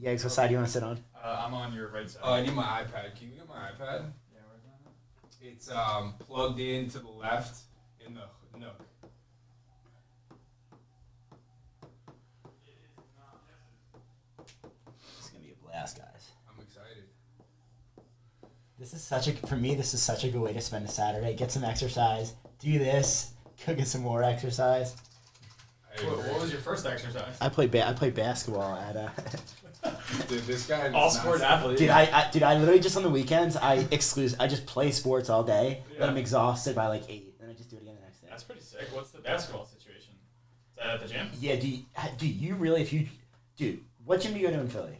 Yeah, what side do you want to sit on? I'm on your right side. Oh, I need my iPad. Can you get my iPad? Yeah, where's that? It's plugged in to the left in the nook. It's gonna be a blast, guys. I'm excited. For me, this is such a good way to spend a Saturday. Get some exercise, do this, go get some more exercise. What was your first exercise? I played basketball at Dude, this guy. All sport athlete. Dude, I literally just on the weekends I just play sports all day. Yeah. Then I'm exhausted by like 8, then I just do it again the next day. That's pretty sick. What's the basketball situation? Is that at the gym? Yeah. Do you really what gym do you go to in Philly?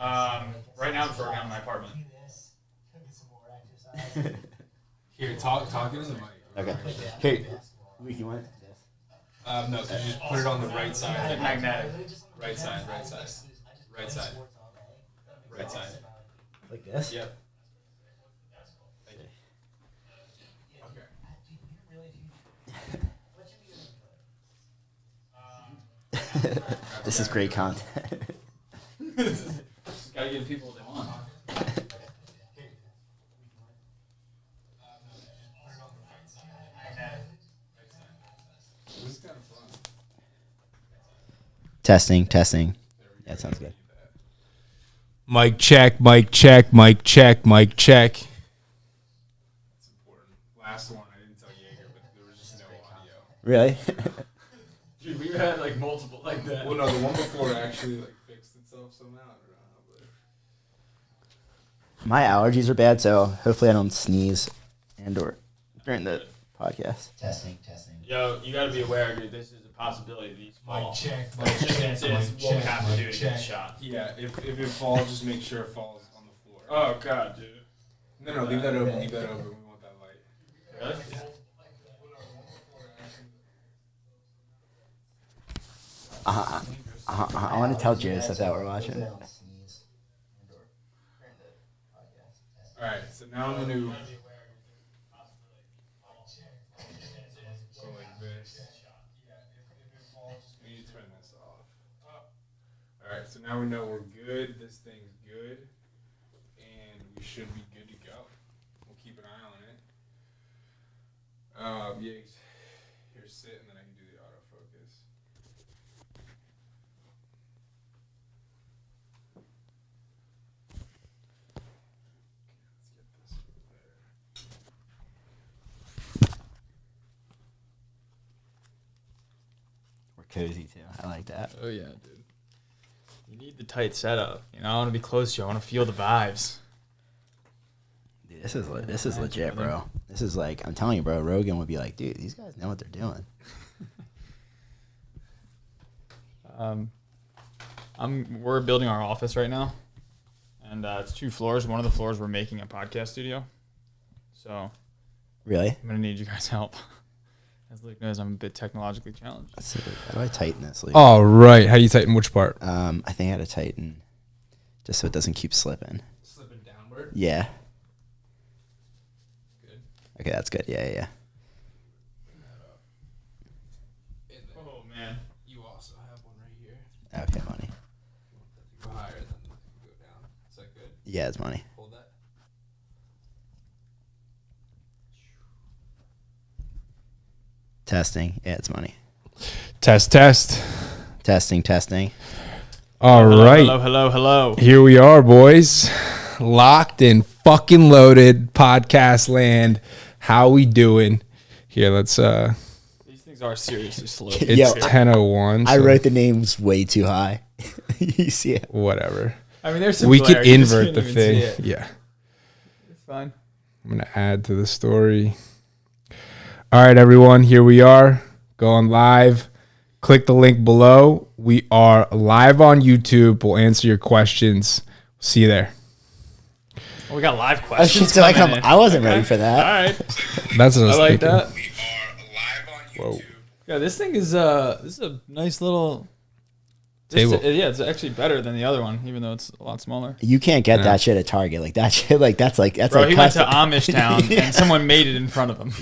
Right now I'm working on my apartment. Here, talk into the mic. Okay. Here, Luke, you want it? No, so you just put it on the right side. Magnetic. Right side. Right side. Right side. Right side. Like this? Yep. Okay. This is great content. Gotta give people what they want. This is kind of fun. Testing. That sounds good. Mic check, mic check, mic check, mic check. That's important. Last one, I didn't tell Yeager, but there was just no audio. Really? Dude, we've had like multiple like that. Well, no, the one before actually like fixed itself somehow. I don't know, but... My allergies are bad, so hopefully I don't sneeze or during the podcast. Testing. Yo, you gotta be aware, dude. This is a possibility. These fall. Mic check, It's what we have to do to get shot. Yeah, if it falls, just make sure it falls on the floor. Oh god, dude. No, leave that open. Leave that open. We want that light. Really? I want to tell Joseph that we're watching. All right, so now I'm gonna go like this. We need to turn this off. All right, so now we know we're good. This thing's good, and we should be good to go. We'll keep an eye on it. Yeah, here, sit, and then I can do the autofocus. Let's get this over there. We're cozy too. I like that. Oh yeah, dude. You need the tight setup. You know, I want to be close to you. I want to feel the vibes. Dude, this is legit, bro. This is like, I'm telling you, bro. Rogan would be like, dude, these guys know what they're doing. We're building our office right now, and it's 2 floors. One of the floors we're making a podcast studio. So, Really? I'm gonna need you guys' help. As Luke knows, I'm a bit technologically challenged. Let's see. How do I tighten this? Luke? All right. How do you tighten which part? I think I had to tighten just so it doesn't keep slipping. Slipping downward. Yeah. Good. Okay, that's good. Yeah. Oh man. You also have one right here. Okay, money. Go higher, then go down. Is that good? Yeah, it's money. Hold that. Testing. Yeah, it's money. Test. Testing. All right. Hello. Here we are, boys. Locked and fucking loaded. Podcast land. How we doing? Here, let's These things are seriously slow. it's Yo, 10:01. I so wrote the names way too high. You see it? whatever. I mean, there's We could you just invert can't the even thing. see it. Yeah. It's fine. I'm going to add to the story. All right, everyone. Here we are. Going live. Click the link below. We are live on YouTube. We'll answer your questions. See you there. Oh, we got live Oh, questions. shit, coming in. I wasn't ready for that. All right. That's what I was I like thinking. that. We are live on YouTube. Yeah, this thing is this is a nice little table. It's actually better than the other one, even though it's a lot smaller. You can't get that shit at Target. Like that shit, that's Bro, like he went to Amish Town and someone made it in front of him.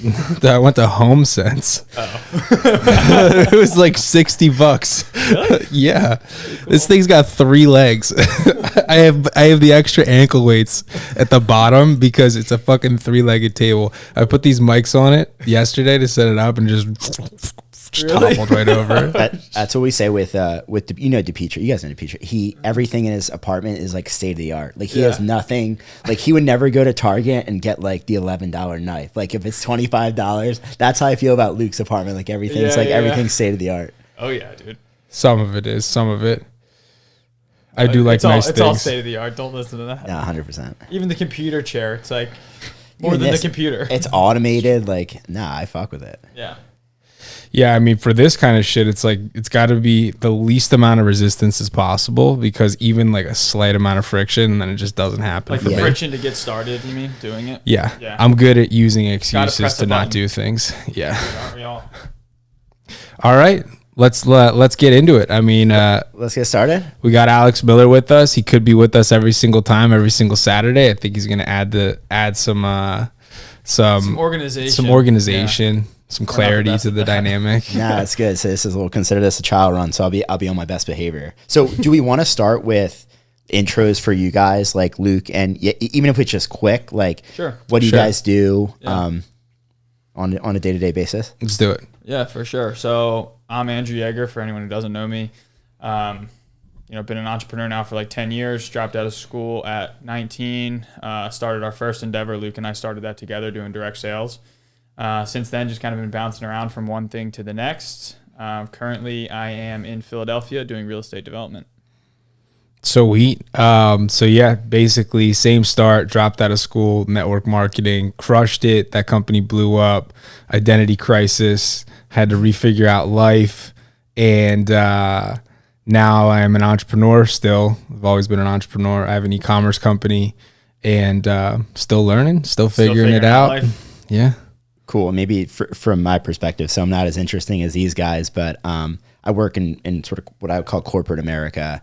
I went to Home Sense. It was like $60. Really? Yeah, cool. This thing's got 3 legs. I have the extra ankle weights at the bottom because it's a fucking 3-legged table. I put these mics on it yesterday to set it up and just toppled right over. That's what we say with DePietro. You guys know DePietro. Everything in his apartment is like state of the art. Like he has nothing. Like he would never go to Target and get like the $11 knife. Like if it's $25, that's how I feel about Luke's apartment. Like everything's everything's state of the art. Oh yeah, dude. Some of it is. Some of it. I do like nice things. It's all state of the art. Don't listen to that. Yeah, 100%. Even the computer chair, it's like more than the computer. It's automated. Like, nah, I fuck with it. Yeah. Yeah, I mean, for this kind of shit, it's like it's got to be the least amount of resistance as possible because even like a slight amount of friction, then it just doesn't happen. Like the friction to get started, you mean, doing it? Yeah. I'm good at using excuses to not do things. Yeah. Aren't we all? All right, let's get into it. I mean, let's get started. We got Alex Miller with us. He could be with us every single time, every single Saturday. I think he's gonna add some organization. Yeah. Some clarity to the dynamic. Nah, it's good. So we'll consider this a trial run. So I'll be on my best behavior. So do we want to start with intros for you guys, like Luke, and even if it's just quick, like what do you guys do on a day-to-day basis? Let's do it. Yeah, for sure. So I'm Andrew Yeager. For anyone who doesn't know me, been an entrepreneur now for like 10 years. Dropped out of school at 19. Started our first endeavor. Luke and I started that together, doing direct sales. Since then, just kind of been bouncing around from one thing to the next. Currently, I am in Philadelphia doing real estate development. Sweet. So yeah, basically same start, dropped out of school, network marketing, crushed it. That company blew up, identity crisis, had to refigure out life. And now I am an entrepreneur still. I've always been an entrepreneur. I have an e-commerce company and still learning, still figuring it out. Life. Yeah. Cool. Maybe from my perspective, so I'm not as interesting as these guys, but I work in sort of what I would call corporate America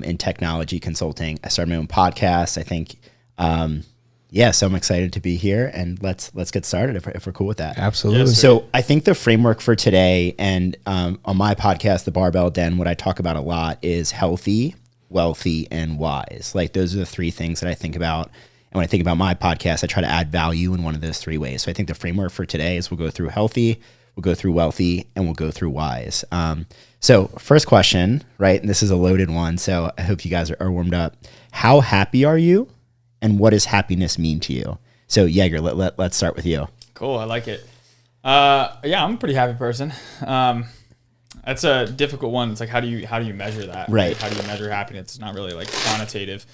in technology consulting. I started my own podcast. I think, so I'm excited to be here, and let's get started if we're cool with that. Absolutely. Yes, so I think the framework for today, and on my podcast, The Barbell Den, what I talk about a lot is healthy, wealthy, and wise. Like those are the 3 things that I think about. And when I think about my podcast, I try to add value in one of those 3 ways. So I think the framework for today is we'll go through healthy, we'll go through wealthy, and we'll go through wise. So first question, right? And this is a loaded one, so I hope you guys are warmed up. How happy are you? And what does happiness mean to you? So Yeager, let's start with you. Cool, I like it. I'm a pretty happy person. That's a difficult one. It's like how do you measure that? Right. How do you measure happiness? It's not really like quantitative.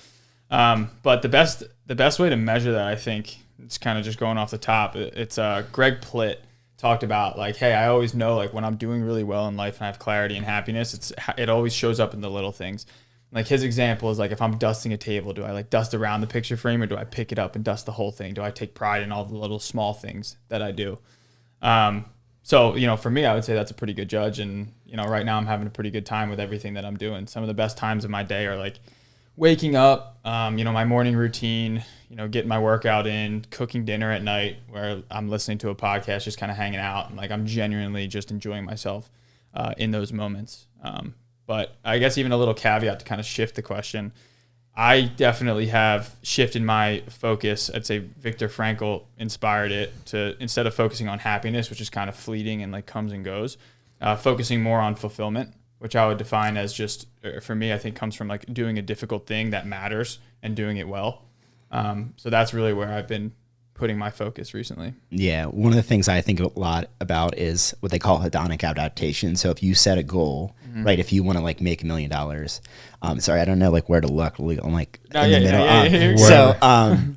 But the best way to measure that, I think, it's kind of just going off the top. It's Greg Plitt talked about like, hey, I always know like when I'm doing really well in life and I have clarity and happiness, it always shows up in the little things. Like his example is like if I'm dusting a table, do I like dust around the picture frame or do I pick it up and dust the whole thing? Do I take pride in all the little small things that I do? So for me, I would say that's a pretty good judge. And right now I'm having a pretty good time with everything that I'm doing. Some of the best times of my day are like waking up, my morning routine, getting my workout in, cooking dinner at night where I'm listening to a podcast, just kind of hanging out. And like, I'm genuinely just enjoying myself in those moments. But I guess even a little caveat to kind of shift the question. I definitely have shifted my focus. I'd say Viktor Frankl inspired it to, instead of focusing on happiness, which is kind of fleeting and like comes and goes, focusing more on fulfillment, which I would define as just, for me, I think comes from like doing a difficult thing that matters and doing it well. So that's really where I've been putting my focus recently. Yeah. One of the things I think a lot about is what they call hedonic adaptation. So if you set a goal, right, if you want to like make $1 million, sorry, I don't know like where to look. I'm like in the middle. So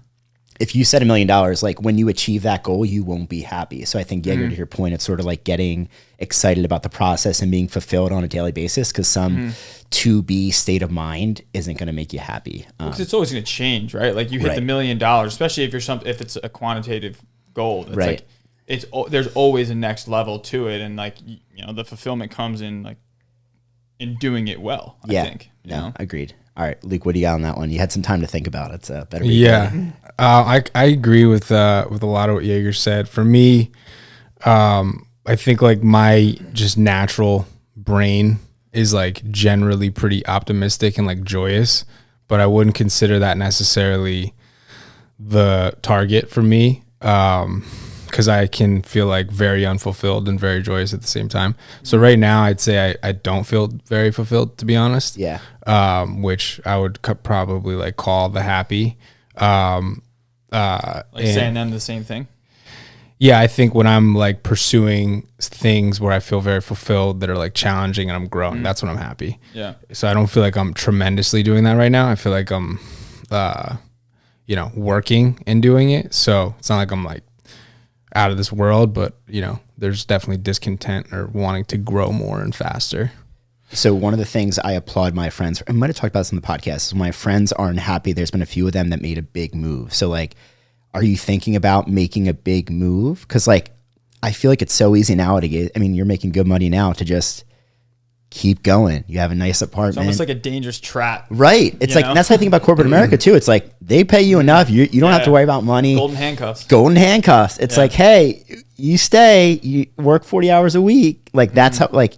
if you set $1 million, like when you achieve that goal, you won't be happy. So I think Yeager, to your point, it's sort of like getting excited about the process and being fulfilled on a daily basis, because some to-be state of mind isn't going to make you happy. Because it's always going to change, right? Like you hit the $1 million, especially if if it's a quantitative goal. It's right. Like there's always a next level to it, and like the fulfillment comes in like in doing it well. I think. No, agreed. All right, Luke, what do you got on that one? You had some time to think about it. So better. I agree with a lot of what Yeager said. For me, I think like my just natural brain is like generally pretty optimistic and like joyous, but I wouldn't consider that necessarily the target for me. Because I can feel like very unfulfilled and very joyous at the same time. So right now, I'd say I don't feel very fulfilled, to be honest. Yeah. Which I would probably like call the happy. Like saying them the same thing. Yeah, I think when I'm like pursuing things where I feel very fulfilled that are like challenging and I'm growing, that's when I'm happy. Yeah. So I don't feel like I'm tremendously doing that right now. I feel like I'm, working and doing it. So it's not like I'm like out of this world, but there's definitely discontent or wanting to grow more and faster. So one of the things I applaud my friends, I might have talked about this in the podcast, is my friends aren't happy. There's been a few of them that made a big move. So like, are you thinking about making a big move? Because like, I feel like it's so easy now to get, I mean, you're making good money now to just keep going. You have a nice apartment. It's almost like a dangerous trap. Right. It's like, that's how I think about corporate America too. It's like, they pay you enough. You don't have to worry about money. Golden handcuffs. It's like, hey, you stay, you work 40 hours a week. Like that's how, like,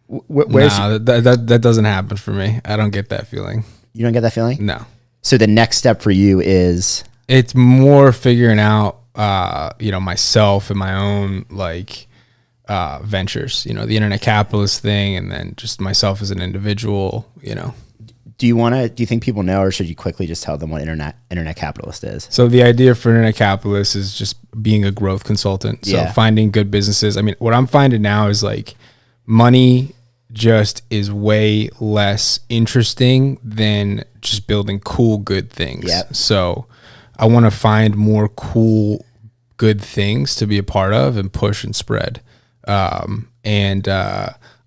where's that doesn't happen for me. I don't get that feeling. You don't get that feeling? No. So the next step for you is? It's more figuring out, myself and my own like ventures, the internet capitalist thing, and then just myself as an individual, Do you think people know, or should you quickly just tell them what internet capitalist is? So the idea for internet capitalist is just being a growth consultant. So finding good businesses. I mean, what I'm finding now is like money just is way less interesting than just building cool, good things. Yep. So I want to find more cool, good things to be a part of and push and spread. I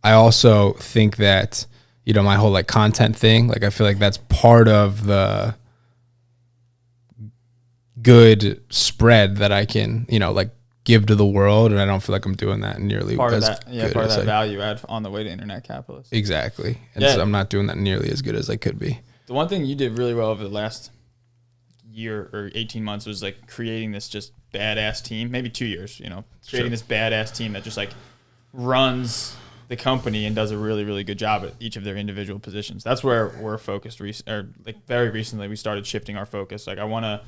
also think that, my whole like content thing, like I feel like that's part of the good spread that I can, like give to the world. And I don't feel like I'm doing that nearly part as of that, good part of as that value add on the way to internet capitalist. Exactly. And so I'm not doing that nearly as good as I could be. The one thing you did really well over the last year or 18 months was like creating this just badass team, maybe 2 years, creating this badass team that just like runs the company and does a really, really good job at each of their individual positions. That's where we're focused. Very recently, we started shifting our focus. Like I want to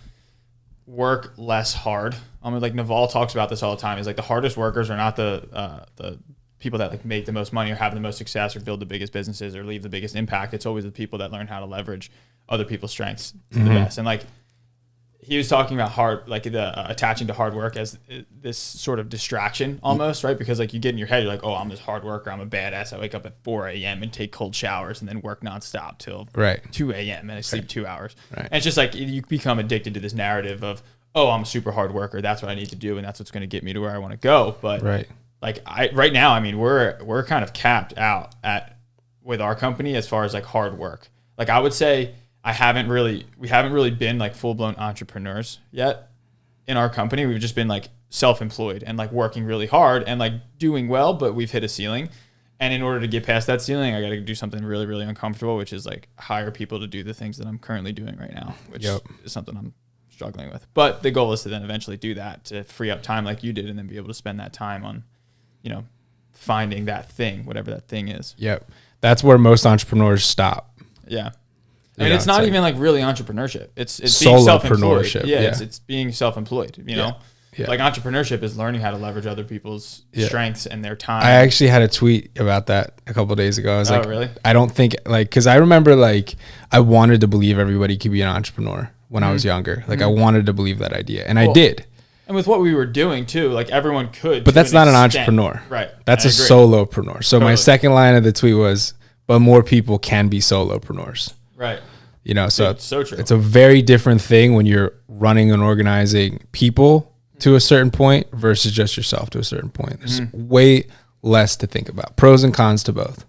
work less hard. Like Naval talks about this all the time. Is like the hardest workers are not the people that like make the most money or have the most success or build the biggest businesses or leave the biggest impact. It's always the people that learn how to leverage other people's strengths to the best. And like he was talking about attaching to hard work as this sort of distraction almost, right? Because like you get in your head, you're like, oh, I'm this hard worker. I'm a badass. I wake up at 4 a.m. and take cold showers and then work nonstop till 2 a.m. and I sleep 2 hours. Right. And it's just like you become addicted to this narrative of, oh, I'm a super hard worker. That's what I need to do. And that's what's going to get me to where I want to go. But right now, I mean, we're kind of capped out with our company as far as like hard work. Like I would say, we haven't really been like full-blown entrepreneurs yet in our company. We've just been like self-employed and like working really hard and like doing well, but we've hit a ceiling. And in order to get past that ceiling, I got to do something really, really uncomfortable, which is like hire people to do the things that I'm currently doing right now, which is something I'm struggling with. But the goal is to then eventually do that, to free up time like you did, and then be able to spend that time on, finding that thing, whatever that thing is. Yep. That's where most entrepreneurs stop. Yeah. I mean, it's not even like really entrepreneurship. It's being self-employed. It's being self-employed, know? Yeah. Like entrepreneurship is learning how to leverage other people's strengths and their time. I actually had a tweet about that a couple of days ago. I was like, really? I don't think because I remember like I wanted to believe everybody could be an entrepreneur when I was younger. Like I wanted to believe that idea, and I did. And with what we were doing too, like everyone could. But that's not an entrepreneur. Right. That's a solopreneur. So my second line of the tweet was, but more people can be solopreneurs. Right. So it's so true. It's a very different thing when you're running and organizing people to a certain point versus just yourself to a certain point. There's way less to think about. Pros and cons to both.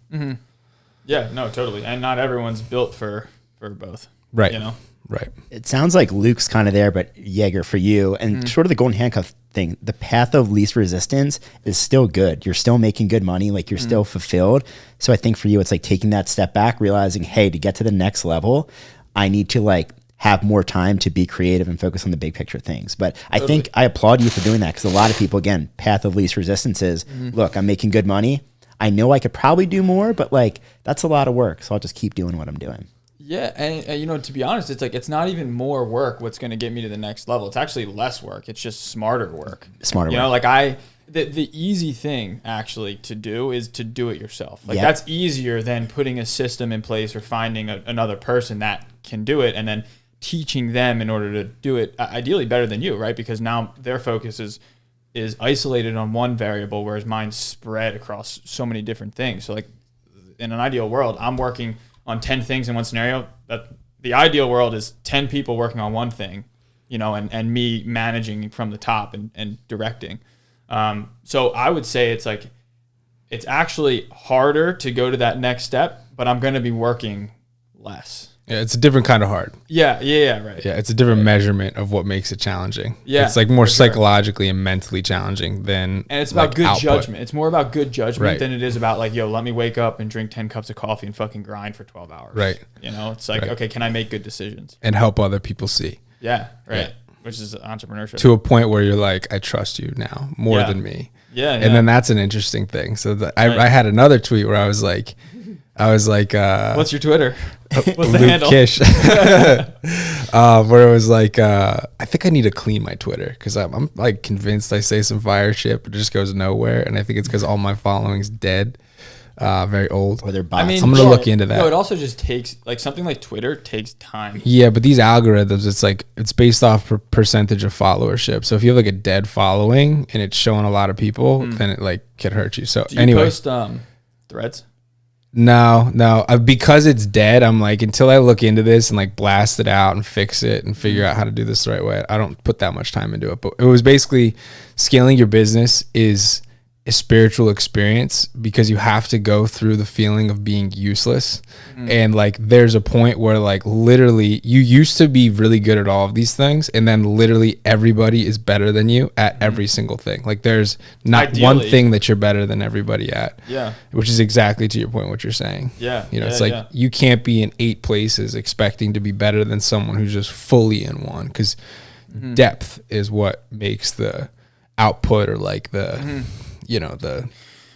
Yeah, no, totally. And not everyone's built for both. Right. You know? Right. It sounds like Luke's kind of there, but Yeager for you, and sort of the golden handcuff thing. The path of least resistance is still good. You're still making good money. Like you're still fulfilled. So I think for you, it's like taking that step back, realizing, hey, to get to the next level, I need to like have more time to be creative and focus on the big picture things. But I think I applaud you for doing that, because a lot of people, again, path of least resistance is, look, I'm making good money. I know I could probably do more, but like that's a lot of work. So I'll just keep doing what I'm doing. Yeah, and you know, to be honest, it's like it's not even more work what's going to get me to the next level. It's actually less work. It's just smarter work. You know, like the easy thing actually to do is to do it yourself. Like that's easier than putting a system in place or finding another person that can do it and then teaching them in order to do it ideally better than you, right? Because now their focus is isolated on one variable, whereas mine's spread across so many different things. So like in an ideal world, I'm working on 10 things in one scenario. That the ideal world is 10 people working on one thing, you know, and me managing from the top and directing. So I would say it's like, it's actually harder to go to that next step, but I'm going to be working less. Yeah, it's a different kind of hard. Yeah, right. Yeah, it's a different measurement of what makes it challenging. Yeah, it's like more psychologically and mentally challenging than. And it's about like good output. judgment. It's more about good judgment Right. than it is about like, yo, let me wake up and drink 10 cups of coffee and fucking grind for 12 hours. Right. You know, it's like, Right. okay, can I make good decisions? And help other people see. Yeah, right. Yeah. Which is entrepreneurship. To a point where you're like, I trust you now more than me. Yeah. And then that's an interesting thing. So I had another tweet where I was like, what's your Twitter? What's the Luke handle? Kish, where it was like, I think I need to clean my Twitter because I'm like convinced I say some fire shit, but it just goes nowhere. And I think it's because all my following's dead, very old. Or they're bots. I'm going to look into that. No, it also just takes, like something like Twitter takes time. Yeah, but these algorithms, it's like, it's based off percentage of followership. So if you have like a dead following and it's showing a lot of people, then it like can hurt you. So Do you anyway. post threads? No. Because it's dead, I'm like, until I look into this and like blast it out and fix it and figure out how to do this the right way, I don't put that much time into it. But it was basically scaling your business is a spiritual experience because you have to go through the feeling of being useless. And like, there's a point where like literally you used to be really good at all of these things. And then literally everybody is better than you at every single thing. Like there's not one thing that you're better than everybody at. Yeah. Which is exactly to your point, what you're saying. Yeah. You know, it's like you can't be in 8 places expecting to be better than someone who's just fully in one, because depth is what makes the output or like the, you know, the.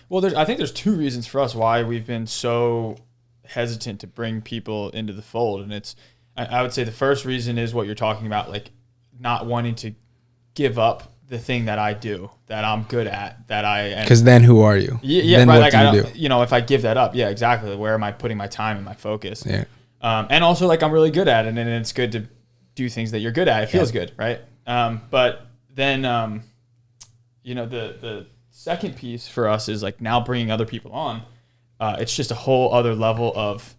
Well, I think there's 2 reasons for us why we've been so hesitant to bring people into the fold. And it's, I would say the first reason is what you're talking about, like not wanting to give up the thing that I do, that I'm good at, that I am. Because then who are you? Yeah, then right. What Like do I you don't, do? you know, if I give that up, yeah, exactly. Where am I putting my time and my focus? Yeah. And also like I'm really good at it, and it's good to do things that you're good at. It feels good, right? But then, you know, the second piece for us is like now bringing other people on. It's just a whole other level of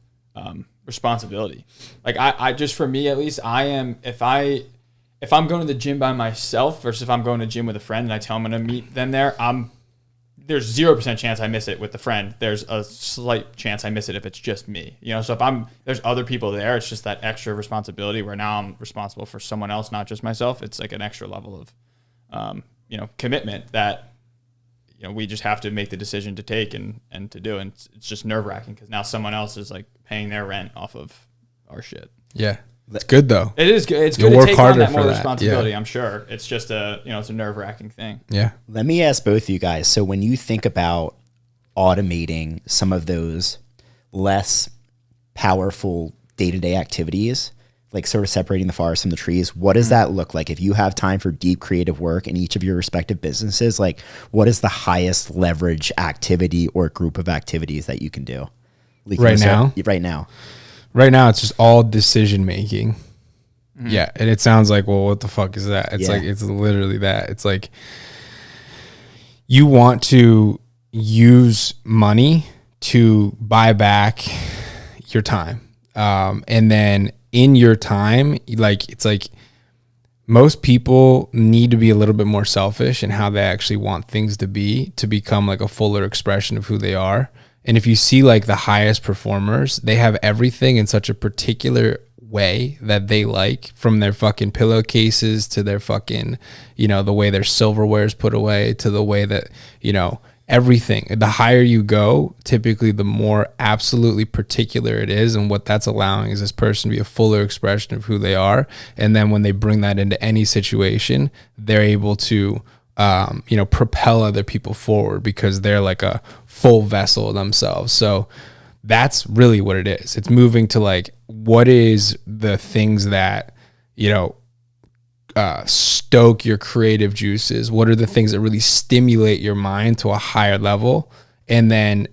responsibility. Like I just, for me at least, I am, if I'm going to the gym by myself versus if I'm going to the gym with a friend and I tell them I'm going to meet them there, there's 0% chance I miss it with the friend. There's a slight chance I miss it if it's just me, you know? So if there's other people there, it's just that extra responsibility where now I'm responsible for someone else, not just myself. It's like an extra level of, you know, commitment that, you know, we just have to make the decision to take and to do. And it's just nerve wracking because now someone else is like paying their rent off of our shit. Yeah. It's good though. It is good. It's You'll good to work take on harder that for more that. responsibility. Yeah. I'm sure it's just it's a nerve wracking thing. Yeah. Let me ask both of you guys. So when you think about automating some of those less powerful day-to-day activities, like sort of separating the forest from the trees, what does that look like? If you have time for deep creative work in each of your respective businesses, like what is the highest leverage activity or group of activities that you can do? Right now? Right now. Right now, it's just all decision making. Yeah. And it sounds like, well, what the fuck is that? It's like, it's literally that. It's like you want to use money to buy back your time. And then in your time, like, it's like most people need to be a little bit more selfish in how they actually want things to be to become like a fuller expression of who they are. And if you see like the highest performers, they have everything in such a particular way that they like, from their fucking pillowcases to their fucking, you know, the way their silverware is put away to the way that, you know, everything. The higher you go, typically the more absolutely particular it is, and what that's allowing is this person to be a fuller expression of who they are. And then when they bring that into any situation, they're able to you know, propel other people forward because they're like a full vessel themselves. So that's really what it is. It's moving to like, what is the things that, you know, stoke your creative juices? What are the things that really stimulate your mind to a higher level? And then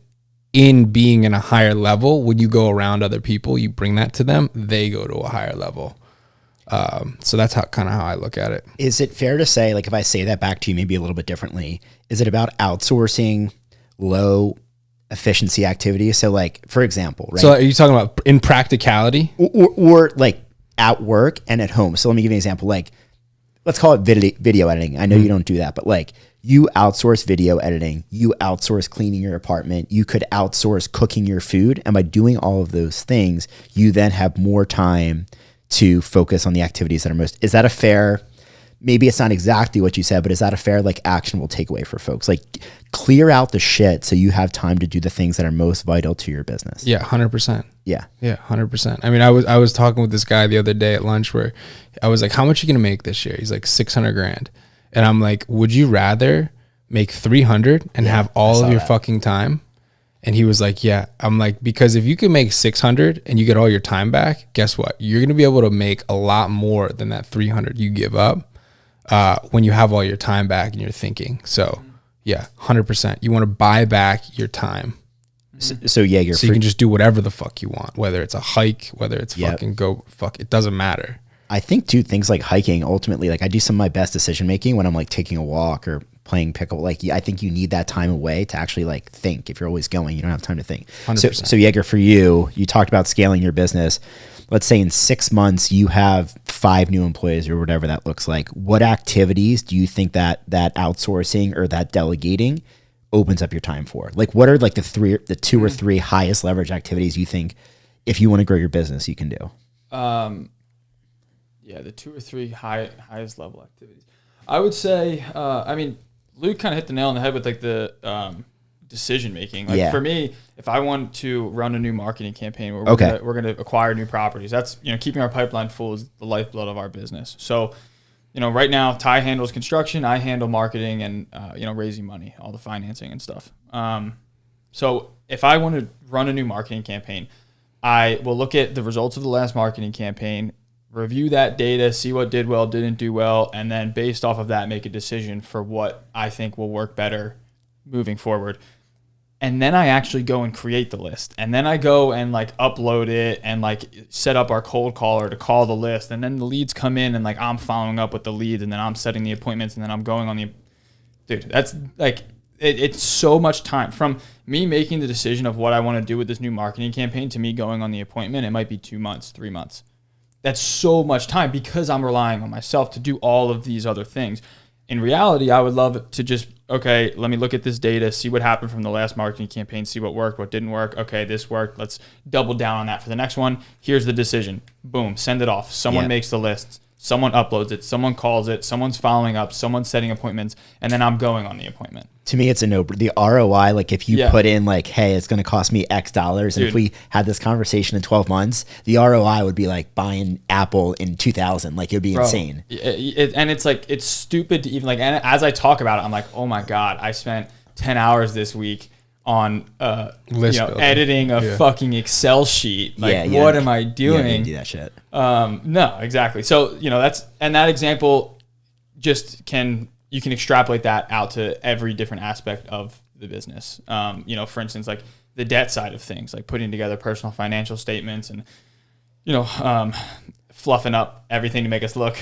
in being in a higher level, when you go around other people, you bring that to them, they go to a higher level. So that's kind of how I look at it. Is it fair to say, like, if I say that back to you maybe a little bit differently, is it about outsourcing low efficiency activities? So like, for example, right? So are you talking about in practicality? Or like at work and at home? So let me give you an example. Like, let's call it video editing. I know you don't do that, but like, you outsource video editing, you outsource cleaning your apartment, you could outsource cooking your food. And by doing all of those things, you then have more time to focus on the activities that are most, is that a fair, maybe it's not exactly what you said, but is that a fair, like, actionable takeaway for folks? Like, clear out the shit so you have time to do the things that are most vital to your business. Yeah, 100%. Yeah. Yeah, 100%. I mean, I was talking with this guy the other day at lunch where I was like, how much are you going to make this year? He's like, 600 grand. And I'm like, would you rather make 300 and have all of your fucking time? And he was like, yeah. I'm like, because if you can make 600 and you get all your time back, guess what? You're going to be able to make a lot more than that 300 you give up when you have all your time back and you're thinking. So yeah, 100%. You want to buy back your time. So Yeager, so you can just do whatever the fuck you want, whether it's a hike, whether it's fucking it doesn't matter. I think too, things like hiking, ultimately, like I do some of my best decision making when I'm like taking a walk or playing pickle. Like, I think you need that time away to actually like think. If you're always going, you don't have time to think. 100%. So Yeager, for you talked about scaling your business. Let's say in 6 months you have 5 new employees or whatever that looks like. What activities do you think that outsourcing or that delegating opens up your time for? Like, what are like the 2 or 3 highest leverage activities you think, if you want to grow your business, you can do? Yeah, the 2 or 3 highest level activities. I would say, I mean, Luke kind of hit the nail on the head with like the decision making. Like for me, if I want to run a new marketing campaign where we're gonna acquire new properties, that's, you know, keeping our pipeline full is the lifeblood of our business. So, you know, right now Ty handles construction, I handle marketing and you know, raising money, all the financing and stuff. So if I want to run a new marketing campaign, I will look at the results of the last marketing campaign, review that data, see what did well, didn't do well, and then based off of that, make a decision for what I think will work better moving forward. And then I actually go and create the list. And then I go and like upload it and like set up our cold caller to call the list. And then the leads come in and like I'm following up with the leads and then I'm setting the appointments and then I'm going on the, dude, that's like, it's so much time from me making the decision of what I want to do with this new marketing campaign to me going on the appointment. It might be 2 months, 3 months. That's so much time because I'm relying on myself to do all of these other things. In reality, I would love to just, okay, let me look at this data, see what happened from the last marketing campaign, see what worked, what didn't work. Okay, this worked. Let's double down on that for the next one. Here's the decision. Boom, send it off. Someone makes the list. Someone uploads it. Someone calls it. Someone's following up. Someone's setting appointments. And then I'm going on the appointment. To me, it's a no. The ROI, like if you put in like, hey, it's going to cost me X dollars. And if we had this conversation in 12 months, the ROI would be like buying Apple in 2000. Like it would be insane. And it's like, it's stupid to even like, and as I talk about it, I'm like, oh my God, I spent 10 hours this week on editing a fucking Excel sheet. Like, what am I doing? Yeah, do that shit. No, exactly. So, you know, that example just you can extrapolate that out to every different aspect of the business. You know, for instance, like the debt side of things, like putting together personal financial statements and, you know, fluffing up everything to make us look,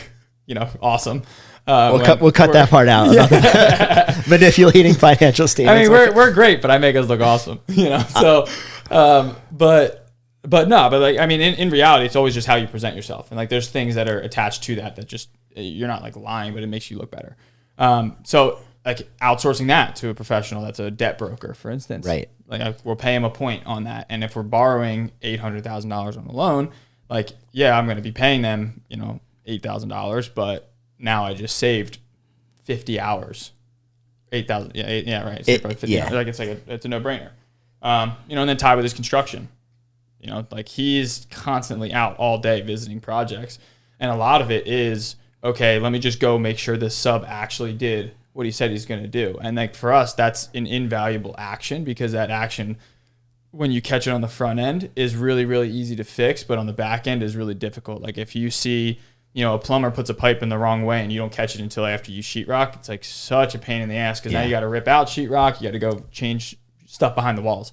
you know, awesome. We'll cut that part out. Yeah. Manipulating financial statements. I mean, we're great, but I make us look awesome, you know? So, but like, I mean, in reality, it's always just how you present yourself. And like, there's things that are attached to that just, you're not like lying, but it makes you look better. So like outsourcing that to a professional, that's a debt broker, for instance, right? Like we'll pay him a point on that. And if we're borrowing $800,000 on a loan, like, yeah, I'm going to be paying them, $8,000, but now I just saved 50 hours. 8,000. Yeah, right. Saved probably 50 hours. Like it's a no-brainer. And then tied with his construction. Like he's constantly out all day visiting projects. And a lot of it is, okay, let me just go make sure the sub actually did what he said he's going to do. And like for us, that's an invaluable action, because that action, when you catch it on the front end, is really, really easy to fix, but on the back end is really difficult. Like if you see, a plumber puts a pipe in the wrong way and you don't catch it until after you sheetrock, it's like such a pain in the ass, because now you got to rip out sheetrock, you got to go change stuff behind the walls.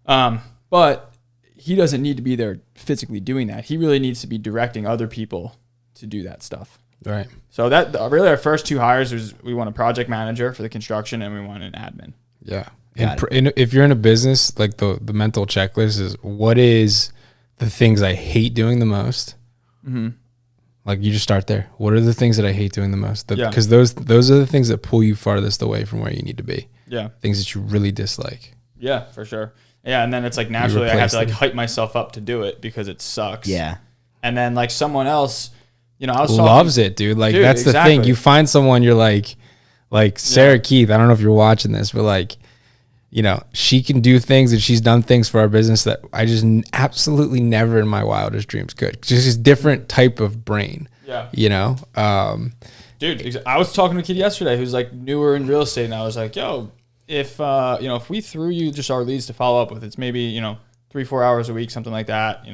But he doesn't need to be there physically doing that. He really needs to be directing other people to do that stuff. Right. So that really our first 2 hires was, we want a project manager for the construction and we want an admin. Yeah. And if you're in a business, like the mental checklist is, what is the things I hate doing the most? Mm-hmm. Like you just start there. What are the things that I hate doing the most? Because those are the things that pull you farthest away from where you need to be. Yeah. Things that you really dislike. Yeah, for sure. Yeah, and then it's like naturally I have to like hype myself up to do it because it sucks. Yeah. And then like someone else, I was loves it, dude. Like that's the thing. You find someone you're like Sarah Keith. I don't know if you're watching this, but like, she can do things and she's done things for our business that I just absolutely never in my wildest dreams could. Just this different type of brain. Yeah. Dude, I was talking to a kid yesterday who's like newer in real estate, and I was like, yo, if we threw you just our leads to follow up with, it's maybe 3-4 hours a week, something like that,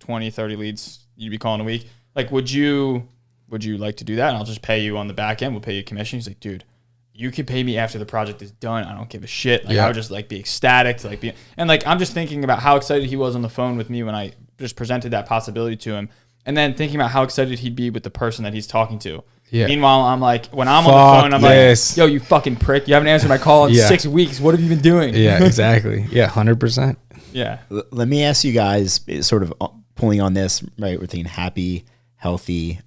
20-30 leads you'd be calling a week, like would you like to do that? And I'll just pay you on the back end, we'll pay you commission. He's like, dude, you can pay me after the project is done, I don't give a shit. Like I would just like be ecstatic to like be, and like I'm just thinking about how excited he was on the phone with me when I just presented that possibility to him, and then thinking about how excited he'd be with the person that he's talking to. Yeah. Meanwhile, I'm like, when I'm on the phone, I'm like, yo, you fucking prick. You haven't answered my call in 6 weeks. What have you been doing? Yeah, exactly. Yeah, 100%. Yeah. Let me ask you guys, sort of pulling on this, right? We're thinking happy, healthy,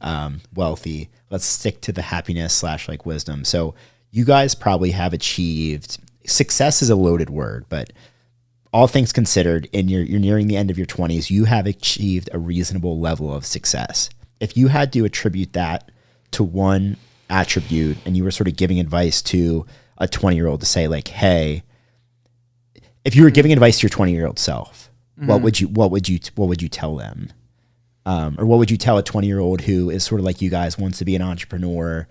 wealthy. Let's stick to the happiness / like wisdom. So you guys probably have achieved, success is a loaded word, but all things considered, you're nearing the end of your 20s, you have achieved a reasonable level of success. If you had to attribute that to one attribute, and you were sort of giving advice to a 20-year-old to say like, hey, if you were giving advice to your 20-year-old self, what would you tell them? Or what would you tell a 20-year-old who is sort of like you guys, wants to be an entrepreneur,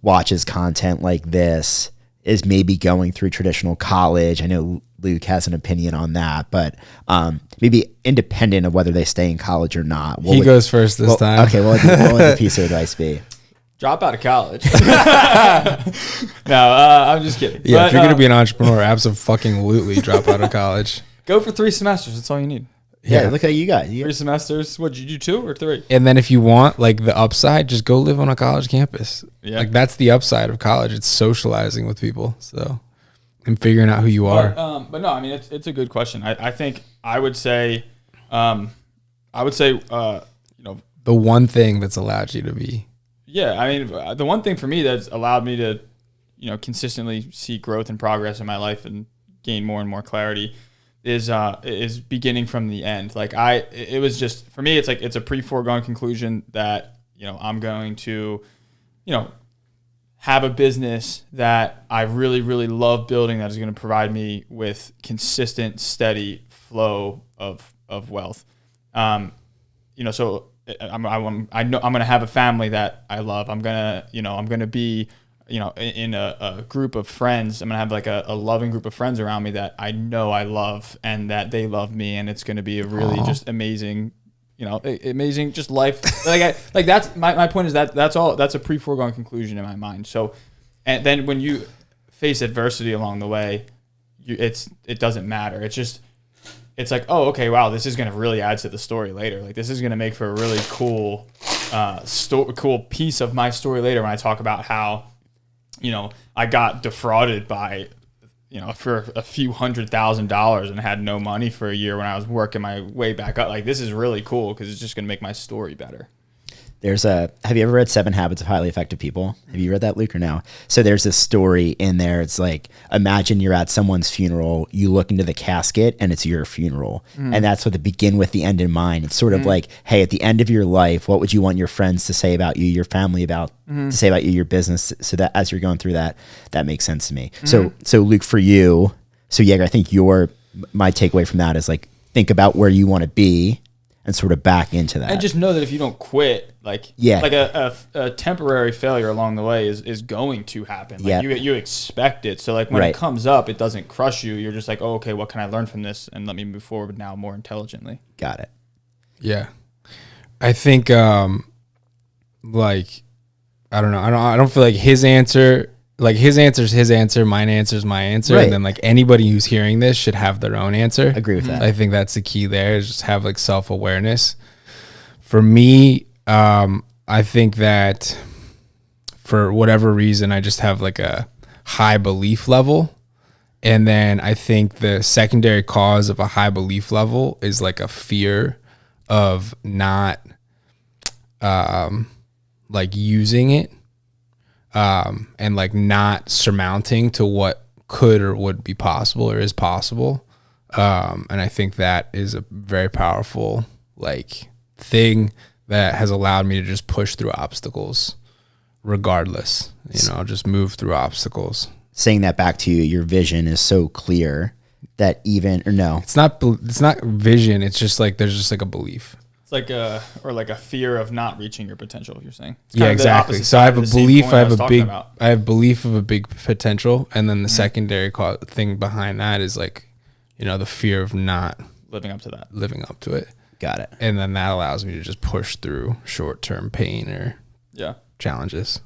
watches content like this, is maybe going through traditional college? I know Luke has an opinion on that, but maybe independent of whether they stay in college or not. He goes first this time. Okay, what would the piece of advice be? Drop out of college. No, I'm just kidding. Yeah, if you're going to be an entrepreneur, absolutely drop out of college. Go for 3 semesters. That's all you need. Yeah, look at you guys. 3 semesters. What, did you do 2 or 3? And then if you want like the upside, just go live on a college campus. Yeah. Like that's the upside of college. It's socializing with people. So, and figuring out who you are. But no, I mean, it's a good question. I think I would say, the one thing that's allowed you to be. Yeah. I mean, the one thing for me that's allowed me to, consistently see growth and progress in my life and gain more and more clarity is beginning from the end. Like it was just, for me, it's like, it's a foregone conclusion that, I'm going to, have a business that I really, really love building that is going to provide me with consistent, steady flow of wealth. So I know I'm going to have a family that I love. I'm going to be, in a group of friends. I'm going to have like a loving group of friends around me that I know I love and that they love me. And it's going to be a really just amazing, amazing just life. Like that's my point is that's a foregone conclusion in my mind. So, and then when you face adversity along the way, it doesn't matter. It's like, oh, okay, wow, this is going to really add to the story later. Like this is going to make for a really cool, cool piece of my story later when I talk about how, I got defrauded by, for a few $100,000 and had no money for a year when I was working my way back up. Like this is really cool because it's just going to make my story better. Have you ever read 7 Habits of Highly Effective People? Have you read that, Luke, or no? So there's this story in there. It's like, imagine you're at someone's funeral, you look into the casket and it's your funeral. And that's what the begin with the end in mind. It's sort of like, hey, at the end of your life, what would you want your friends to say about you, your family to say about you, your business, so that as you're going through that makes sense to me. So Luke, for you, Yeager, I think my takeaway from that is like, think about where you want to be and sort of back into that. And just know that if you don't quit, like a temporary failure along the way is going to happen. Like you expect it. So like when it comes up, it doesn't crush you. You're just like, oh, okay, what can I learn from this? And let me move forward now more intelligently. Got it. Yeah. I think like, I don't know. I don't feel like his answer, like his answer is his answer, mine answer is my answer. Right. And then like anybody who's hearing this should have their own answer. Agree with that. I think that's the key there, is just have like self-awareness. For me, I think that for whatever reason, I just have like a high belief level. And then I think the secondary cause of a high belief level is like a fear of not like using it. And like not surmounting to what could or would be possible or is possible. And I think that is a very powerful like thing that has allowed me to just push through obstacles regardless, just move through obstacles. Saying that back to you, your vision is so clear that it's not vision. It's just like, there's just like a belief. Like a fear of not reaching your potential, you're saying. Yeah, exactly. So I have a belief, I have belief of a big potential. And then the secondary thing behind that is like, the fear of not living up to it. Got it. And then that allows me to just push through short-term pain or challenges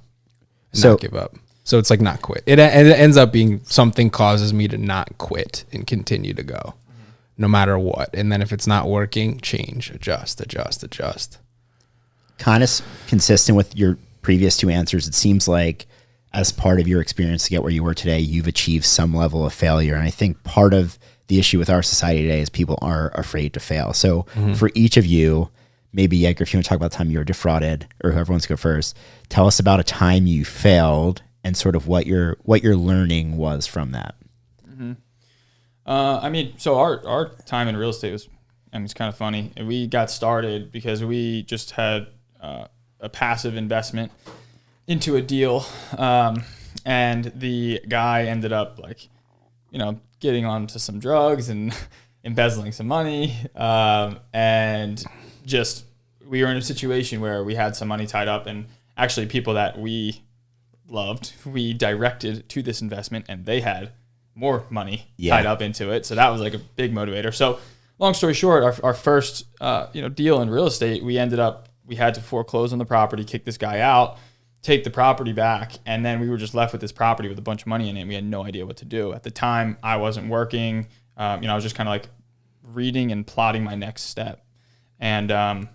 and not give up. So it's like not quit. It ends up being something causes me to not quit and continue to go. No matter what. And then if it's not working, change, adjust. Kind of consistent with your previous 2 answers. It seems like as part of your experience to get where you were today, you've achieved some level of failure. And I think part of the issue with our society today is people are afraid to fail. So for each of you, maybe Yeager, if you want to talk about the time you were defrauded, or whoever wants to go first, tell us about a time you failed and sort of what your learning was from that. So our time in real estate was, it's kind of funny. We got started because we just had a passive investment into a deal, and the guy ended up getting onto some drugs and embezzling some money, and just we were in a situation where we had some money tied up, and actually people that we loved, we directed to this investment, and they had more money tied up into it. So that was like a big motivator. So long story short, our first, deal in real estate, we had to foreclose on the property, kick this guy out, take the property back. And then we were just left with this property with a bunch of money in it. And we had no idea what to do. At the time I wasn't working. I was just kind of like reading and plotting my next step. And,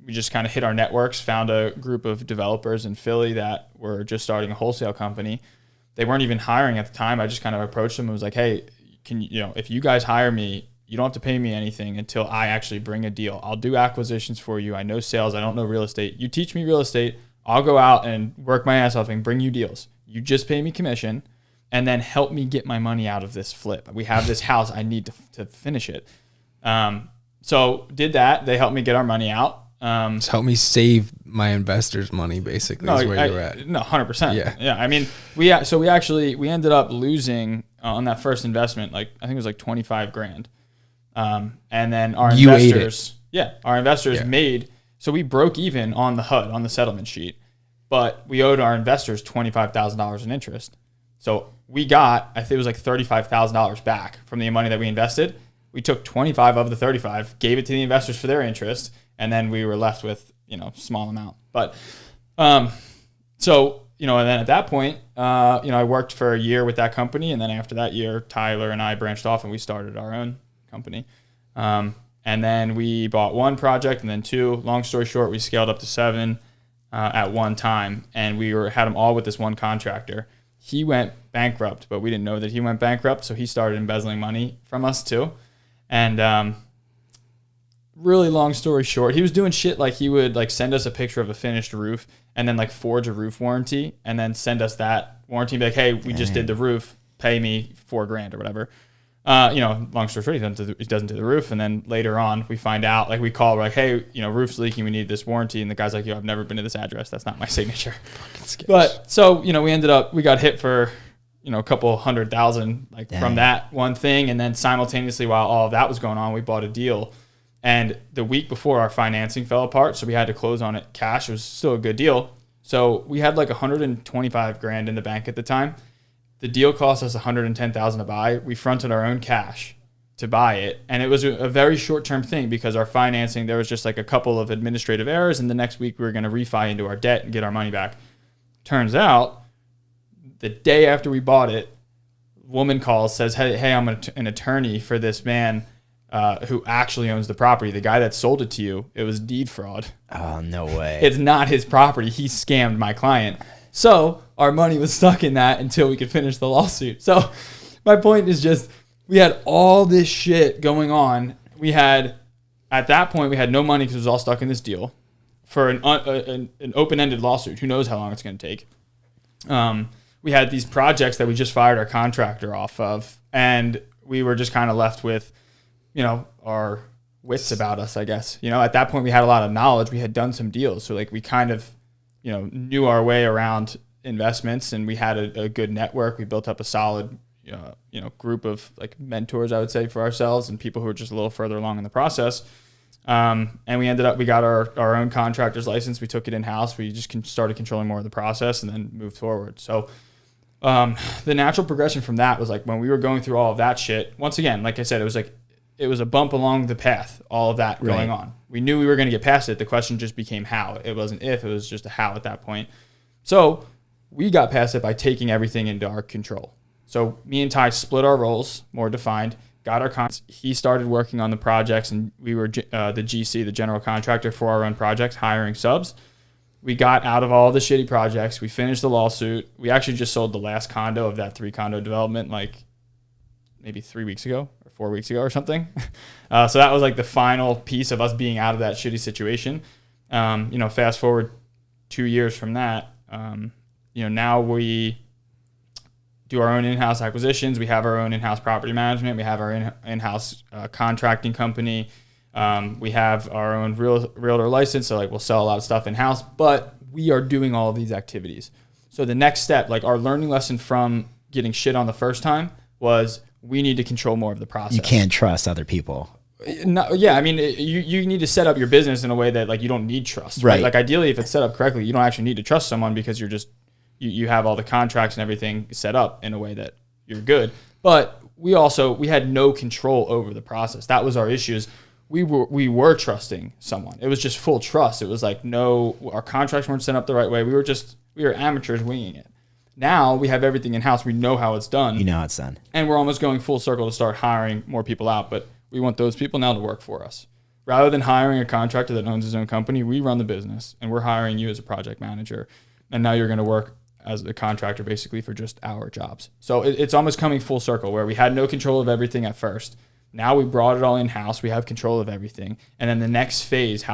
we just kind of hit our networks, found a group of developers in Philly that were just starting a wholesale company. They weren't even hiring at the time. I just kind of approached them and was like, hey, if you guys hire me, you don't have to pay me anything until I actually bring a deal. I'll do acquisitions for you. I know sales. I don't know real estate. You teach me real estate. I'll go out and work my ass off and bring you deals. You just pay me commission and then help me get my money out of this flip. We have this house. I need to finish it. So did that. They helped me get our money out. Just help me save my investors' money, basically, is where you're at. No, 100%. Yeah. We ended up losing on that first investment, I think it was like $25,000. And then our investors made, so we broke even on the HUD, on the settlement sheet, but we owed our investors $25,000 in interest. So we got, I think it was like $35,000 back from the money that we invested. We took 25 of the 35, gave it to the investors for their interest, and then we were left with, small amount. But, and then at that point, I worked for a year with that company. And then after that year, Tyler and I branched off and we started our own company. And then we bought 1 project and then 2. Long story short, we scaled up to 7 at one time. And we had them all with this one contractor. He went bankrupt, but we didn't know that he went bankrupt. So he started embezzling money from us too. And, really long story short, he was doing shit like he would like send us a picture of a finished roof and then like forge a roof warranty and then send us that warranty and be like, hey, we just did the roof, pay me $4,000 or whatever. Long story short, he doesn't do the roof. And then later on we find out, like we call, we're like, hey, roof's leaking, we need this warranty. And the guy's like, I've never been to this address. That's not my signature. But so, we got hit for, a couple $100,000 from that one thing. And then simultaneously while all of that was going on, we bought a deal. And the week before our financing fell apart, so we had to close on it cash. It was still a good deal. So we had like $125,000 in the bank at the time. The deal cost us $110,000 to buy. We fronted our own cash to buy it. And it was a very short-term thing because our financing, there was just like a couple of administrative errors. And the next week we were going to refi into our debt and get our money back. Turns out the day after we bought it, woman calls, says, hey, I'm an attorney for this man who actually owns the property. The guy that sold it to you, it was deed fraud. Oh, no way. It's not his property. He scammed my client. So our money was stuck in that until we could finish the lawsuit. So my point is just, we had all this shit going on. At that point, we had no money because it was all stuck in this deal for an open-ended lawsuit. Who knows how long it's going to take. We had these projects that we just fired our contractor off of, and we were just kind of left with, our wits about us, I guess. At that point, we had a lot of knowledge. We had done some deals. So, we kind of, knew our way around investments, and we had a good network. We built up a solid, group of, mentors, I would say, for ourselves and people who were just a little further along in the process. And we got our own contractor's license. We took it in-house. We just started controlling more of the process and then moved forward. So, the natural progression from that was when we were going through all of that shit, once again, like I said, it was a bump along the path, all of that going on. We knew we were going to get past it. The question just became how. It wasn't if, it was just a how at that point. So we got past it by taking everything into our control. So me and Ty split our roles, more defined, got our contracts. He started working on the projects, and we were the GC, the general contractor for our own projects, hiring subs. We got out of all the shitty projects. We finished the lawsuit. We actually just sold the last condo of that 3-condo development maybe 3 weeks ago or 4 weeks ago or something. So that was the final piece of us being out of that shitty situation. Fast forward 2 years from that, now we do our own in-house acquisitions. We have our own in-house property management. We have our in-house contracting company. We have our own realtor license. So we'll sell a lot of stuff in-house, but we are doing all of these activities. So the next step, our learning lesson from getting shit on the first time was we need to control more of the process. You can't trust other people. No, yeah, I mean, you need to set up your business in a way that you don't need trust. Right? Ideally, if it's set up correctly, you don't actually need to trust someone because you're just you have all the contracts and everything set up in a way that you're good. But we had no control over the process. That was our issues. We were trusting someone. It was just full trust. It was no, our contracts weren't set up the right way. We were amateurs winging it. Now we have everything in-house. We know how it's done. You know how it's done. And we're almost going full circle to start hiring more people out. But we want those people now to work for us. Rather than hiring a contractor that owns his own company, we run the business. And we're hiring you as a project manager. And now you're going to work as a contractor basically for just our jobs. So it's almost coming full circle where we had no control of everything at first. Now we brought it all in-house. We have control of everything. And then the next phase,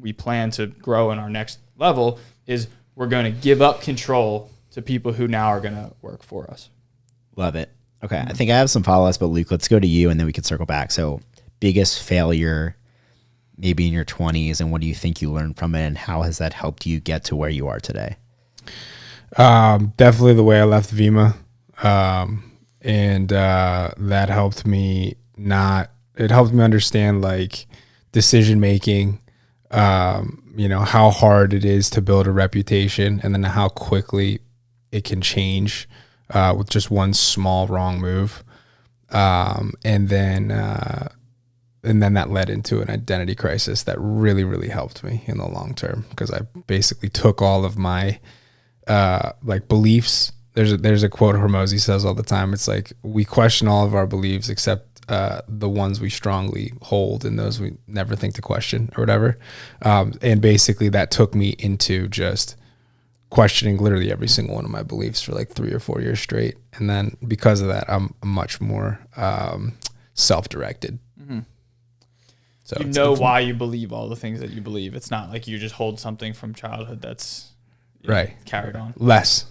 we plan to grow in our next level is we're going to give up control to people who now are going to work for us. Love it. Okay. I think I have some follow-ups, but Luke, let's go to you and then we can circle back. So biggest failure maybe in your 20s, and what do you think you learned from it, and how has that helped you get to where you are today? Definitely the way I left Vima. And that helped me it helped me understand decision making, how hard it is to build a reputation, and then how quickly it can change with just one small wrong move. And then that led into an identity crisis that really, really helped me in the long term, because I basically took all of my beliefs. There's a quote Hormozi says all the time. It's we question all of our beliefs except the ones we strongly hold, and those we never think to question or whatever. And basically that took me into just questioning literally every single one of my beliefs for 3 or 4 years straight. And then because of that, I'm much more self-directed. Mm-hmm. So you know why you believe all the things that you believe. It's not like you just hold something from childhood that's carried on. Less.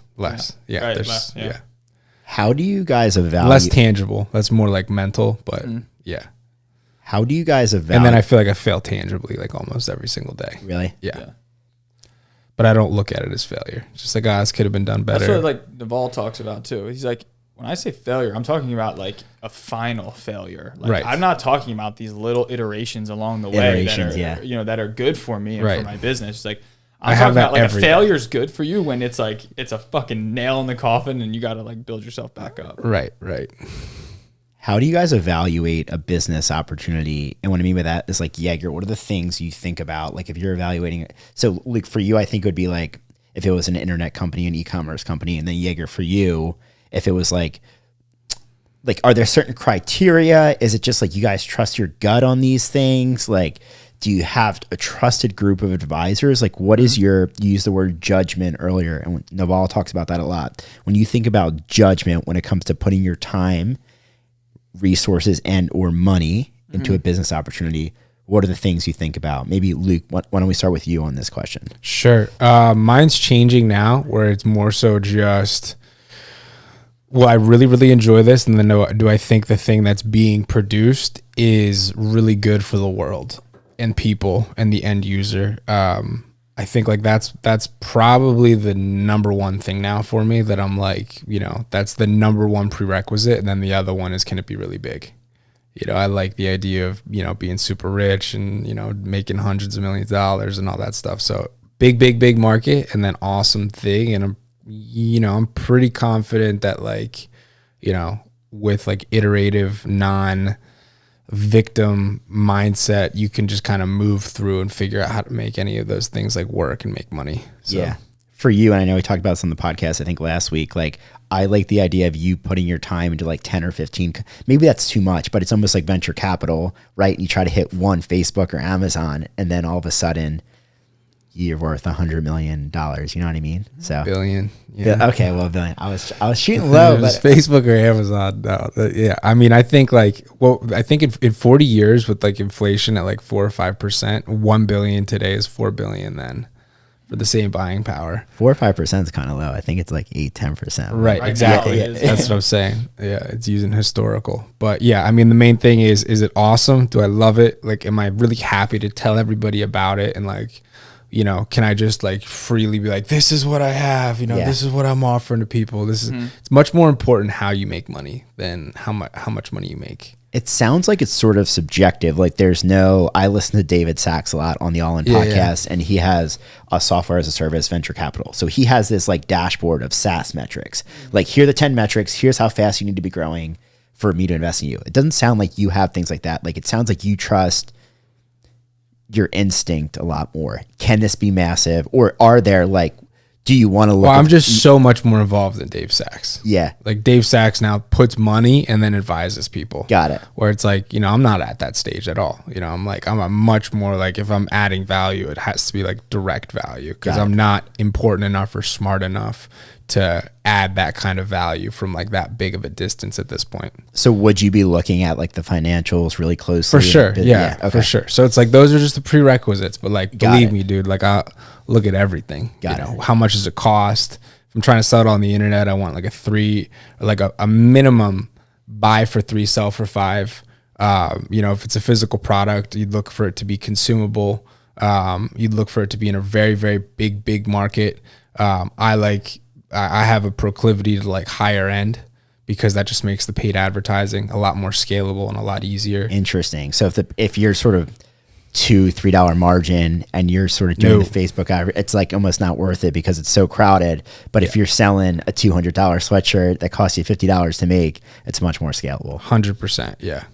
Yeah. Right, Yeah. How do you guys evaluate? Less tangible. That's more like mental, but yeah. How do you guys evaluate? And then I feel like I fail tangibly like almost every single day. Really? Yeah. But I don't look at it as failure. It's just like, this could have been done better. That's what like Naval talks about too. He's like, when I say failure, I'm talking about like a final failure. Like, right. I'm not talking about these little iterations along the way that are good for me and for my business. It's like I'm talking about like a failure's good for you when it's like it's a fucking nail in the coffin and you got to like build yourself back up. Right. How do you guys evaluate a business opportunity? And what I mean by that is like Yeager, what are the things you think about? Like if you're evaluating it. So like for you, I think it would be like if it was an internet company, an e-commerce company, and then Yeager for you, if it was like, are there certain criteria? Is it just like you guys trust your gut on these things? Like, do you have a trusted group of advisors? Like what is you used the word judgment earlier, and Naval talks about that a lot. When you think about judgment, when it comes to putting your time, resources and or money into a business opportunity, what are the things you think about? Maybe Luke, why don't we start with you on this question? Sure. Mine's changing now where it's more so just, well, I really, really enjoy this. And then do I think the thing that's being produced is really good for the world and people and the end user? I think like that's probably the number one thing now for me that I'm like, that's the number one prerequisite. And then the other one is, can it be really big? I like the idea of, being super rich and, making hundreds of millions of dollars and all that stuff. So big market and then awesome thing. And I'm pretty confident that like, with like iterative, victim mindset, you can just kind of move through and figure out how to make any of those things like work and make money. So. Yeah. For you, and I know we talked about this on the podcast, I think last week, like I like the idea of you putting your time into like 10 or 15, maybe that's too much, but it's almost like venture capital, right? And you try to hit one Facebook or Amazon and then all of a sudden you're worth $100 million. You know what I mean? So billion. Yeah. Okay. Well, billion. I was shooting low, but Facebook or Amazon. No, yeah. I mean, I think in 40 years with like inflation at like 4 or 5%, 1 billion today is 4 billion then for the same buying power. 4 or 5% is kind of low. I think it's like 8-10%. Right. Exactly. Yeah. That's what I'm saying. Yeah. It's using historical, but yeah, I mean, the main thing is it awesome? Do I love it? Like, am I really happy to tell everybody about it? And like, can I just like freely be like, this is what I have, this is what I'm offering to people. This is, it's much more important how you make money than how much money you make. It sounds like it's sort of subjective. Like I listen to David Sachs a lot on the All In podcast, and he has a software as a service venture capital. So he has this like dashboard of SaaS metrics. Like here are the 10 metrics. Here's how fast you need to be growing for me to invest in you. It doesn't sound like you have things like that. Like it sounds like you trust your instinct a lot more. Can this be massive, or are there like, do you want to look? Well, I'm just so much more involved than Dave Sachs. Yeah, like Dave Sachs now puts money and then advises people. Got it. Where it's like, I'm not at that stage at all. I'm a much more like, if I'm adding value, it has to be like direct value, because I'm not important enough or smart enough to add that kind of value from like that big of a distance at this point. So would you be looking at like the financials really closely? For sure. Yeah, okay. For sure. So it's like, those are just the prerequisites, but like, believe me, dude, like I'll look at everything. How much does it cost? If I'm trying to sell it on the internet, I want like a minimum buy for 3, sell for 5. If it's a physical product, you'd look for it to be consumable. You'd look for it to be in a very, very big market. I have a proclivity to like higher end, because that just makes the paid advertising a lot more scalable and a lot easier. Interesting. So if you're sort of $2-3 margin and you're sort of doing the Facebook ad, it's like almost not worth it because it's so crowded. But if you're selling a $200 sweatshirt that costs you $50 to make, it's much more scalable. 100%. Yeah.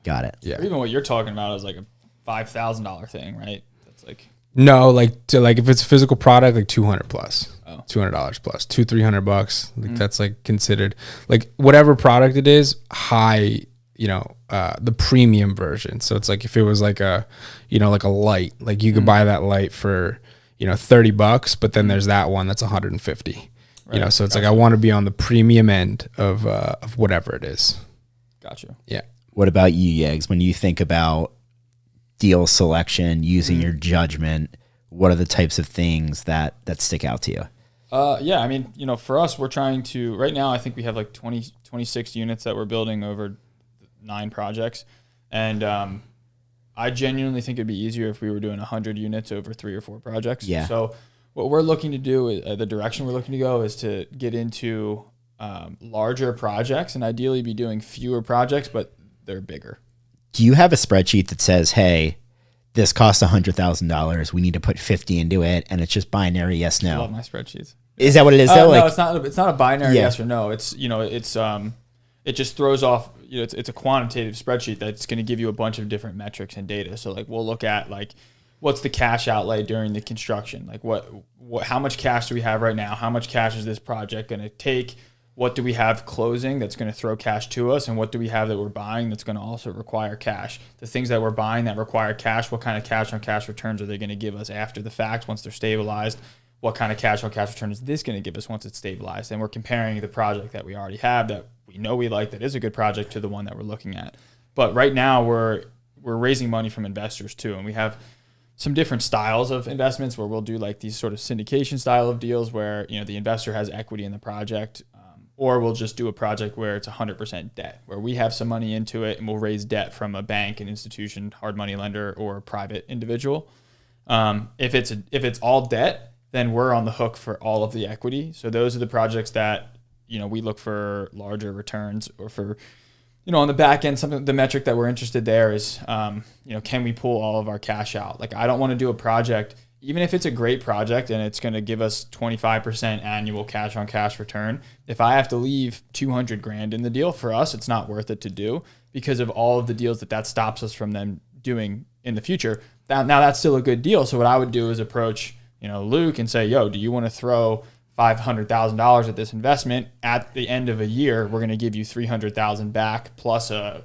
Got it. Yeah. Or even what you're talking about is like a $5,000 thing, right? That's like, no, like if it's a physical product, like 200 plus. $200 plus, $200-300. Like that's like considered like whatever product it is, high, the premium version. So it's like if it was like a, like a light, like you could buy that light for, $30, but then there's that one that's 150. Right. So it's like I want to be on the premium end of whatever it is. Gotcha. Yeah. What about you, Yegs? When you think about deal selection, using your judgment, what are the types of things that stick out to you? Yeah, I mean, for us, we're trying to, right now, I think we have like 26 units that we're building over 9 projects. And I genuinely think it'd be easier if we were doing 100 units over 3 or 4 projects. Yeah. So what we're looking to do, the direction we're looking to go is to get into larger projects and ideally be doing fewer projects, but they're bigger. Do you have a spreadsheet that says, hey, this costs $100,000. We need to put 50 into it, and it's just binary yes, no? I love my spreadsheets. Is that what it is though? No, it's not a binary yes or no. It's it just throws off, it's a quantitative spreadsheet that's going to give you a bunch of different metrics and data. So like we'll look at like what's the cash outlay during the construction? Like what how much cash do we have right now? How much cash is this project going to take? What do we have closing that's going to throw cash to us? And what do we have that we're buying that's going to also require cash? The things that we're buying that require cash, what kind of cash on cash returns are they going to give us after the fact once they're stabilized? What kind of cash on cash return is this going to give us once it's stabilized? And we're comparing the project that we already have that we know we like, that is a good project, to the one that we're looking at. But right now we're raising money from investors too. And we have some different styles of investments where we'll do like these sort of syndication style of deals where, the investor has equity in the project. Or we'll just do a project where it's 100% debt, where we have some money into it and we'll raise debt from a bank, an institution, hard money lender, or a private individual. If it's all debt, then we're on the hook for all of the equity. So those are the projects that, we look for larger returns, or for, on the back end, the metric that we're interested there is, can we pull all of our cash out? Like, I don't want to do a project, even if it's a great project and it's going to give us 25% annual cash on cash return. If I have to leave $200,000 in the deal, for us, it's not worth it to do, because of all of the deals that stops us from them doing in the future. Now that's still a good deal. So what I would do is approach, Luke and say, yo, do you want to throw $500,000 at this investment? At the end of a year, we're going to give you $300,000 back plus a,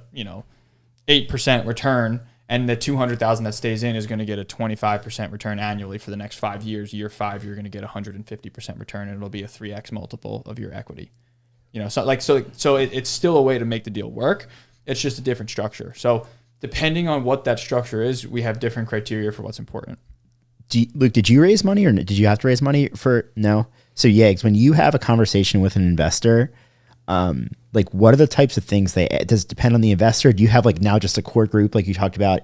8% return. And the $200,000 that stays in is going to get a 25% return annually for the next 5 years. Year 5, you're going to get 150% return, and it'll be a 3x multiple of your equity. So it's still a way to make the deal work. It's just a different structure. So depending on what that structure is, we have different criteria for what's important. Luke, did you raise money, or did you have to raise money for? No. So Yeags, when you have a conversation with an investor, like what are the types of things does it depend on the investor? Do you have like now just a core group, like you talked about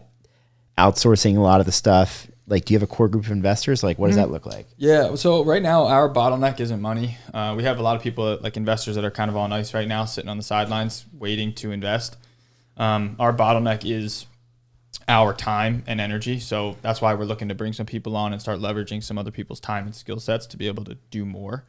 outsourcing a lot of the stuff? Like, do you have a core group of investors? Like, what does that look like? Yeah. So right now our bottleneck isn't money. We have a lot of people, like investors, that are kind of on ice right now, sitting on the sidelines waiting to invest. Our bottleneck is our time and energy. So that's why we're looking to bring some people on and start leveraging some other people's time and skill sets to be able to do more.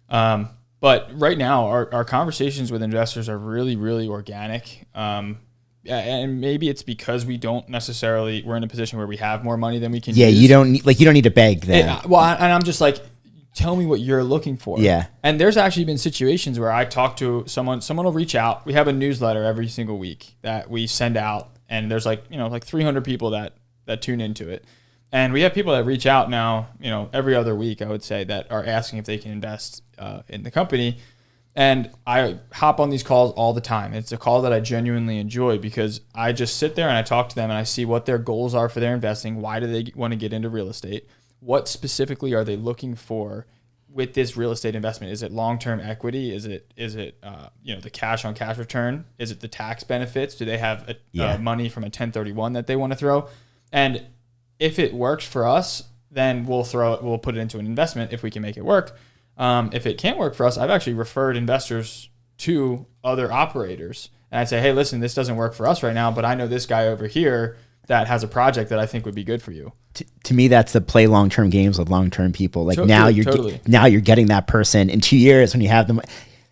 But right now, our conversations with investors are really, really organic. And maybe it's because we're in a position where we have more money than we can use. You don't need to beg them. And I'm just like, tell me what you're looking for. Yeah. And there's actually been situations where I talk to someone will reach out. We have a newsletter every single week that we send out, and there's like 300 people that tune into it. And we have people that reach out now, every other week, I would say, that are asking if they can invest in the company. And I hop on these calls all the time. It's a call that I genuinely enjoy, because I just sit there and I talk to them and I see what their goals are for their investing. Why do they want to get into real estate? What specifically are they looking for with this real estate investment? Is it long-term equity? Is it the cash on cash return? Is it the tax benefits? Do they have money from a 1031 that they want to throw? And if it works for us, then we'll put it into an investment if we can make it work. If it can't work for us, I've actually referred investors to other operators, and I say, hey, listen, this doesn't work for us right now, but I know this guy over here that has a project that I think would be good for you. To me, that's the play long-term games with long-term people. Like now you're getting that person in 2 years when you have them.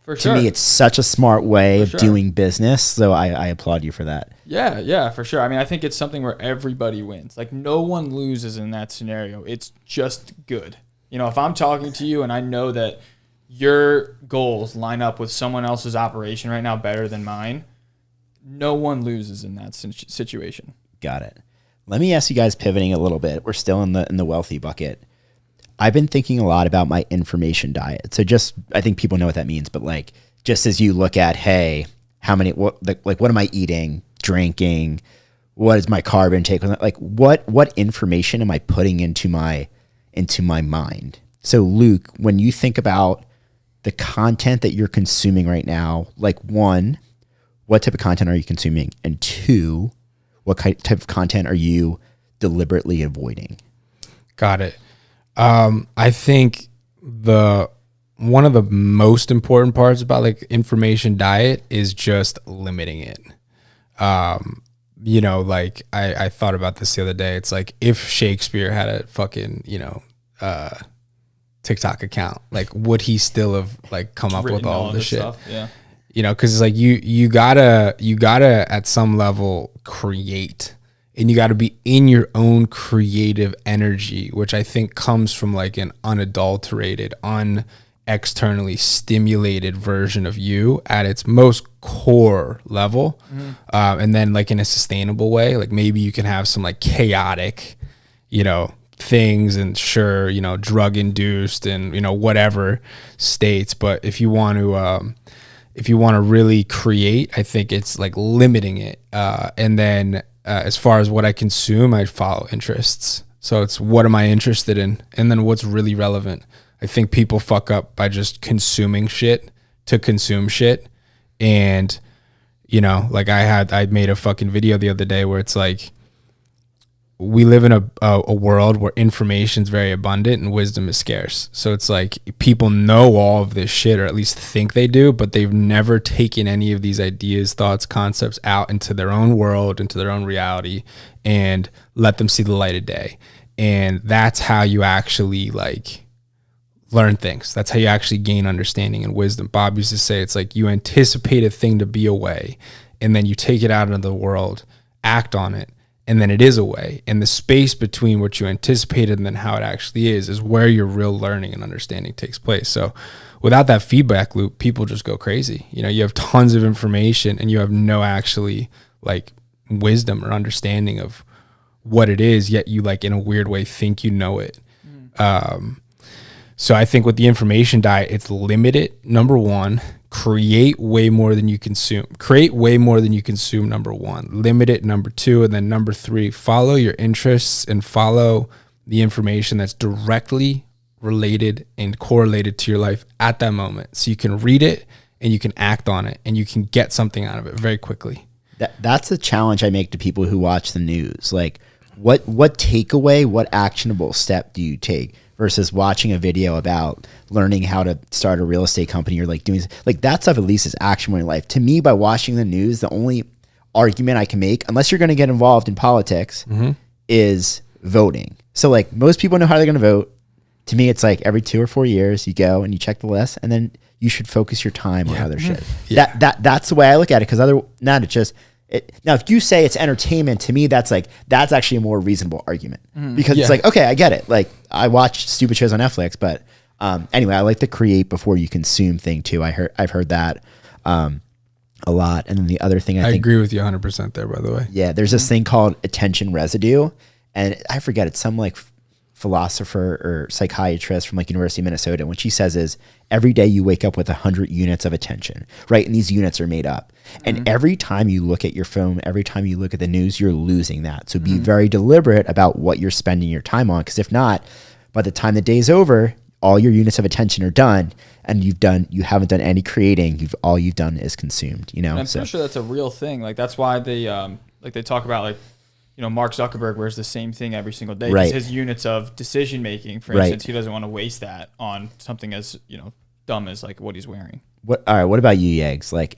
For sure. To me, it's such a smart way of doing business. So I applaud you for that. Yeah, for sure. I mean, I think it's something where everybody wins. Like no one loses in that scenario. It's just good. If I'm talking to you and I know that your goals line up with someone else's operation right now better than mine, no one loses in that situation. Got it. Let me ask you guys, pivoting a little bit. We're still in the wealthy bucket. I've been thinking a lot about my information diet. So I think people know what that means, but like, just as you look at, hey, what am I eating, drinking? what is my carb intake? Like what information am I putting into my mind? So Luke, when you think about the content that you're consuming right now, like one, what type of content are you consuming? And two, what type of content are you deliberately avoiding? Got it. I think one of the most important parts about like information diet is just limiting it. Like I thought about this the other day. It's like if Shakespeare had a fucking, TikTok account, like would he still have like come up with all this shit? Stuff. Yeah. Because it's like you gotta at some level create, and you gotta be in your own creative energy, which I think comes from like an unadulterated, externally stimulated version of you at its most core level. And then like in a sustainable way, like maybe you can have some like chaotic, things and sure, drug induced and, whatever states. But if you want to really create, I think it's like limiting it. And then as far as what I consume, I follow interests. So it's what am I interested in? And then what's really relevant. I think people fuck up by just consuming shit to consume shit. And, like I made a fucking video the other day where it's like, we live in a world where information is very abundant and wisdom is scarce. So it's like people know all of this shit, or at least think they do, but they've never taken any of these ideas, thoughts, concepts out into their own world, into their own reality, and let them see the light of day. And that's how you actually like learn things. That's how you actually gain understanding and wisdom. Bob used to say it's like you anticipate a thing to be a way, and then you take it out into the world, act on it, and then it is a way. And the space between what you anticipated and then how it actually is where your real learning and understanding takes place. So without that feedback loop, people just go crazy. You have tons of information and you have no actually like wisdom or understanding of what it is, yet you like in a weird way think you know it. So I think with the information diet, it's limited. Number one, create way more than you consume. Create way more than you consume, number one. Limit it, number two. And then number three, follow your interests and follow the information that's directly related and correlated to your life at that moment. So you can read it and you can act on it and you can get something out of it very quickly. That's a challenge I make to people who watch the news. Like what takeaway, what actionable step do you take? Versus watching a video about learning how to start a real estate company or like doing like that stuff at least is actionable in life. To me, by watching the news, the only argument I can make, unless you're going to get involved in politics, is voting. So like most people know how they're going to vote. To me, it's like every 2 or 4 years you go and you check the list, and then you should focus your time on other shit. Yeah. That's the way I look at it. Because it's just. Now, if you say it's entertainment, to me, that's actually a more reasonable argument because it's like, okay, I get it. Like I watch stupid shows on Netflix, but anyway, I like the create before you consume thing too. I've heard that a lot. And then the other thing I think, agree with you 100% there, by the way. Yeah, there's this thing called attention residue, and I forget, it's some like philosopher or psychiatrist from like University of Minnesota. And what she says is every day you wake up with 100 units of attention, right? And these units are made up. And every time you look at your phone, every time you look at the news, you're losing that. So be very deliberate about what you're spending your time on. Because if not, by the time the day's over, all your units of attention are done, and you haven't done any creating. All you've done is consumed. And I'm pretty sure that's a real thing. Like that's why they talk about like, Mark Zuckerberg wears the same thing every single day. Right. His units of decision making, for instance, he doesn't want to waste that on something as dumb as like what he's wearing. All right. What about you, Yeags? Like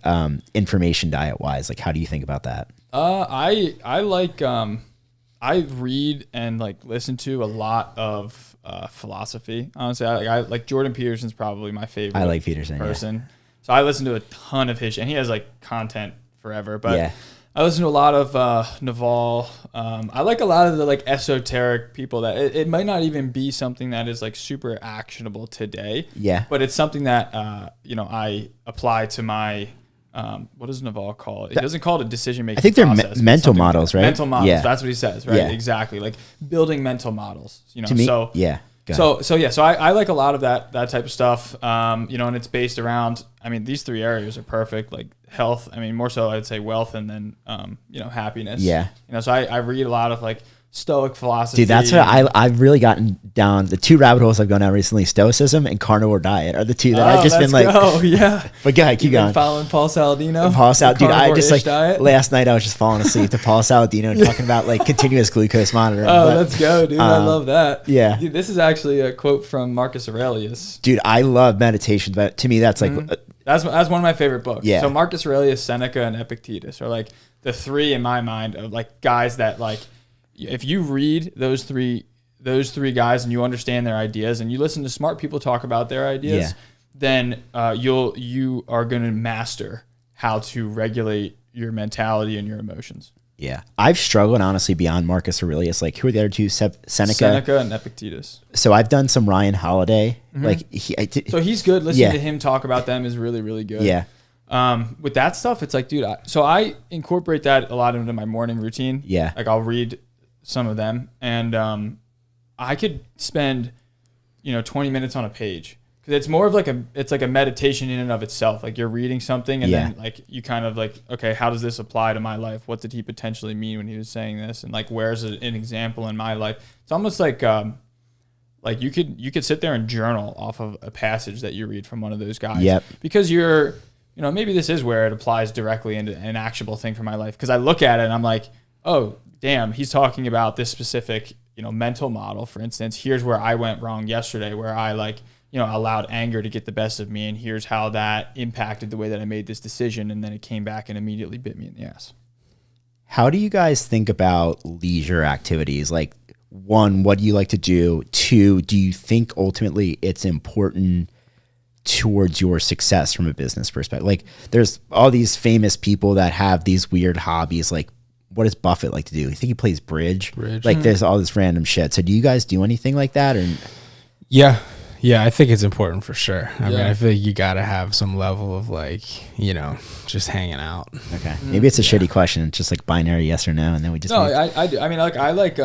information diet wise, like how do you think about that? I like I read and like listen to a lot of philosophy. Honestly, I like Jordan Peterson's probably my favorite. I like Peterson person. Yeah. So I listen to a ton of his, and he has like content forever. But I listen to a lot of Naval. I like a lot of the like esoteric people that it might not even be something that is like super actionable today. Yeah. But it's something that I apply to my what does Naval call it? He doesn't call it a decision making. I think they're mental models, right? Mental models. Yeah. That's what he says, right? Yeah. Exactly. Like building mental models. To me, so yeah. So I like a lot of that type of stuff. And it's based around, I mean, these 3 areas are perfect, like health. I mean, more so I'd say wealth, and then, happiness. Yeah. So I read a lot of like Stoic philosophy. Dude, that's what I've really gotten down. The 2 rabbit holes I've gone down recently, Stoicism and carnivore diet, are the 2 that I've just been like. Oh yeah. But go ahead, keep going. Following Paul Saladino. Dude, I just like diet. Last night I was just falling asleep to Paul Saladino talking about like continuous glucose monitoring. Let's go, dude. I love that. Yeah. Dude, this is actually a quote from Marcus Aurelius. Dude, I love meditation, but to me that's like that's one of my favorite books. Yeah. So Marcus Aurelius, Seneca, and Epictetus are like the 3 in my mind of like guys that like, if you read those three guys and you understand their ideas and you listen to smart people talk about their ideas, then you are going to master how to regulate your mentality and your emotions. Yeah. I've struggled honestly beyond Marcus Aurelius. Like, who are the other 2? Seneca and Epictetus. So I've done some Ryan Holiday. Mm-hmm. Like so he's good. Listening to him talk about them is really, really good. Yeah. With that stuff, it's like, dude, I incorporate that a lot into my morning routine. Yeah. Like I'll read some of them, and I could spend 20 minutes on a page, because it's more of like a meditation in and of itself. Like you're reading something, and then like you kind of like, okay, how does this apply to my life? What did he potentially mean when he was saying this? And like, where's an example in my life? It's almost like you could sit there and journal off of a passage that you read from one of those guys. Yep. Because you're maybe this is where it applies directly into an actionable thing for my life, because I look at it and I'm like, oh damn, he's talking about this specific, mental model. For instance, here's where I went wrong yesterday, where I allowed anger to get the best of me. And here's how that impacted the way that I made this decision. And then it came back and immediately bit me in the ass. How do you guys think about leisure activities? Like, 1, what do you like to do? 2, do you think ultimately it's important towards your success from a business perspective? Like, there's all these famous people that have these weird hobbies, like, what does Buffett like to do? I think he plays bridge. Like there's all this random shit. So do you guys do anything like that? Or Yeah, I think it's important for sure. I mean, I feel like you got to have some level of like, just hanging out. Okay. Maybe it's a shitty question. It's just like binary yes or no. And then we just. No, I do. I mean, like I like,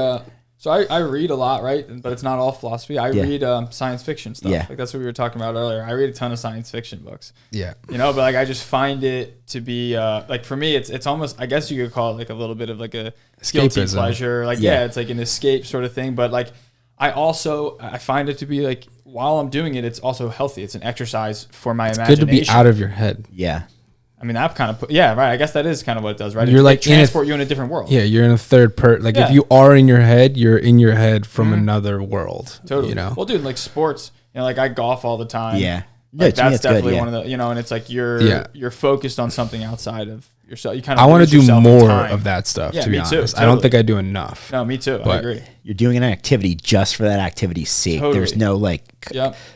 so I read a lot, right? But it's not all philosophy. I read science fiction stuff. Yeah. Like that's what we were talking about earlier. I read a ton of science fiction books. Yeah. But like I just find it to be like, for me, it's almost, I guess you could call it like a little bit of like a guilty pleasure. Like it's like an escape sort of thing. But like I find it to be like, while I'm doing it, it's also healthy. It's an exercise for my imagination. Good to be out of your head. Yeah. I mean, that kind of, right. I guess that is kind of what it does, right? You're like transport you in a different world. Yeah, you're in a third person. Like if you are in your head, you're in your head from another world. Totally. Well, dude, like sports, like I golf all the time. Yeah. Like that's definitely one of the, and it's like you're focused on something outside of yourself. You kind of, I want to do more of that stuff, to be honest. Too, totally. I don't think I do enough. No, me too. I agree. You're doing an activity just for that activity's sake. Totally. There's no like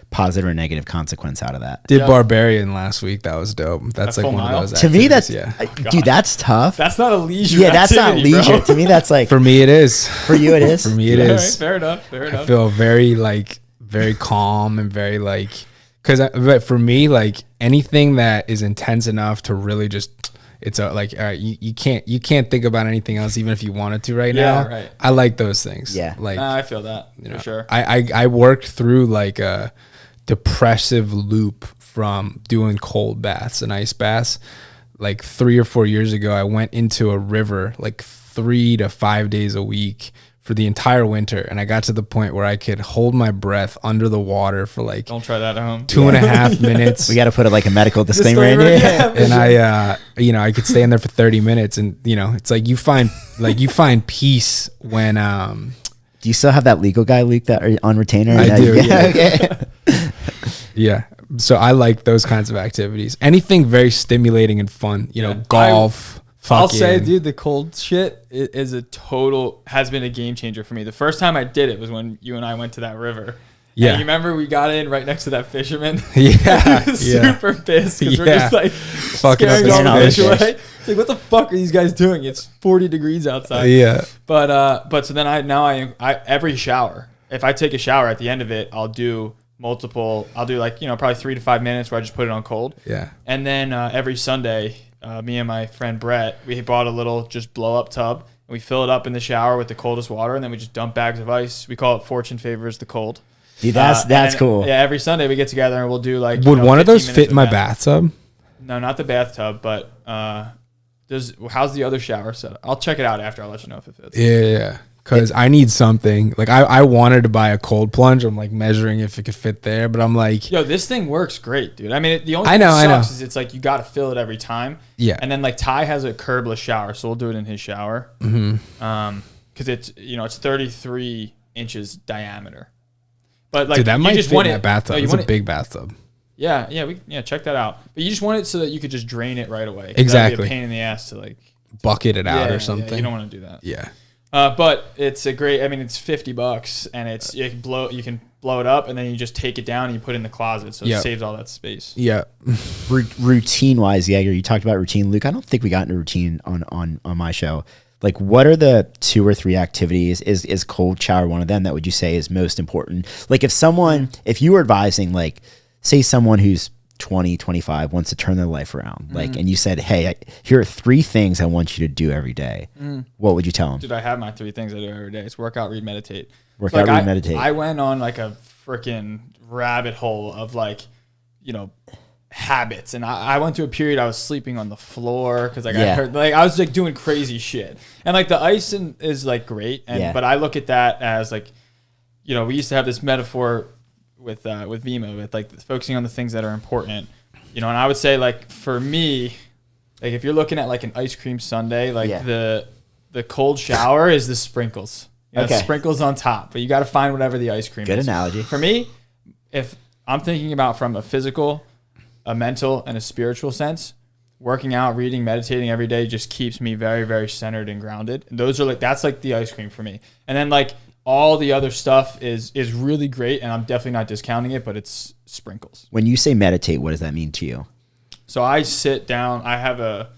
positive or negative consequence out of that. Did Barbarian last week. That was dope. That's like one of those activities. To me, that's dude, that's tough. That's not a leisure. Yeah, that's activity, not leisure. Bro. To me, that's like for me it is. For you, it is. For me, it is. Fair enough. I feel very calm and very like, but for me, like anything that is intense enough to really just. It's like, all right, you can't think about anything else, even if you wanted to right now. Right. I like those things. Yeah. Like I feel that for sure. I worked through like a depressive loop from doing cold baths and ice baths. Like 3 or 4 years ago, I went into a river like 3 to 5 days a week for the entire winter, and I got to the point where I could hold my breath under the water for like don't try that at home 2.5 minutes. We got to put like a medical disclaimer in here. And I could stay in there for 30 minutes, and it's like you find peace when Do you still have that legal guy, Luke, that are on retainer? I do. Yeah. Okay. Yeah. So I like those kinds of activities. Anything very stimulating and fun. Golf. I'll say, dude, the cold shit has been a game changer for me. The first time I did it was when you and I went to that river. Yeah. And you remember we got in right next to that fisherman? Yeah. He was super pissed because we're just like fucking scaring all the fish away. It's like, what the fuck are these guys doing? It's 40 degrees outside. Yeah. But so then I every shower, if I take a shower at the end of it, I'll do like, probably 3 to 5 minutes where I just put it on cold. Yeah. And then every Sunday, me and my friend Brett, we bought a little just blow up tub, and we fill it up in the shower with the coldest water, and then we just dump bags of ice. We call it Fortune Favors the Cold. Dude, that's cool. Yeah, every Sunday we get together and we'll do like. Would one of those 15 fit in minutes my of that. bathtub? No, not the bathtub, but how's the other shower set up? I'll check it out after. I'll let you know if it fits. Yeah. Because I need something. Like, I wanted to buy a cold plunge. I'm like measuring if it could fit there, but I'm like, Yo, this thing works great, dude. I mean, the only thing that sucks is it's like you got to fill it every time. Yeah. And then like Ty has a curbless shower, so we'll do it in his shower. Because it's it's 33 inches diameter. But like, dude, that you might just fit want in it. that bathtub. No, It's a big bathtub. Yeah, check that out. But you just want it so that you could just drain it right away. Exactly. That'd be a pain in the ass to like Bucket it out or something. Yeah, you don't want to do that. Yeah. But it's a great. I mean, it's $50, and it's you can blow it up, and then you just take it down and you put it in the closet, so it saves all that space. Yeah. Routine wise, Yeager, you talked about routine. Luke, I don't think we got into routine on my show. Like, what are the 2 or 3 activities? Is cold shower one of them that would you say is most important? Like, if you were advising, like, say someone who's 20, 25 wants to turn their life around, like, and you said, hey, here are 3 things I want you to do every day. What would you tell them? Dude, I have my 3 things I do every day. It's work out, read, meditate. Read, meditate. I went on like a freaking rabbit hole of like, habits. And I went through a period I was sleeping on the floor because I got hurt. Like I was like doing crazy shit. And like the ice is like great. But I look at that as like, we used to have this metaphor with Vimo, with like focusing on the things that are important, and I would say like for me, like if you're looking at like an ice cream sundae, like the cold shower is the sprinkles. Sprinkles on top, but you got to find whatever the ice cream is. Good analogy. For me, if I'm thinking about from a physical, a mental, and a spiritual sense, working out, reading, meditating every day just keeps me very, very centered and grounded. And those are that's like the ice cream for me. And then like all the other stuff is really great, and I'm definitely not discounting it, but it's sprinkles. When you say meditate, what does that mean to you? So I sit down. I have a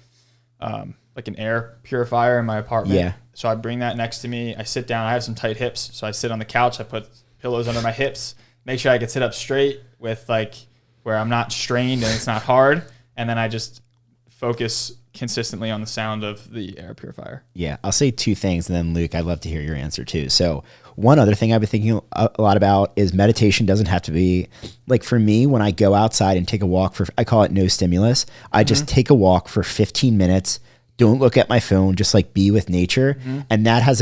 like an air purifier in my apartment. Yeah. So I bring that next to me. I sit down. I have some tight hips, so I sit on the couch. I put pillows under my hips. Make sure I can sit up straight with like where I'm not strained and it's not hard. And then I just focus consistently on the sound of the air purifier. Yeah, I'll say 2 things, and then Luke, I'd love to hear your answer too. So one other thing I've been thinking a lot about is meditation doesn't have to be, like for me, when I go outside and take a walk I call it no stimulus. I just take a walk for 15 minutes, don't look at my phone, just like be with nature. And that has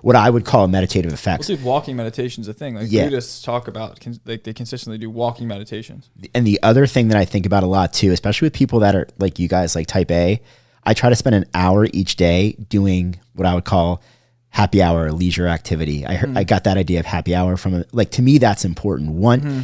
what I would call a meditative effect. Well, dude, walking meditation is a thing. Like Buddhists talk about, like they consistently do walking meditations. And the other thing that I think about a lot too, especially with people that are like you guys, like type A, I try to spend an hour each day doing what I would call happy hour, leisure activity. I got that idea of happy hour from like, to me, that's important.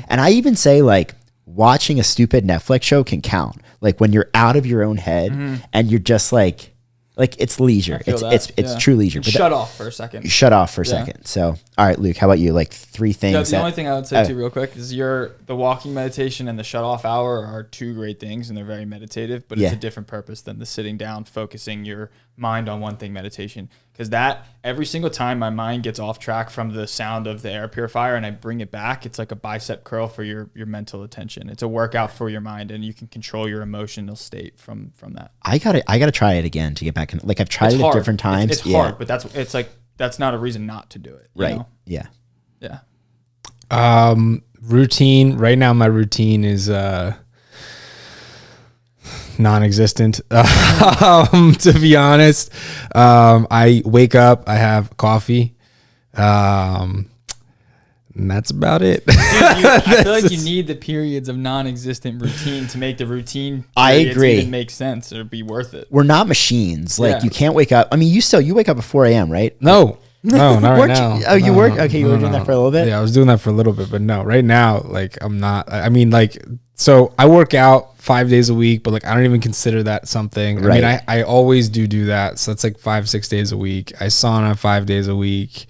And I even say like watching a stupid Netflix show can count. Like when you're out of your own head and you're just like it's leisure. It's true leisure. But shut off for a second. Shut off for a second. So, all right, Luke, how about you? Like 3 things. The only thing I would say too real quick is the walking meditation and the shut off hour are 2 great things, and they're very meditative, but it's a different purpose than the sitting down, focusing your mind on one thing meditation. Because that every single time my mind gets off track from the sound of the air purifier and I bring it back, it's like a bicep curl for your mental attention. It's a workout for your mind, and you can control your emotional state from that. I gotta try it again to get back in. Like I've tried it at different times. It's hard, but that's not a reason not to do it. Right. know? Yeah. Yeah. Routine. Right now, my routine is non-existent. To be honest, I wake up, I have coffee, and that's about it. Dude, I feel like you need the periods of non-existent routine to make the routine. I agree. Even make sense or be worth it. We're not machines. Like you can't wake up. I mean, you wake up at 4 a.m., right? No, not right now. You worked? Okay, you were doing that for a little bit? Yeah, I was doing that for a little bit, but no, right now, like I'm not. I mean, like, so I work out 5 days a week, but like I don't even consider that something. Right. I mean, I always do that. So that's like 5-6 days a week. I sauna 5 days a week.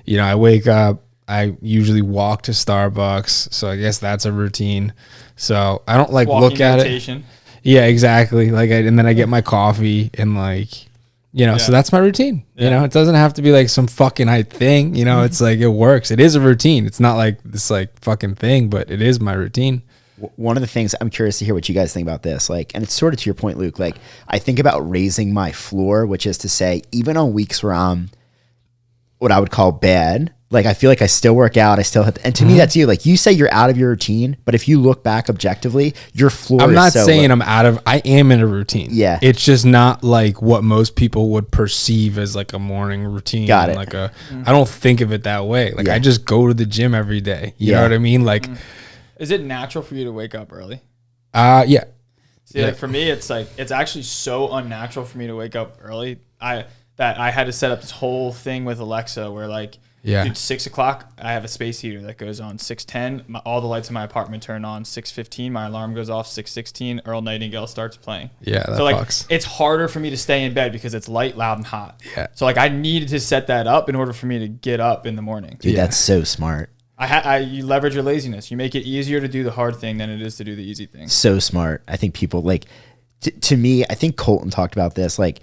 I wake up. I usually walk to Starbucks, so I guess that's a routine. So I don't like walking look at meditation. It. Yeah, exactly. Like, and then I get my coffee and like, so that's my routine. Yeah. It doesn't have to be like some fucking hype thing. It's like it works. It is a routine. It's not like this like fucking thing, but it is my routine. One of the things I'm curious to hear what you guys think about this, like, and it's sort of to your point, Luke, like I think about raising my floor, which is to say, even on weeks where I'm what I would call bad, Like, I feel like I still work out. I still have, and to me, that's you. Like, you say you're out of your routine, but if you look back objectively, your floor I'm is not so saying low. I am in a routine. Yeah. It's just not like what most people would perceive as like a morning routine. Got it. Like I don't think of it that way. Like Yeah. I just go to the gym every day. You know Yeah. what I mean? Like, Is it natural for you to wake up early? yeah. See, like for me, it's like it's actually so unnatural for me to wake up early. That I had to set up this whole thing with Alexa where like, Yeah. dude, 6 o'clock, I have a space heater that goes on 6:10. All the lights in my apartment turn on 6:15. My alarm goes off 6:16. Earl Nightingale starts playing. Yeah, that so like fucks. it's harder for me to stay in bed because it's light, loud, and hot. Yeah. So like I needed to set that up in order for me to get up in the morning. Dude, Yeah. that's so smart. You leverage your laziness. You make it easier to do the hard thing than it is to do the easy thing. So smart. I think people like, to me, I think Colton talked about this, like,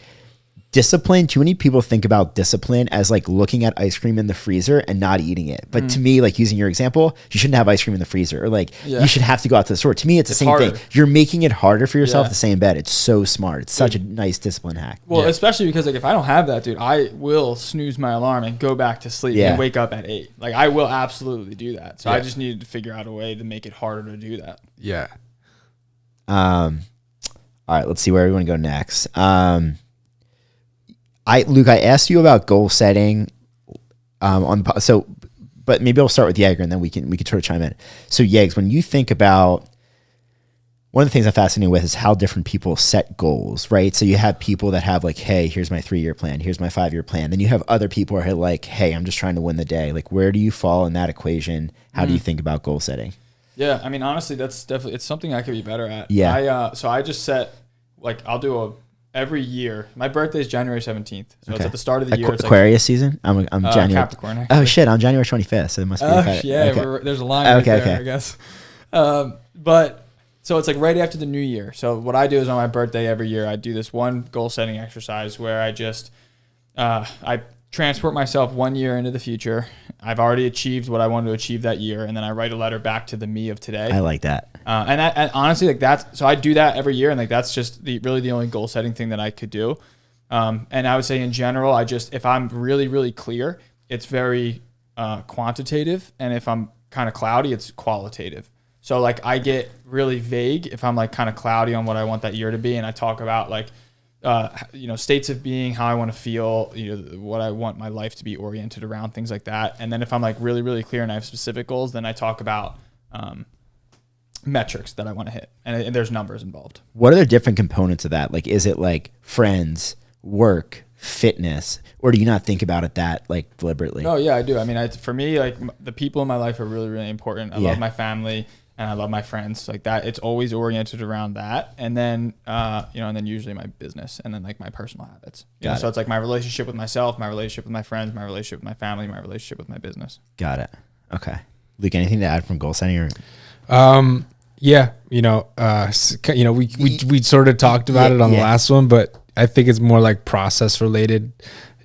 discipline. Too many people think about discipline as like looking at ice cream in the freezer and not eating it. But to me, like using your example, you shouldn't have ice cream in the freezer, or like you should have to go out to the store. To me, it's the same harder. thing. You're making it harder for yourself Yeah. to stay in bed. It's so smart. It's such a nice discipline hack. Well, Yeah. especially because like if I don't have that, dude, I will snooze my alarm and go back to sleep Yeah. and wake up at 8. Like I will absolutely do that. So I Yeah. just needed to figure out a way to make it harder to do that. Yeah. All right, let's see where we want to go next. Luke, I asked you about goal setting but maybe I'll start with Yeager and then we can sort of chime in. So Yeags, when you think about, one of the things I'm fascinated with is how different people set goals, right? So you have people that have like, hey, here's my 3-year plan, here's my 5-year plan. Then you have other people who are like, hey, I'm just trying to win the day. Like, where do you fall in that equation? How do you think about goal setting? Yeah, I mean honestly, that's definitely it's something I could be better at. Yeah. So I just set like I'll do every year. My birthday is January 17th, so it's at the start of the year. It's Aquarius season? I'm January. Capricorn. Actually. Oh shit, I'm January 25th, so it must be. Yeah, okay. there's a line right Okay, there, okay. I guess. But so it's like right after the new year. So what I do is on my birthday every year, I do this one goal setting exercise where I just I transport myself 1 year into the future. I've already achieved what I wanted to achieve that year, and then I write a letter back to the me of today. I like that. And honestly, like that's so I do that every year, and like that's just really the only goal setting thing that I could do. And I would say in general, if I'm really really clear, it's very quantitative, and if I'm kind of cloudy, it's qualitative. So like I get really vague if I'm like kind of cloudy on what I want that year to be, and I talk about like states of being, how I want to feel, what I want my life to be oriented around, things like that. And then if I'm like really really clear and I have specific goals, then I talk about metrics that I want to hit, and there's numbers involved. What are the different components of that? Like, is it like friends, work, fitness, or do you not think about it that like deliberately? Oh yeah, I do. I mean, for me, like the people in my life are really really important. I love my family and I love my friends. Like that, it's always oriented around that. And then and then usually my business, and then like my personal habits. So it's like my relationship with myself, my relationship with my friends, my relationship with my family, my relationship with my business. Got it. Okay. Luke, anything to add from goal setting? Or Yeah, we sort of talked about it on the last one, but I think it's more like process related,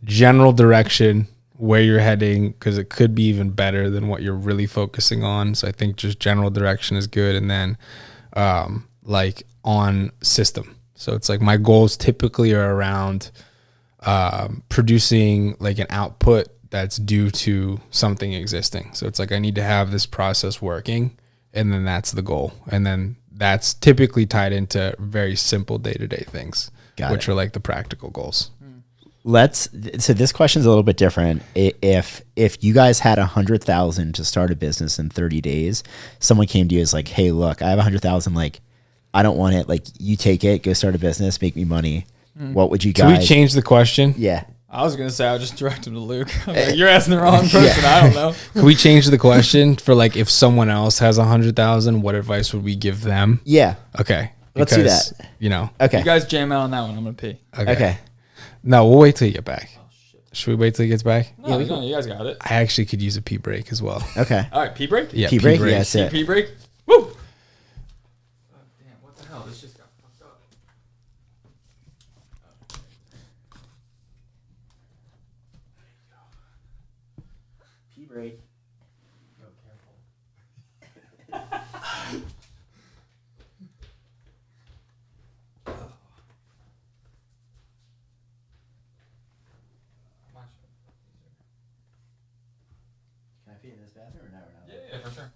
general direction, where you're heading, because it could be even better than what you're really focusing on. So I think just general direction is good, and then like on system. So it's like my goals typically are around producing like an output that's due to something existing. So it's like I need to have this process working, and then that's the goal. And then that's typically tied into very simple day-to-day things, which are like the practical goals. So this question's a little bit different. If you guys had 100,000 to start a business in 30 days, someone came to you as like, hey, look, I have 100,000. Like, I don't want it. Like, you take it, go start a business, make me money. What would you guys? Can we change the question? Yeah. I was gonna say I'll just direct him to Luke. I'm like, you're asking the wrong person. I don't know. Can we change the question for like, if someone else has 100,000, what advice would we give them? Yeah. Okay. Let's do that. Okay. You guys jam out on that one. I'm gonna pee. Okay. No, we'll wait till you get back. Should we wait till he gets back? No, you guys got it. I actually could use a pee break as well. Okay. All right, pee break. Yeah, Pee break? Yeah, that's it. Pee break. Woo. Damn, what the hell? This just got fucked up. Pee break. I pee in this bathroom or no? Yeah, for sure.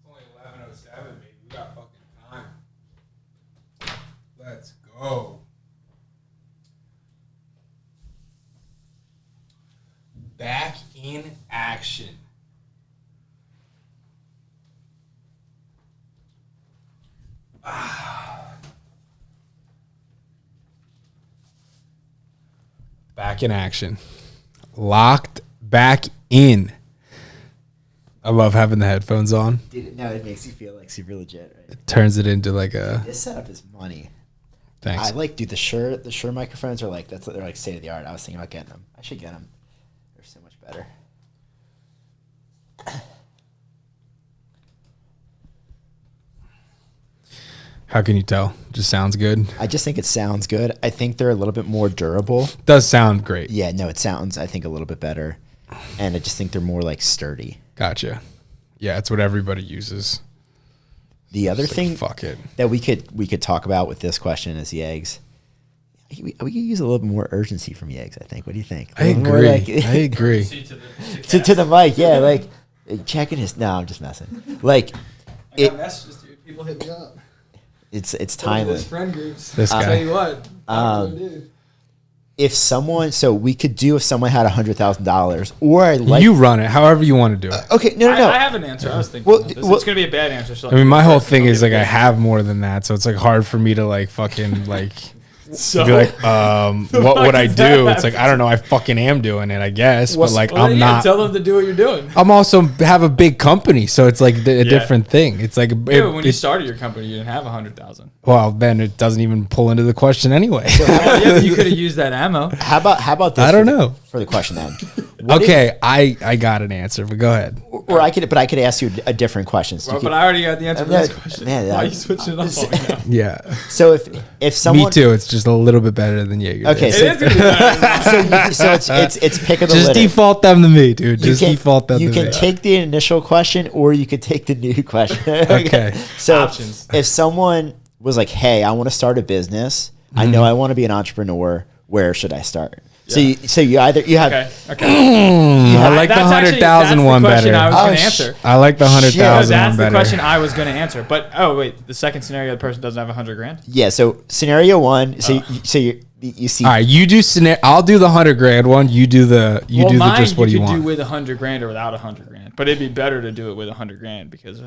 Only 11:07, baby. We got fucking time. Let's go. Back in action. Back in action. Locked back in. I love having the headphones on. Dude, no, it makes you feel like super legit, right? It turns it into like a. This setup is money. Thanks. I like, dude, the Shure microphones are like, they're like state of the art. I was thinking about getting them. I should get them. They're so much better. How can you tell? Just sounds good. I just think it sounds good. I think they're a little bit more durable. Does sound great. Yeah, no, it sounds, I think, a little bit better. And I just think they're more like sturdy. Gotcha. Yeah, it's what everybody uses. The other Just thing like, fuck it. that we could talk about with this question is Yeags. We could use a little bit more urgency from Yeags, I think. What do you think? I agree. I agree. To the mic, yeah, like checking his. No, I'm just messing. Like I got messages, dude. People hit me up. it's timeless. Friend groups. This I'll guy. tell you what. If someone, so we could do if someone had $100,000, or I like You run it however you want to do it. Okay, no. I have an answer. I was thinking. Well, It's well- going to be a bad answer. So I mean, my whole thing is like I have more than that, so it's like hard for me to like fucking like So, be like, what would I does that do? It's have like I don't know. I fucking am doing it, I guess, but like well, I'm yeah, not. Tell them to do what you're doing. I'm also have a big company, so it's like a different thing. It's like Yeah, but when you started your company, you didn't have 100,000. well, then it doesn't even pull into the question anyway. Yeah, but you could have used that ammo. How about this? I don't know. For the question then. What Okay, I got an answer, but go ahead. if- or I could ask you a different question. So, you Well, could- but I already got the answer for this Yeah, question. man, Why are I- you switching it up on me now? Yeah, so if someone me too. It's just a little bit better than Yeager. Okay, is. so- It is gonna be better. so it's pick of the Just litter. default them to me, dude. You Just can- default them You to can me. take the initial question, or you could take the new question. Okay. So Options. if someone was like, "Hey, I want to start a business. I Mm-hmm. know I want to be an entrepreneur. Where should I start?" So you have Okay. I like the That's actually- 100,000 one that's the question better. I was Oh, going to sh- answer. I like the 100,000 That's one the better. question I was going to answer. But wait, the second scenario, the person doesn't have 100 grand. yeah. So scenario one. So you see. All right, you do scenario. I'll do the 100 grand one. You do the Mine just what you you could do want. with 100 grand or without 100 grand. But it'd be better to do it with 100 grand because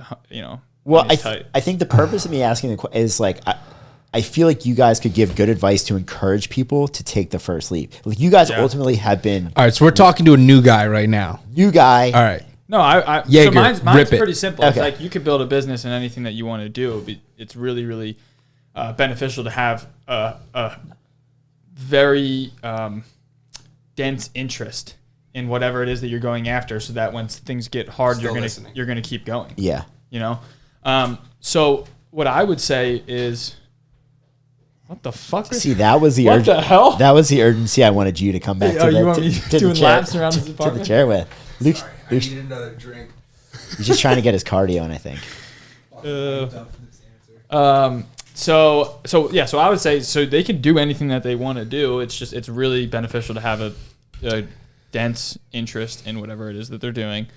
Well, money's tight. I think the purpose of me asking the question is like I feel like you guys could give good advice to encourage people to take the first leap. Like you guys Yeah. ultimately have been All right, so we're talking to a new guy right now. new guy. All right, No, so Yeager, mine's rip it. pretty simple. It's Okay. like you could build a business and anything that you want to do. It's really, really beneficial to have a very dense interest in whatever it is that you're going after, so that when things get hard, Still you're listening. gonna keep going. Yeah. So what I would say is, what the fuck? See, that was the What the hell? That was the urgency I wanted you to come back Oh, to. you want me to doing laps around this to the apartment? chair with. Luke, Luke's, another drink. he's just trying to get his cardio in, I think. So I would say they can do anything that they want to do. It's really beneficial to have a dense interest in whatever it is that they're doing.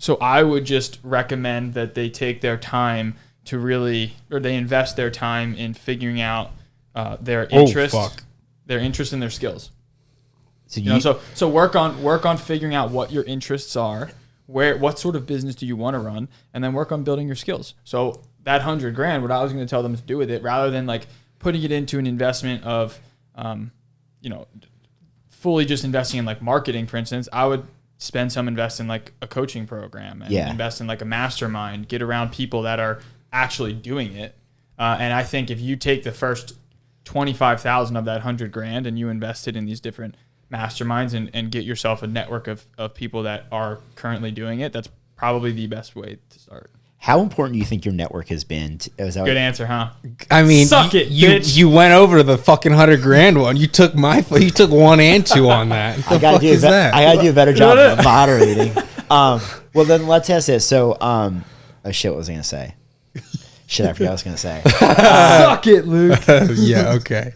So I would just recommend that they take their time to really, or they invest their time in figuring out their interest, their interest and their skills. So so work on figuring out what your interests are, what sort of business do you want to run, and then work on building your skills. So that $100,000, what I was going to tell them to do with it, rather than like putting it into an investment of, fully just investing in like marketing, for instance, I would spend some invest in like a coaching program and invest in like a mastermind, get around people that are actually doing it. And I think if you take the first 25,000 of that $100,000 and you invest it in these different masterminds and get yourself a network of people that are currently doing it, that's probably the best way to start. How important do you think your network has been? Good answer, huh? I mean, suck it, bitch. You went over the fucking $100,000 one. You took 1 and 2 on that. I gotta do a better job of moderating. Well, then let's ask this. So, oh shit, what was I gonna say? Shit, I forgot what I was gonna say. Suck it, Luke. Yeah, okay.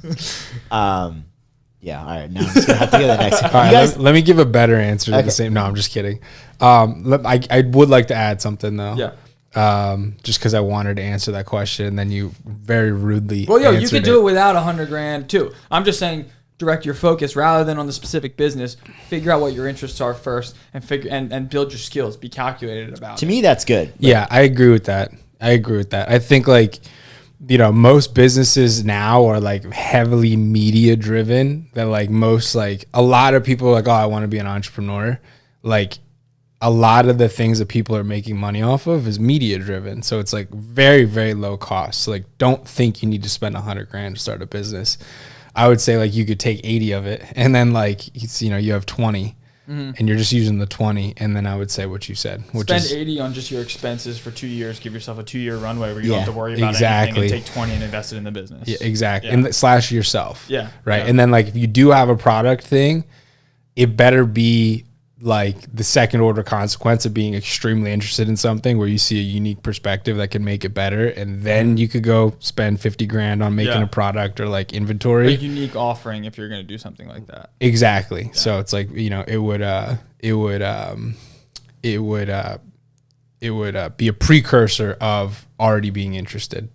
Yeah, all right. Now I'm just gonna have to go to the next. All right, let me give a better answer to the same. No, I'm just kidding. I would like to add something though. Yeah. Just because I wanted to answer that question, and then you very rudely. Well, you could do it without $100,000 too. I'm just saying, direct your focus rather than on the specific business. Figure out what your interests are first, and build your skills. Be calculated about. To me, that's good. Yeah, I agree with that. I think like, most businesses now are like heavily media driven. That like a lot of people are like, oh, I want to be an entrepreneur. Like, a lot of the things that people are making money off of is media driven. So it's like very, very low cost. So like, don't think you need to spend $100,000 to start a business. I would say like you could take 80 of it and then like, you have 20 and you're just using the 20. And then I would say what you said, which spend is 80 on just your expenses for 2 years. Give yourself a 2-year runway where you don't have to worry about anything, and take 20 and invest it in the business. Yeah, exactly. Yeah. And slash yourself. Yeah. Right. Yeah. And then like, if you do have a product thing, it better be like the second order consequence of being extremely interested in something where you see a unique perspective that can make it better. And then you could go spend $50,000 on making a product or like inventory. A unique offering if you're going to do something like that. Exactly. Yeah. So it's like, it would be a precursor of already being interested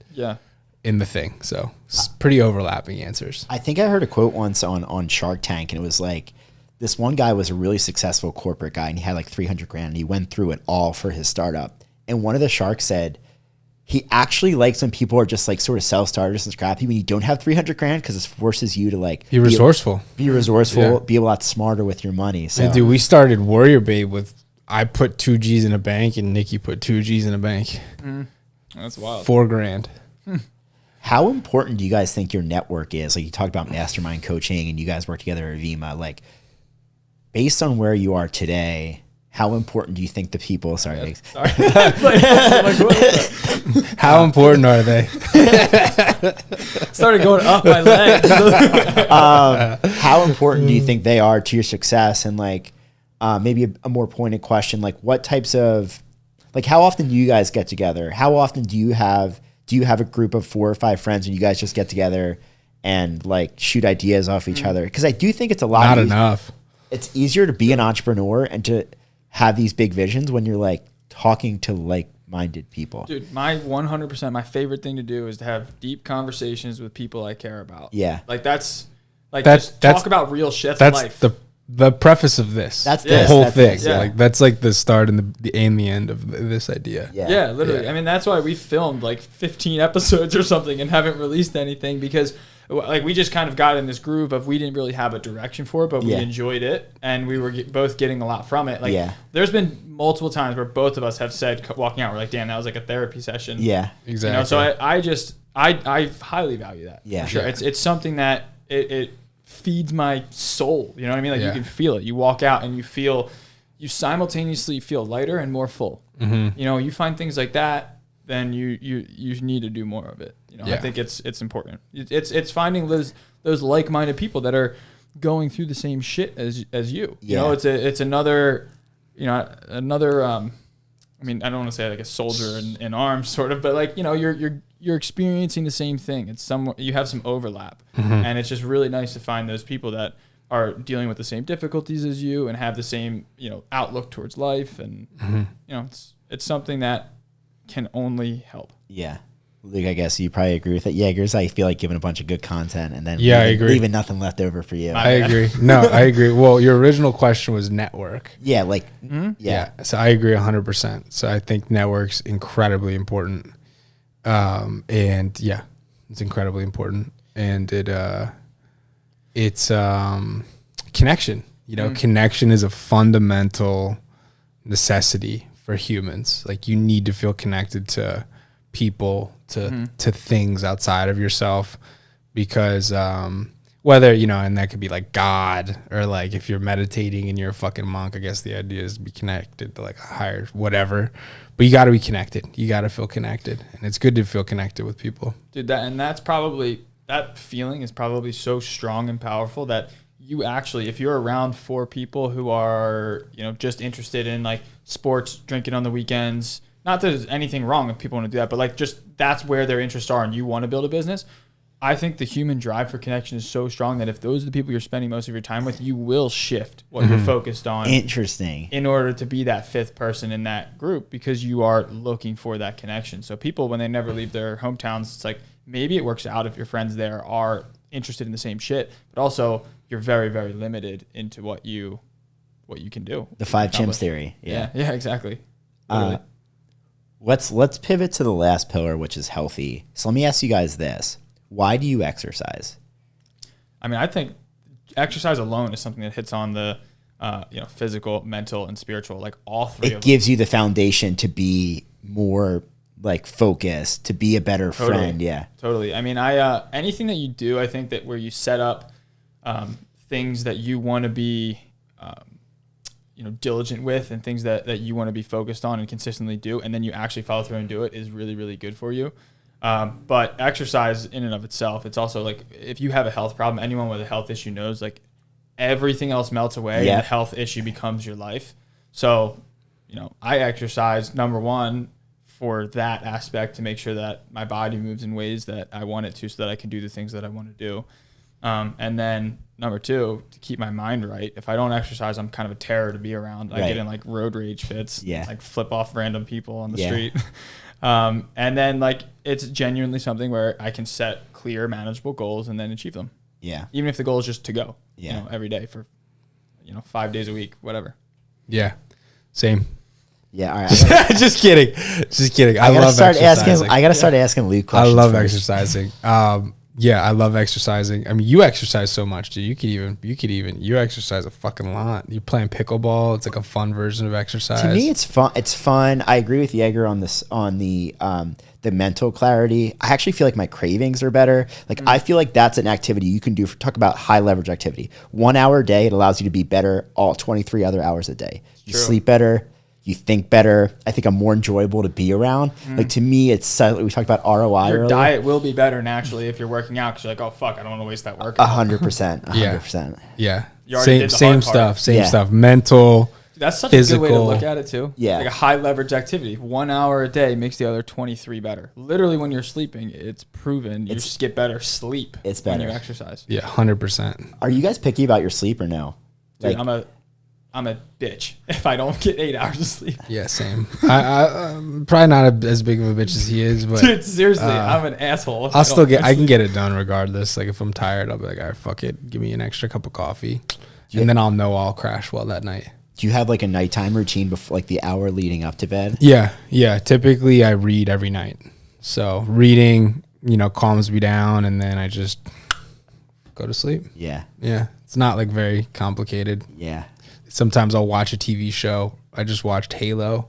in the thing. So it's pretty overlapping answers. I think I heard a quote once on Shark Tank, and it was like, this one guy was a really successful corporate guy, and he had like $300,000, and he went through it all for his startup. And one of the sharks said he actually likes when people are just like sort of self-starters and scrappy when you don't have $300,000, because it forces you to like be resourceful, be a lot smarter with your money. So, dude, we started Warrior Babe with, I put 2 G's in a bank and Nikki put 2 G's in a bank. That's wild. $4,000. How important do you guys think your network is? Like, you talked about mastermind coaching and you guys work together at Vima. Like, based on where you are today, how important do you think the people? Sorry. How important are they? Started going up my legs. How important do you think they are to your success? And like, maybe a more pointed question, like what types of, like, how often do you guys get together? How often do you have a group of 4 or 5 friends and you guys just get together and like shoot ideas off each other? Because I do think it's a lot. Not enough. It's easier to be an entrepreneur and to have these big visions when you're like talking to like-minded people. Dude, my 100%, my favorite thing to do is to have deep conversations with people I care about. Yeah. Like just talk about real shit. That's life. the preface of this. That's the whole thing. Yeah. Like that's like the start and the end of this idea. Yeah, literally. Yeah. I mean, that's why we filmed like 15 episodes or something and haven't released anything, because like we just kind of got in this groove of, we didn't really have a direction for it, but we enjoyed it and we were both getting a lot from it. Like there's been multiple times where both of us have said, walking out, we're like, damn, that was like a therapy session. Yeah, exactly. So I highly value that. Yeah, for sure. Yeah. It's something that it feeds my soul. You know what I mean? Like you can feel it. You walk out and you simultaneously feel lighter and more full. Mm-hmm. You find things like that, then you need to do more of it. I think it's important. It's finding those like-minded people that are going through the same shit as you. It's another I mean, I don't want to say like a soldier in arms sort of, but like, you're experiencing the same thing. It's you have some overlap, and it's just really nice to find those people that are dealing with the same difficulties as you and have the same, outlook towards life. And, it's something that can only help. Yeah. Luke, I guess you probably agree with it. Yeager's, I feel like giving a bunch of good content and then I agree. leaving nothing left over for you. I agree. No, I agree. Well, your original question was network. Yeah, like, Yeah. So I agree 100%. So I think network's incredibly important. And yeah, it's incredibly important. And it's connection. Connection is a fundamental necessity for humans. Like, you need to feel connected to people, to things outside of yourself, because whether and that could be like God, or like if you're meditating and you're a fucking monk, I guess the idea is to be connected to like a higher whatever, but you got to be connected. You got to feel connected, and it's good to feel connected with people, dude. That feeling is probably so strong and powerful that you actually, if you're around 4 people who are just interested in like sports, drinking on the weekends, not that there's anything wrong if people want to do that, but like just that's where their interests are and you want to build a business. I think the human drive for connection is so strong that if those are the people you're spending most of your time with, you will shift what you're focused on. Interesting. In order to be that 5th person in that group, because you are looking for that connection. So people, when they never leave their hometowns, it's like maybe it works out if your friends there are interested in the same shit, but also you're very, very limited into what you can do. The 5 chimps theory. Yeah, exactly. Let's pivot to the last pillar, which is healthy. So let me ask you guys this. Why do you exercise? I mean, I think exercise alone is something that hits on the physical, mental, and spiritual, like all 3 of them. It gives you the foundation to be more like focused, to be a better friend. Yeah. Totally. I mean, anything that you do, I think that where you set up things that you want to be diligent with, and things that you want to be focused on and consistently do, and then you actually follow through and do it, is really, really good for you. But exercise in and of itself, it's also like, if you have a health problem, anyone with a health issue knows like everything else melts away and the health issue becomes your life. So, I exercise, number 1, for that aspect, to make sure that my body moves in ways that I want it to, so that I can do the things that I want to do. And then number 2, to keep my mind right. If I don't exercise, I'm kind of a terror to be around. I get in like road rage fits, like flip off random people on the street. And then like, it's genuinely something where I can set clear, manageable goals and then achieve them. Yeah. Even if the goal is just to go, every day for, 5 days a week, whatever. Yeah. Same. Yeah. All right. Just kidding. I love exercising. I got to start asking Luke questions. I love first. exercising. Yeah, I love exercising. I mean, you exercise so much, dude. You exercise a fucking lot. You're playing pickleball. It's like a fun version of exercise. To me, it's fun. It's fun. I agree with Yeager on this, on the mental clarity. I actually feel like my cravings are better. Like, I feel like that's an activity you can do talk about high leverage activity. 1 hour a day, it allows you to be better all 23 other hours a day. You sleep better. You think better. I think I'm more enjoyable to be around. Like, to me, it's we talked about ROI Your earlier. diet will be better naturally if you're working out, because you're like, oh fuck, I don't want to waste that workout. 100%. 100%. Yeah. You already did the Same hard part. stuff. Mental. That's such physical. a good way to look at it too. Yeah. Like a high leverage activity. 1 hour a day makes the other 23 better. Literally, when you're sleeping, it's proven you just get better sleep. It's better when you exercise. Yeah, 100%. Are you guys picky about your sleep or no? Dude, I'm a bitch if I don't get 8 hours of sleep. Yeah, same. I'm probably not as big of a bitch as he is, but dude, seriously, I'm an asshole. I can get it done regardless. Like, if I'm tired, I'll be like, all right, fuck it, give me an extra cup of coffee, and then I'll know I'll crash well that night. Do you have like a nighttime routine before, like the hour leading up to bed? Yeah. Typically, I read every night, so reading, calms me down, and then I just go to sleep. Yeah. It's not like very complicated. Yeah. Sometimes I'll watch a TV show. I just watched Halo.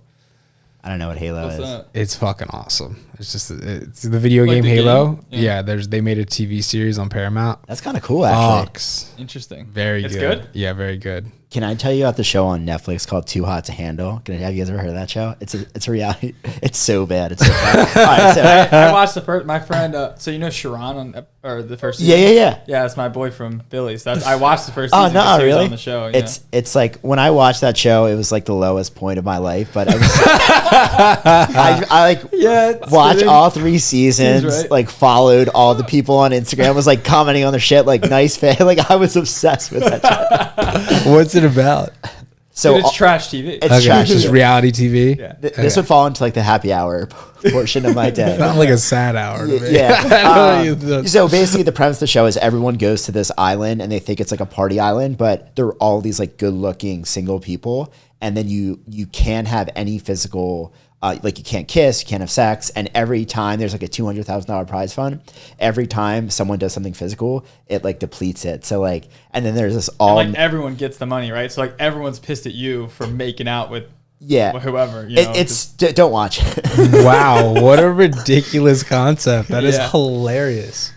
I don't know what Halo is. That? It's fucking awesome. It's the video game Halo. Yeah, they made a TV series on Paramount. That's kind of cool, actually. Fox. Interesting. Very it's good. Yeah, very good. Can I tell you about the show on Netflix called Too Hot to Handle? Have you guys ever heard of that show? It's a reality. It's so bad. It's so bad. All right, so I watched the first. My friend, so you know Sharon or the first season? yeah. Yeah, it's my boy from Phillies. I watched the first Oh season. no, because he was really? on the show. Yeah. It's like when I watched that show, it was like the lowest point of my life. But I was, I like watched all 3 seasons. Right. Like followed all the people on Instagram. Was like commenting on their shit. Like nice fan. Like I was obsessed with that show. What's it about? So Dude, it's trash TV. It's trash. Just reality TV. Yeah. This would fall into like the happy hour portion of my day. Not like a sad hour. To me. Yeah. So basically, the premise of the show is everyone goes to this island and they think it's like a party island, but they're all these like good-looking single people, and then you can't have any physical. Like you can't kiss, you can't have sex, and every time there's like a $200,000 prize fund. Every time someone does something physical, it like depletes it. So like, and then there's this all And like everyone gets the money, right? So like everyone's pissed at you for making out with whoever. You know, don't watch it. Wow, what a ridiculous concept. That is Yeah. hilarious.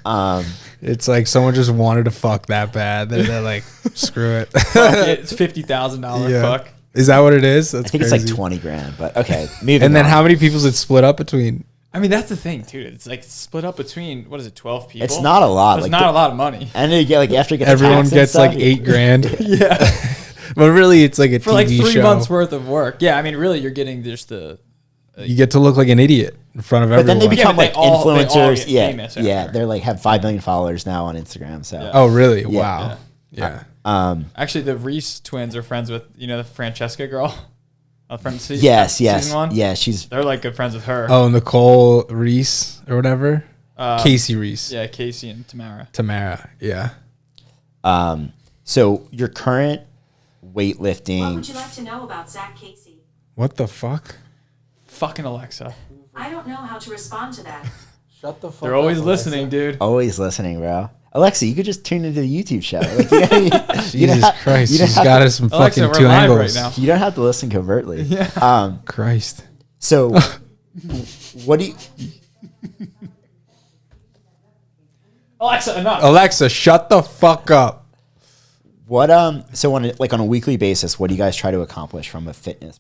It's like someone just wanted to fuck that bad. They're like, screw it. it's $50,000 Yeah. fuck. Is that what it is? That's I think crazy. it's like 20 grand, but okay. Moving And then on. how many people's it split up between? I mean, that's the thing, dude. It's like split up between 12 people. It's not a lot. It's Like, not a lot of money. and then you get like after you get Everyone taxed and gets stuff, like $8,000. Yeah, But really, it's like a for TV like 3 show. months worth of work. Yeah, I mean, really, you're getting just the. You get to look like an idiot in front of But everyone. then they become but like they all influencers. get Yeah, famous yeah. after. They're like have 5 million followers now on Instagram. So Yeah. Oh, really? Yeah. Wow. Yeah. Actually, the Reese twins are friends with the Francesca girl. From yes, season 1. yeah. She's They're like good friends with her. Oh, Nicole Reese or whatever. Casey Reese. Yeah, Casey and Tamara. Tamara. Yeah. so your current weightlifting. What would you like to know about Zach Casey? What the fuck? Fucking Alexa. I don't know how to respond to that. Shut the fuck They're always listening, dude. Always listening, bro. Alexa, you could just tune into the YouTube show. Like, you don't- Jesus Christ. you don't She's have got to- us some Alexa, fucking we're 2 live angles. right now. You don't have to listen covertly. Yeah. Christ. So, what do you? Alexa, enough. Alexa, shut the fuck up. What So on a weekly basis, what do you guys try to accomplish from a fitness?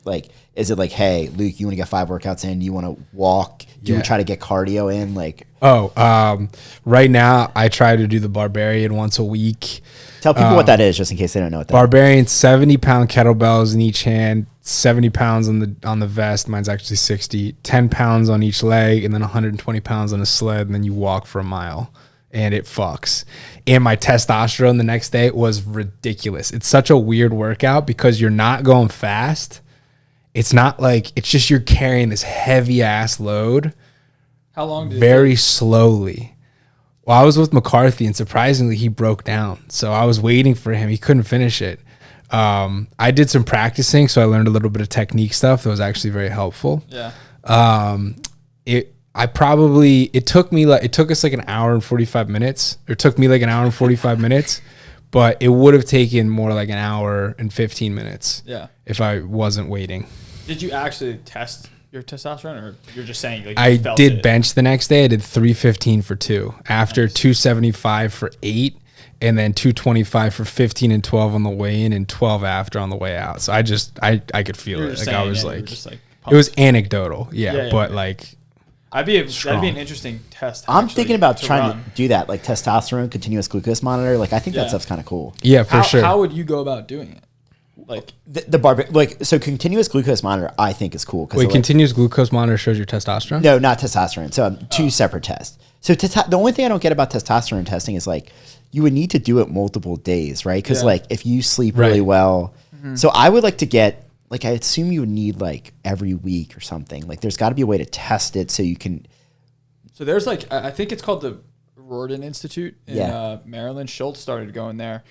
Like, is it like, hey, Luke, you want to get 5 workouts in? You want to walk? Do you Yeah. try to get cardio in? Like, Right now I try to do the Barbarian once a week. tell people what that is, just in case they don't know what that is. Barbarian, 70-pound kettlebells in each hand, 70 pounds on the vest. Mine's actually 60. 10 pounds on each leg, and then 120 pounds on a sled, and then you walk for a mile. And it fucks. And my testosterone the next day was ridiculous. It's such a weird workout because you're not going fast. It's not like, it's just you're carrying this heavy ass load How long did very slowly. Well, I was with McCarthy, and surprisingly, he broke down. So I was waiting for him. He couldn't finish it. I did some practicing, so I learned a little bit of technique stuff that was actually very helpful. Yeah. It took us like an hour and 45 minutes. Or it took me like an hour and 45 minutes, but it would have taken more like an hour and 15 minutes Yeah. if I wasn't waiting. Did you actually test your testosterone, or you're just saying like you I felt did it? bench the next day. I did 315 for 2 after 275 for 8, and then 225 for 15 and 12 on the way in and 12 after on the way out. So I could feel You were it. just Like I saying was it, you were like, just, like, it was anecdotal. Yeah. Yeah, But yeah. like, that'd be strong. an interesting test. I'm actually, thinking about to trying run. to do that, like testosterone, continuous glucose monitor. Like, I think Yeah. that stuff's kind of cool. yeah, for How, sure. how would you go about doing it? Like, So continuous glucose monitor, I think is cool. Wait, continuous glucose monitor shows your testosterone? No, not testosterone. So 2 separate tests. So the only thing I don't get about testosterone testing is like you would need to do it multiple days, right? Because Yeah. like if you sleep really Right. well, so I would like to get like I assume you would need like every week or something. Like there's got to be a way to test it so you can. so there's like, I think it's called the Rorton Institute in Yeah. Maryland. Schultz started going there,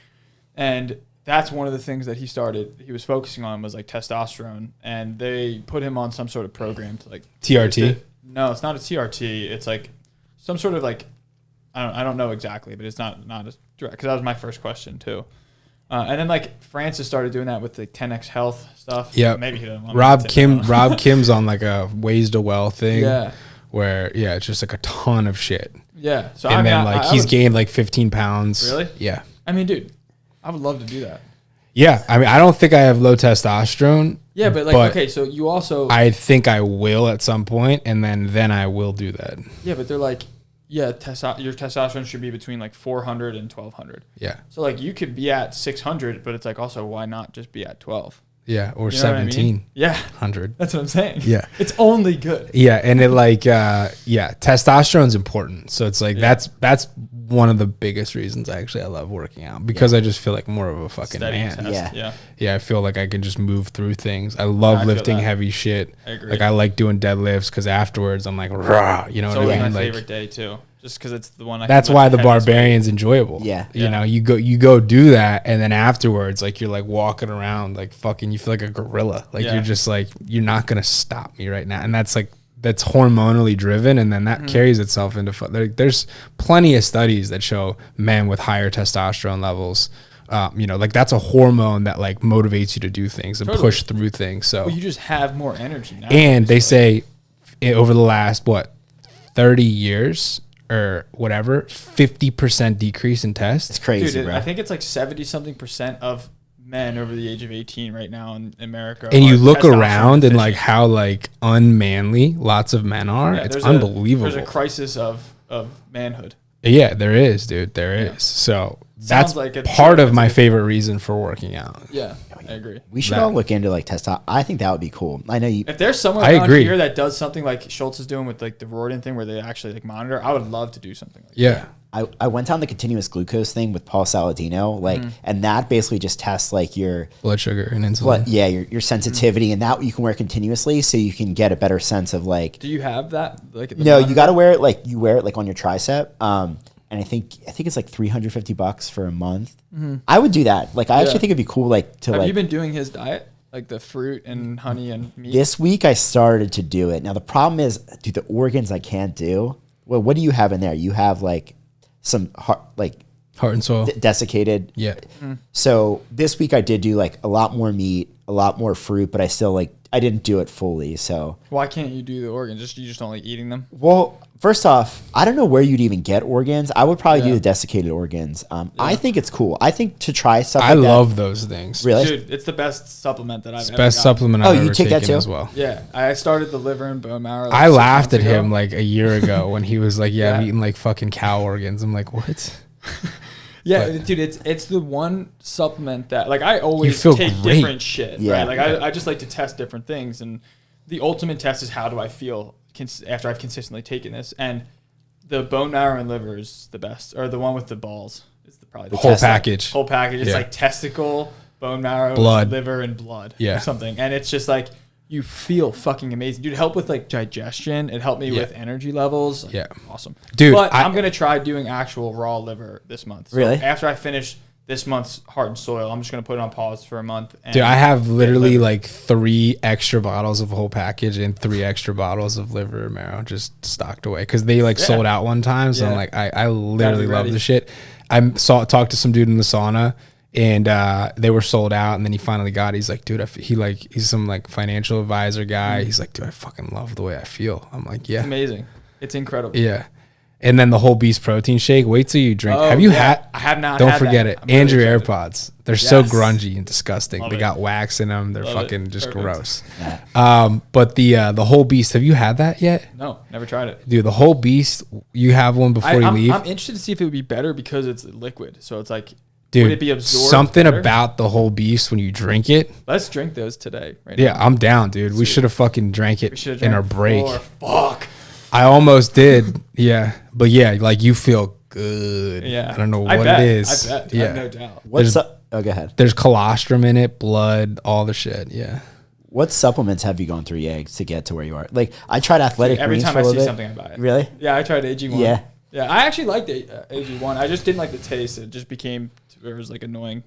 and that's one of the things that he was focusing on was like testosterone, and they put him on some sort of program to like TRT? No, it's not a TRT. It's like some sort of like I don't know exactly, but it's not as direct, because that was my first question too. And then like Francis started doing that with the 10x Health stuff. Yeah. Maybe he doesn't want me to say that. Rob Kim's on like a ways to well thing. Yeah. Where it's just like a ton of shit. Yeah. So And I mean, then like I he's would- gained like 15 pounds. Really? Yeah. I mean, dude, I would love to do that. Yeah, I mean, I don't think I have low testosterone. Yeah, but like, okay, so you also. I think I will at some point, and then I will do that. Yeah, but they're like, yeah, your testosterone should be between like 400 and 1200. Yeah. So like you could be at 600, but it's like also why not just be at 12? Yeah, or You know what I mean? 17. Yeah, 100. that's what I'm saying. Yeah. It's only good. Yeah, and it like testosterone's important. So it's like that's one of the biggest reasons I love working out because I just feel like more of a fucking Steady man. test. Yeah. Yeah, I feel like I can just move through things. I love I feel lifting that. heavy shit. I agree. Like I like doing deadlifts because afterwards I'm like, rah, you know It's what I always mean? my Like favorite day too, just because it's the one. that's why the barbarian's enjoyable. Yeah. You know, you go do that, and then afterwards, like you're like walking around, like fucking, you feel like a gorilla. Like you're just like, you're not gonna stop me right now, and that's hormonally driven, and then that carries itself into there's plenty of studies that show men with higher testosterone levels. You know, like that's a hormone that like motivates you to do things and push through things. So Well, you just have more energy now. and they say over the last 30 years or whatever, 50% decrease in test. It's crazy, Dude, bro. I think it's like 70-something% of men over the age of 18 right now in America. And you are look testosterone around and like deficient. how like unmanly lots of men are. Yeah, It's there's unbelievable. There's a crisis of manhood. Yeah, there is, dude. There is. So that's like a part trip. of my favorite reason for working out. Yeah, I agree. we should that- all look into like testosterone. I think that would be cool. I know you. If there's someone I around agree. here that does something like Schultz is doing with like the Roiden thing where they actually like monitor, I would love to do something like that. Yeah. I went down the continuous glucose thing with Paul Saladino, like, and that basically just tests like your Blood sugar and insulin. your sensitivity, and that you can wear continuously, so you can get a better sense of like. Do you have that? Like No, you got to wear it like you wear it like on your tricep. And I think it's like $350 for a month. I would do that. Like I actually think it'd be cool. Like to Have like you been doing his diet, like the fruit and honey and meat? this week I started to do it. Now the problem is, dude, the organs I can't do. Well, what do you have in there? You have like some heart Heart and soil. desiccated. Yeah. So this week I did do like a lot more meat, a lot more fruit, but I still I didn't do it fully. So Why can't you do the organs? You just don't like eating them? well, first off, I don't know where you'd even get organs. I would probably do Yeah. the desiccated organs. I think it's cool. I think to try stuff. I like love those things. that, really. Dude, it's the best supplement that I've ever Best gotten. supplement Oh, I've you ever take that taken too? as well. Yeah, I started the liver and bone marrow. like, I 6 laughed at months ago. him like a year ago when he was like, "Yeah, I'm Yeah. eating like fucking cow organs." I'm like, "What?" Yeah, dude, it's the one supplement that like I always feel take great. different shit. Yeah. Right? Like I just like to test different things, and the ultimate test is how do I feel after I've consistently taken this. And the bone marrow and liver is the best, or the one with the balls is probably the Whole best. package. Whole package. It's Yeah. like testicle, bone marrow, Blood. liver, and blood. Yeah. or something. And it's just like you feel fucking amazing, dude. It helped with like digestion. It helped me Yeah. with energy levels. Yeah. Awesome, Dude, But I- I'm gonna try doing actual raw liver this month. So Really? after I finish this month's Heart and Soil, I'm just gonna put it on pause for a month. And Dude, I have literally liver. like 3 extra bottles of whole package and 3 extra bottles of liver and marrow just stocked away because they like sold out one time. So I'm Yeah. like, I literally love ready. the shit. Talked to some dude in the sauna and they were sold out. And then he finally got it. He's like, dude, he's some like financial advisor guy. He's like, dude, I fucking love the way I feel. I'm like, yeah, amazing. It's incredible. yeah. And then the whole beast protein shake. Wait till you drink. Oh, have you yeah. had? I have not Don't had forget that. it. I'm really And your excited. AirPods. They're so Yes. grungy and disgusting. Love they it. got wax in them. They're Love fucking it. just Perfect. gross. But the whole beast. Have you had that yet? No, never tried it. Dude, the whole beast. You have one before you leave. I'm interested to see if it would be better because it's liquid. So it's like, Dude, would it be absorbed? something better? about the whole beast when you drink it. Let's drink those today. Right Yeah, now. I'm down, dude. We should have fucking drank We it should've in drank our break. 4. Fuck. I almost did. Yeah, but yeah, like you feel good. Yeah. I don't know I what bet. it is. I bet. I Yeah, have no doubt. What's up? Oh, go ahead. there's colostrum in it, blood, all the shit. Yeah. What supplements have you gone through, Yeager, to get to where you are? Like I tried Athletic Every Greens time for a I see little bit. something, I buy it. Really? Yeah, I tried AG1. Yeah. Yeah, I actually liked the AG1. I just didn't like the taste. It just became, it was like annoying.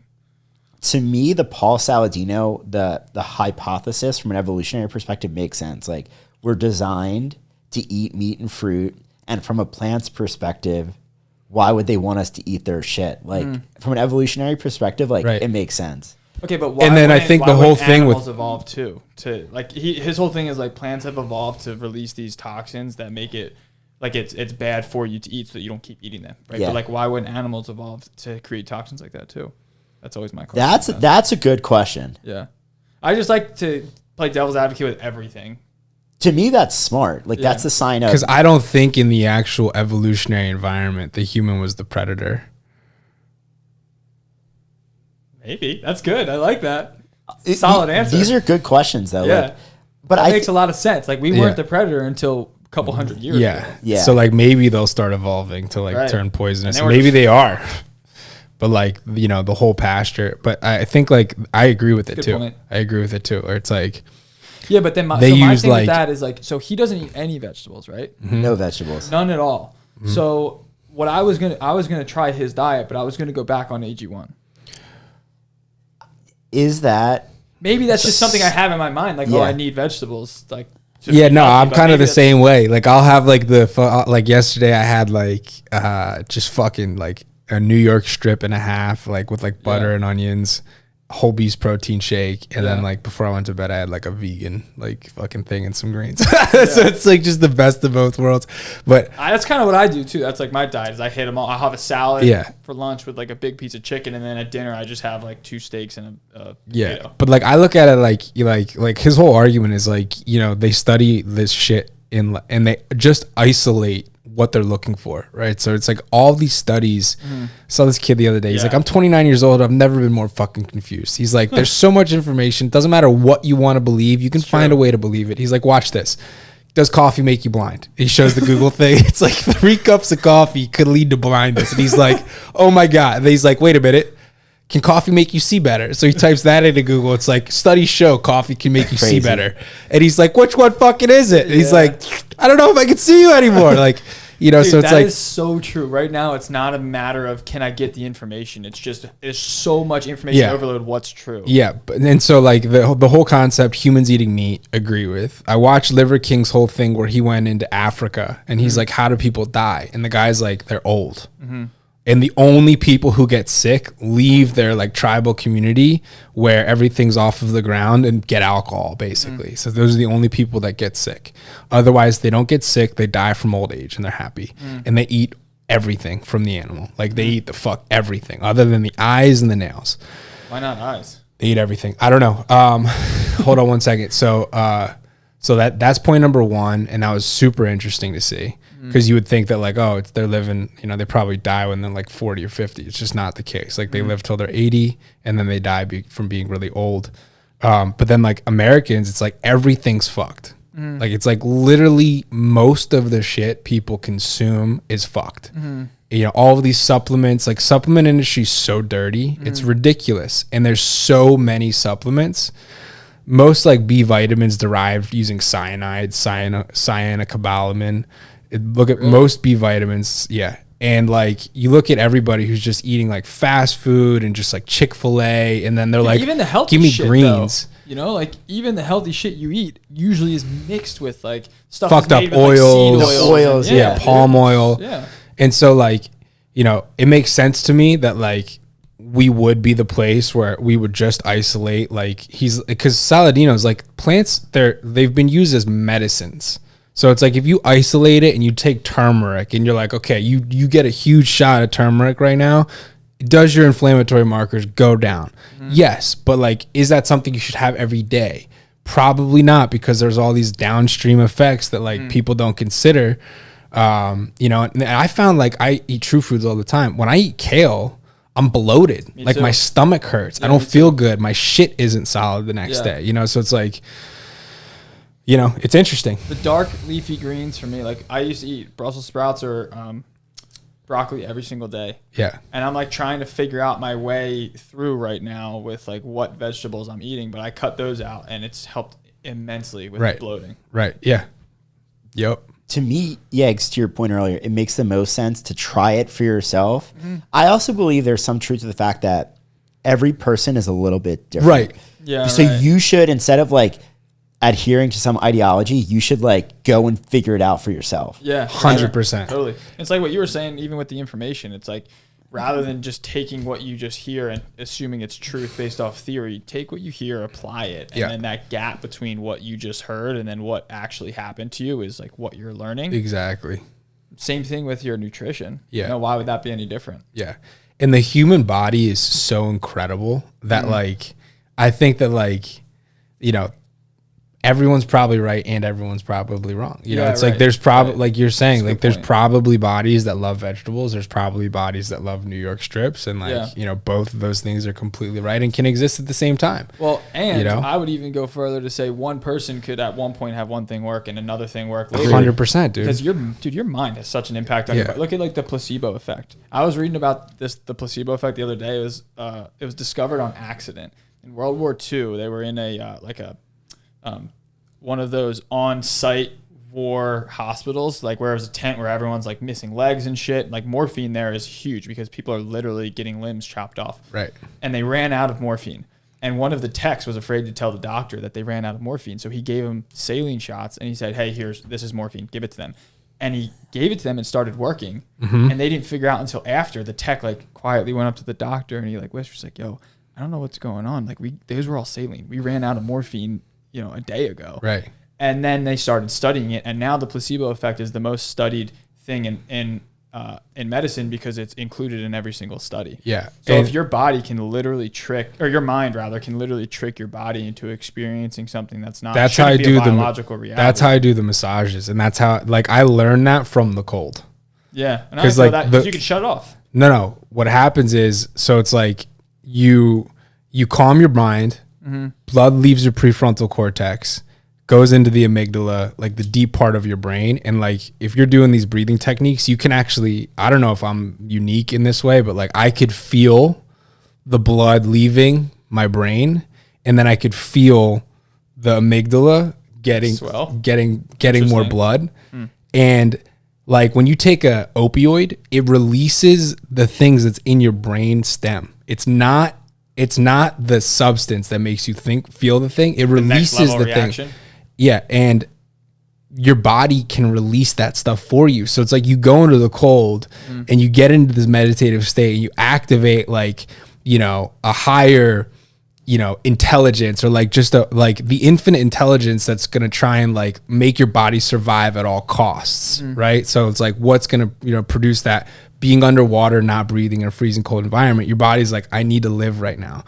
To me, the Paul Saladino, the hypothesis from an evolutionary perspective makes sense. Like we're designed to eat meat and fruit, and from a plant's perspective, why would they want us to eat their shit? Like from an evolutionary perspective, like Right. it makes sense. Okay, but why? And then I wouldn't- think why the whole wouldn't thing with- animals evolve too. To like his whole thing is like plants have evolved to release these toxins that make it like it's bad for you to eat, so that you don't keep eating them. Right. Yeah. But like, why wouldn't animals evolve to create toxins like that too? That's always my question. That's a good question. Yeah. I just like to play devil's advocate with everything. To me, that's smart. Like that's a sign of, because I don't think in the actual evolutionary environment the human was the predator. Maybe. That's good. I like that. Solid answer. These are good questions though. Yeah. Like, but that makes a lot of sense. Like we weren't the predator until a couple hundred years ago. Yeah. So like maybe they'll start evolving to like turn poisonous. Maybe they are. But like, you know, the whole pasture. But I think like I agree with it too. Point. I agree with it too. Or it's like, yeah, but then my thing with that is like, so he doesn't eat any vegetables, right? No vegetables, none at all. So what I was gonna try his diet, but I was gonna go back on AG1. Is that maybe that's just something I have in my mind? Like, I need vegetables. Like, yeah, no, I'm kind of the same way. Like, I'll have like like yesterday I had like just fucking like a New York strip and a half, like with like butter and onions, whole beast protein shake, and then like before I went to bed I had like a vegan like fucking thing and some greens. So it's like just the best of both worlds. But that's kind of what I do too. That's like my diet is I hit them all. I have a salad for lunch with like a big piece of chicken, and then at dinner I just have like 2 steaks and a potato. But like I look at it like his whole argument is like, you know, they study this shit and they just isolate what they're looking for, right? So it's like all these studies. I saw this kid the other day. He's like, I'm 29 years old. I've never been more fucking confused. He's like, there's so much information. Doesn't matter what you want to believe. You can find a way to believe it. He's like, watch this. Does coffee make you blind? He shows the Google thing. It's like 3 cups of coffee could lead to blindness. And he's like, oh my God. And he's like, wait a minute. Can coffee make you see better? So he types that into Google. It's like, studies show coffee can make you see better. And he's like, which one fucking is it? And he's like, I don't know if I can see you anymore. Like, you know, dude, so it's like, that is so true. Right now, it's not a matter of can I get the information. It's just there's so much information overload. What's true? Yeah, and so like the whole concept, humans eating meat, agree with. I watched Liver King's whole thing where he went into Africa and he's like, how do people die? And the guy's like, they're old. And the only people who get sick leave their like tribal community where everything's off of the ground and get alcohol basically. So those are the only people that get sick. Otherwise they don't get sick. They die from old age and they're happy. And they eat everything from the animal. Like they eat the fuck everything other than the eyes and the nails. Why not eyes? They eat everything. I don't know. Hold on one second. So that's point number 1. And that was super interesting to see. Because you would think that like, oh, they're living, you know, they probably die when they're like 40 or 50. It's just not the case. Like they live till they're 80 and then they die from being really old. But then like Americans, it's like everything's fucked. Like it's like literally most of the shit people consume is fucked. You know, all of these supplements, like supplement industry is so dirty. It's ridiculous. And there's so many supplements. Most like B vitamins derived using cyanide, cyanocobalamin. Look at most B vitamins, and like you look at everybody who's just eating like fast food and just like Chick-fil-A, and then they're like, even the healthy give me shit, greens. Though, you know, like even the healthy shit you eat usually is mixed with like stuff fucked up with, oils, like, oils, palm oil, yeah. And so like, you know, it makes sense to me that like we would be the place where we would just isolate like because Saladino's like plants, they've been used as medicines. So it's like if you isolate it and you take turmeric and you're like, okay, you get a huge shot of turmeric right now, does your inflammatory markers go down? Yes, but like, is that something you should have every day? Probably not, because there's all these downstream effects that like people don't consider. You know, and I found like I eat true foods all the time. When I eat kale, I'm bloated. Me like too. My stomach hurts. Yeah, I don't feel good. My shit isn't solid the next day. You know, so it's like, you know, it's interesting. The dark leafy greens for me, like I used to eat Brussels sprouts or broccoli every single day. Yeah. And I'm like trying to figure out my way through right now with like what vegetables I'm eating, but I cut those out and it's helped immensely with bloating. Right. Yeah. Yep. To me, Yeags, to your point earlier, it makes the most sense to try it for yourself. I also believe there's some truth to the fact that every person is a little bit different. Right. Yeah. So you should, instead of like adhering to some ideology, you should like go and figure it out for yourself. Yeah. 100%. Totally. It's like what you were saying, even with the information, it's like rather than just taking what you just hear and assuming it's truth based off theory, take what you hear, apply it. And then that gap between what you just heard and then what actually happened to you is like what you're learning. Exactly. Same thing with your nutrition. Yeah. You know, why would that be any different? Yeah. And the human body is so incredible that like, I think that like, you know, everyone's probably right and everyone's probably wrong. You know, it's like there's probably like you're saying, like there's probably bodies that love vegetables. There's probably bodies that love New York strips, and like you know, both of those things are completely right and can exist at the same time. Well, and you know? I would even go further to say one person could at one point have one thing work and another thing work later. 100%, dude. Because your mind has such an impact on your body. Look at like the placebo effect. I was reading about the placebo effect the other day. It was discovered on accident in World War II. They were in a one of those on-site war hospitals, like where it was a tent where everyone's like missing legs and shit. Like morphine there is huge because people are literally getting limbs chopped off. Right. And they ran out of morphine. And one of the techs was afraid to tell the doctor that they ran out of morphine. So he gave them saline shots and he said, hey, this is morphine. Give it to them. And he gave it to them and started working. And they didn't figure out until after. The tech like quietly went up to the doctor and he like whispers like, yo, I don't know what's going on. Like those were all saline. We ran out of morphine, you know, a day ago. Right. And then they started studying it, and now the placebo effect is the most studied thing in medicine because it's included in every single study. Yeah. So if your body can literally your mind rather can literally trick your body into experiencing something that's not. That's how I do the biological reality. That's how I do the massages, and that's how like I learned that from the cold. Yeah, and I know like that you can shut it off. No. What happens is, so it's like you calm your mind. Blood leaves your prefrontal cortex, goes into the amygdala, like the deep part of your brain. And like, if you're doing these breathing techniques, you can actually, I don't know if I'm unique in this way, but like I could feel the blood leaving my brain. And then I could feel the amygdala getting more blood. And like when you take a opioid, it releases the things that's in your brain stem. It's not the substance that makes you feel the thing. It releases the thing. Yeah. And your body can release that stuff for you. So it's like you go into the cold and you get into this meditative state and you activate like, you know, a higher, you know, intelligence or like just like the infinite intelligence that's going to try and like make your body survive at all costs. Right. So it's like, what's going to, you know, produce that? Being underwater, not breathing in a freezing cold environment, your body's like, I need to live right now.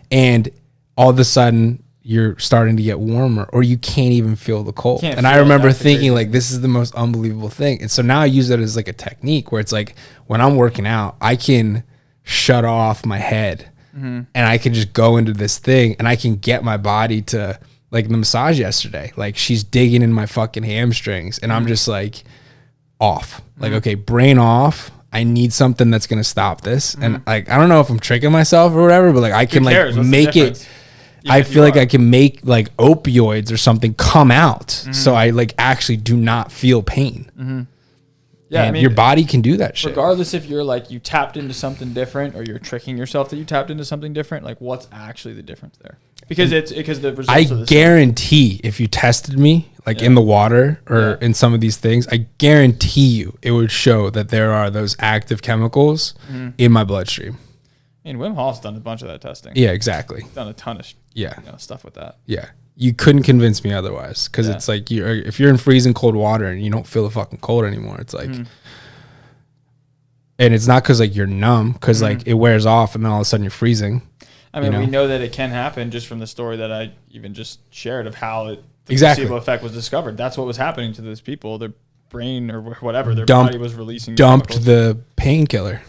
And all of a sudden you're starting to get warmer or you can't even feel the cold. And I remember thinking like, this is the most unbelievable thing. And so now I use it as like a technique where it's like, when I'm working out, I can shut off my head and I can just go into this thing and I can get my body to like the massage yesterday. Like she's digging in my fucking hamstrings and I'm just like off, like, okay, brain off. I need something that's going to stop this. And like, I don't know if I'm tricking myself or whatever, but like I can like make it. I feel like I can make like opioids or something come out. So I like actually do not feel pain. Yeah. And I mean, your body can do that shit. Regardless if you're like, you tapped into something different or you're tricking yourself that you tapped into something different, like what's actually the difference there? Because the results I are the guarantee if you tested me like in the water or in some of these things, I guarantee you it would show that there are those active chemicals in my bloodstream. I mean, Wim Hof's done a bunch of that testing. Yeah, exactly. He's done a ton of stuff with that. Yeah. You couldn't convince me otherwise because it's like if you're in freezing cold water and you don't feel the fucking cold anymore, it's like, and it's not because like you're numb because like it wears off and then all of a sudden you're freezing. I mean, we know that it can happen just from the story that I even just shared of how the placebo effect was discovered. That's what was happening to those people. Their brain or whatever, their body was releasing. Dumped the painkiller.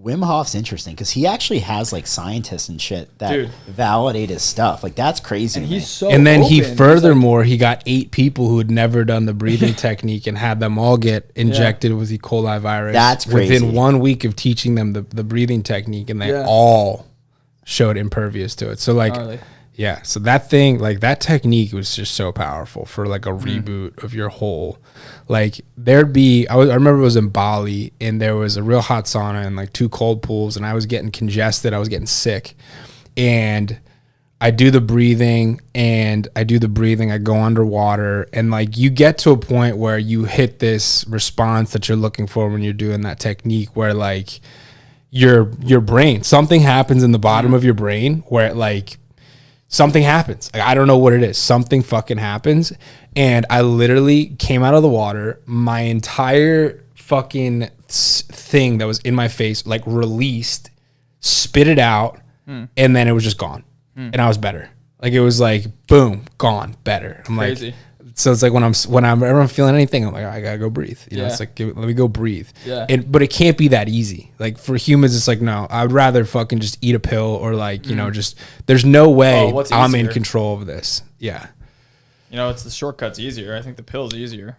Wim Hof's interesting because he actually has like scientists and shit that validate his stuff. Like that's crazy. And he's so and then open. He got 8 people who had never done the breathing technique and had them all get injected with E. coli virus. That's crazy. Within 1 week of teaching them the breathing technique, and they all showed impervious to it. So like, yeah. So that thing, like that technique was just so powerful for like a reboot of your whole. Like I remember it was in Bali and there was a real hot sauna and like 2 cold pools and I was getting congested. I was getting sick and I do the breathing I go underwater and like you get to a point where you hit this response that you're looking for when you're doing that technique where like your brain, something happens in the bottom of your brain where it like something happens. Like, I don't know what it is. Something fucking happens. And I literally came out of the water. My entire fucking thing that was in my face like released, spit it out, and then it was just gone, and I was better. Like it was like boom, gone, better. I'm Crazy. like, so it's like whenever I'm feeling anything, I'm like, I gotta go breathe. You know, Yeah. it's like let me go breathe. Yeah. But it can't be that easy. Like for humans, it's like no, I would rather fucking just eat a pill or like you know just there's no way Oh, what's I'm in easier? control of this. Yeah. You know, it's the shortcut's easier. I think the pill's easier.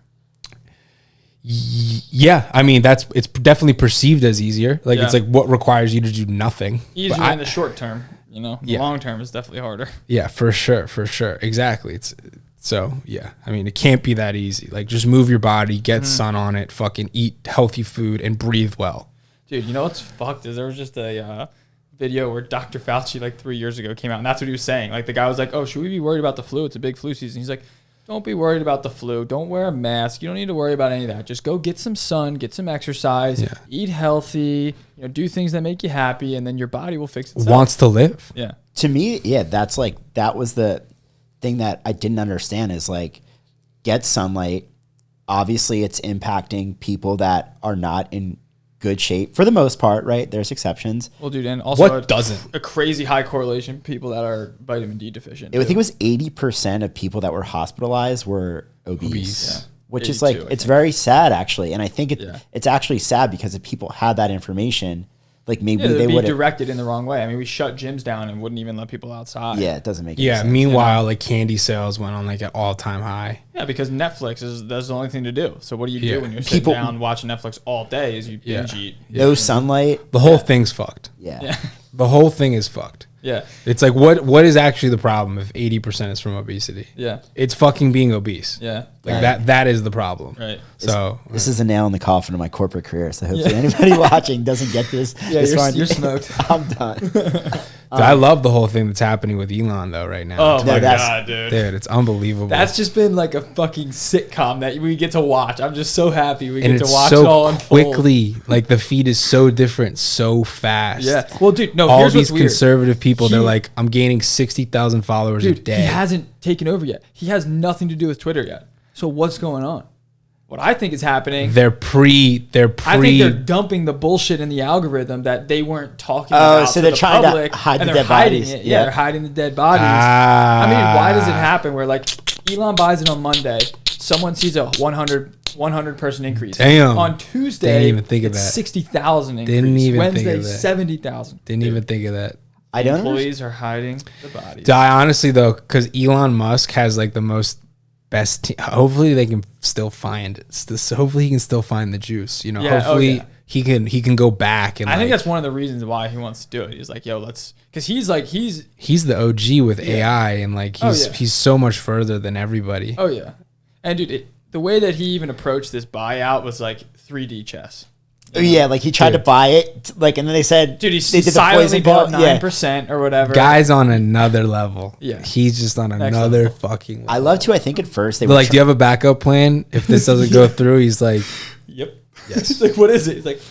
Yeah, I mean it's definitely perceived as easier. Like it's Yeah. like what requires you to do nothing. Easier But in the short term, you know. The Yeah. long term is definitely harder. Yeah, for sure, exactly. It's so yeah. I mean, it can't be that easy. Like just move your body, get sun on it, fucking eat healthy food, and breathe well. Dude, you know what's fucked is there was just a video where Dr. Fauci like 3 years ago came out, and that's what he was saying. Like the guy was like, "Oh, should we be worried about the flu? It's a big flu season." He's like, "Don't be worried about the flu. Don't wear a mask. You don't need to worry about any of that. Just go get some sun, get some exercise, Yeah. eat healthy, you know, do things that make you happy, and then your body will fix itself." Wants to live. Yeah. To me, yeah, that's like that was the thing that I didn't understand is like get sunlight. Obviously, it's impacting people that are not in good shape for the most part, right? There's exceptions. Well, dude, and also What doesn't? a crazy high correlation people that are vitamin D deficient. I think too. it was 80% of people that were hospitalized were obese. Yeah. Which is 82, like, I it's think. very sad actually. And I think Yeah. it's actually sad because if people had that information, like maybe Yeah, they they'd be would have. directed in the wrong way. I mean, we shut gyms down and wouldn't even let people outside. Yeah, it doesn't make any Yeah. sense. Meanwhile, like candy sales went on like an all-time high. Yeah, because Netflix is that's the only thing to do. So what do you Yeah. do when you're sitting People- down watching Netflix all day? Is you Yeah. binge eat. No sunlight. The whole thing's fucked. Yeah. Yeah, The whole thing is fucked. yeah, It's like what is actually the problem if 80% is from obesity? yeah, It's fucking being obese. yeah. Like that is the problem. Right. So This is a nail in the coffin of my corporate career. So hopefully anybody watching doesn't get this. Yeah, this you're far. smoked. I'm done. I love the whole thing that's happening with Elon though right now. Oh No, my that's- god, dude. Dude, it's unbelievable. That's just been like a fucking sitcom that we get to watch. I'm just so happy we and get to it's watch it all so unfold. quickly. Like the feed is so different, so fast. Yeah. Well, dude, no. All Here's these what's weird. conservative people, they're He- like, I'm gaining 60,000 followers a Dude, day. he hasn't taken over yet. He has nothing to do with Twitter yet. So what's going on? What I think is happening. They're pre. I think they're dumping the bullshit in the algorithm that they weren't talking Oh, about. so to they're the trying to public, hide and the they're dead hiding bodies. It. Yeah. Yeah, they're hiding the dead bodies. Ah. I mean, why does it happen where like Elon buys it on Monday, someone sees a 100 person increase. Damn. On Tuesday, Didn't even think of it's that. 60,000 increase. Didn't even think Wednesday, of that. 70,000. Didn't even think of that. I don't know. Employees are hiding the bodies. I honestly though, because Elon Musk has like the most best. Hopefully they can still find. Hopefully he can still find the juice. You know. Yeah, oh, Hopefully yeah. he can go back and. I think like, that's one of the reasons why he wants to do it. He's like, yo, let's, because he's he's the OG with AI and like he's Oh, yeah. he's so much further than everybody. oh yeah, and dude, the way that he even approached this buyout was like 3D chess. Oh, yeah, like he tried to buy it, like, and then they said, Dude, he they did the silently poison bought pill. Yeah. 9% or whatever. Guy's on another level. Yeah. He's just on Next another level. fucking level. I love to. I think at first they They're were like, do you have a backup plan if this doesn't go through? He's like, Yep. Yes. He's like, what is it? He's like,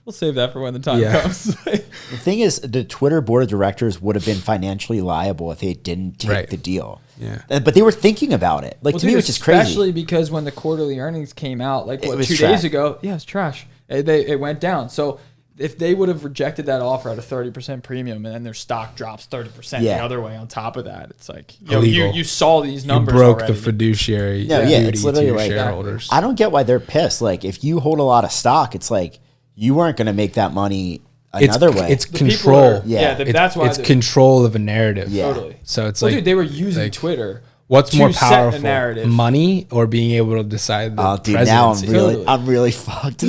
we'll save that for when the time Yeah. comes. The thing is, the Twitter board of directors would have been financially liable if they didn't take Right. the deal. Yeah. But they were thinking about it. Like, Well, to me, dude, which is crazy. especially because when the quarterly earnings came out, like It what, was 2 trash. days ago, yeah, it's trash. It went down. So if they would have rejected that offer at a 30% premium and then their stock drops 30% Yeah. the other way on top of that, it's like, yo, Illegal. you saw these you numbers broke already. the fiduciary No, duty yeah, it's to literally your like shareholders. I don't get why they're pissed. Like, if you hold a lot of stock, it's like you weren't going to make that money another way. It's The people control. are- Yeah. that's why it's control of a narrative. Yeah. Totally. So it's Well, like, dude, they were using like, Twitter. what's to more set the powerful, narrative. money or being able to decide the oh, dude, now presidency? I'm really fucked.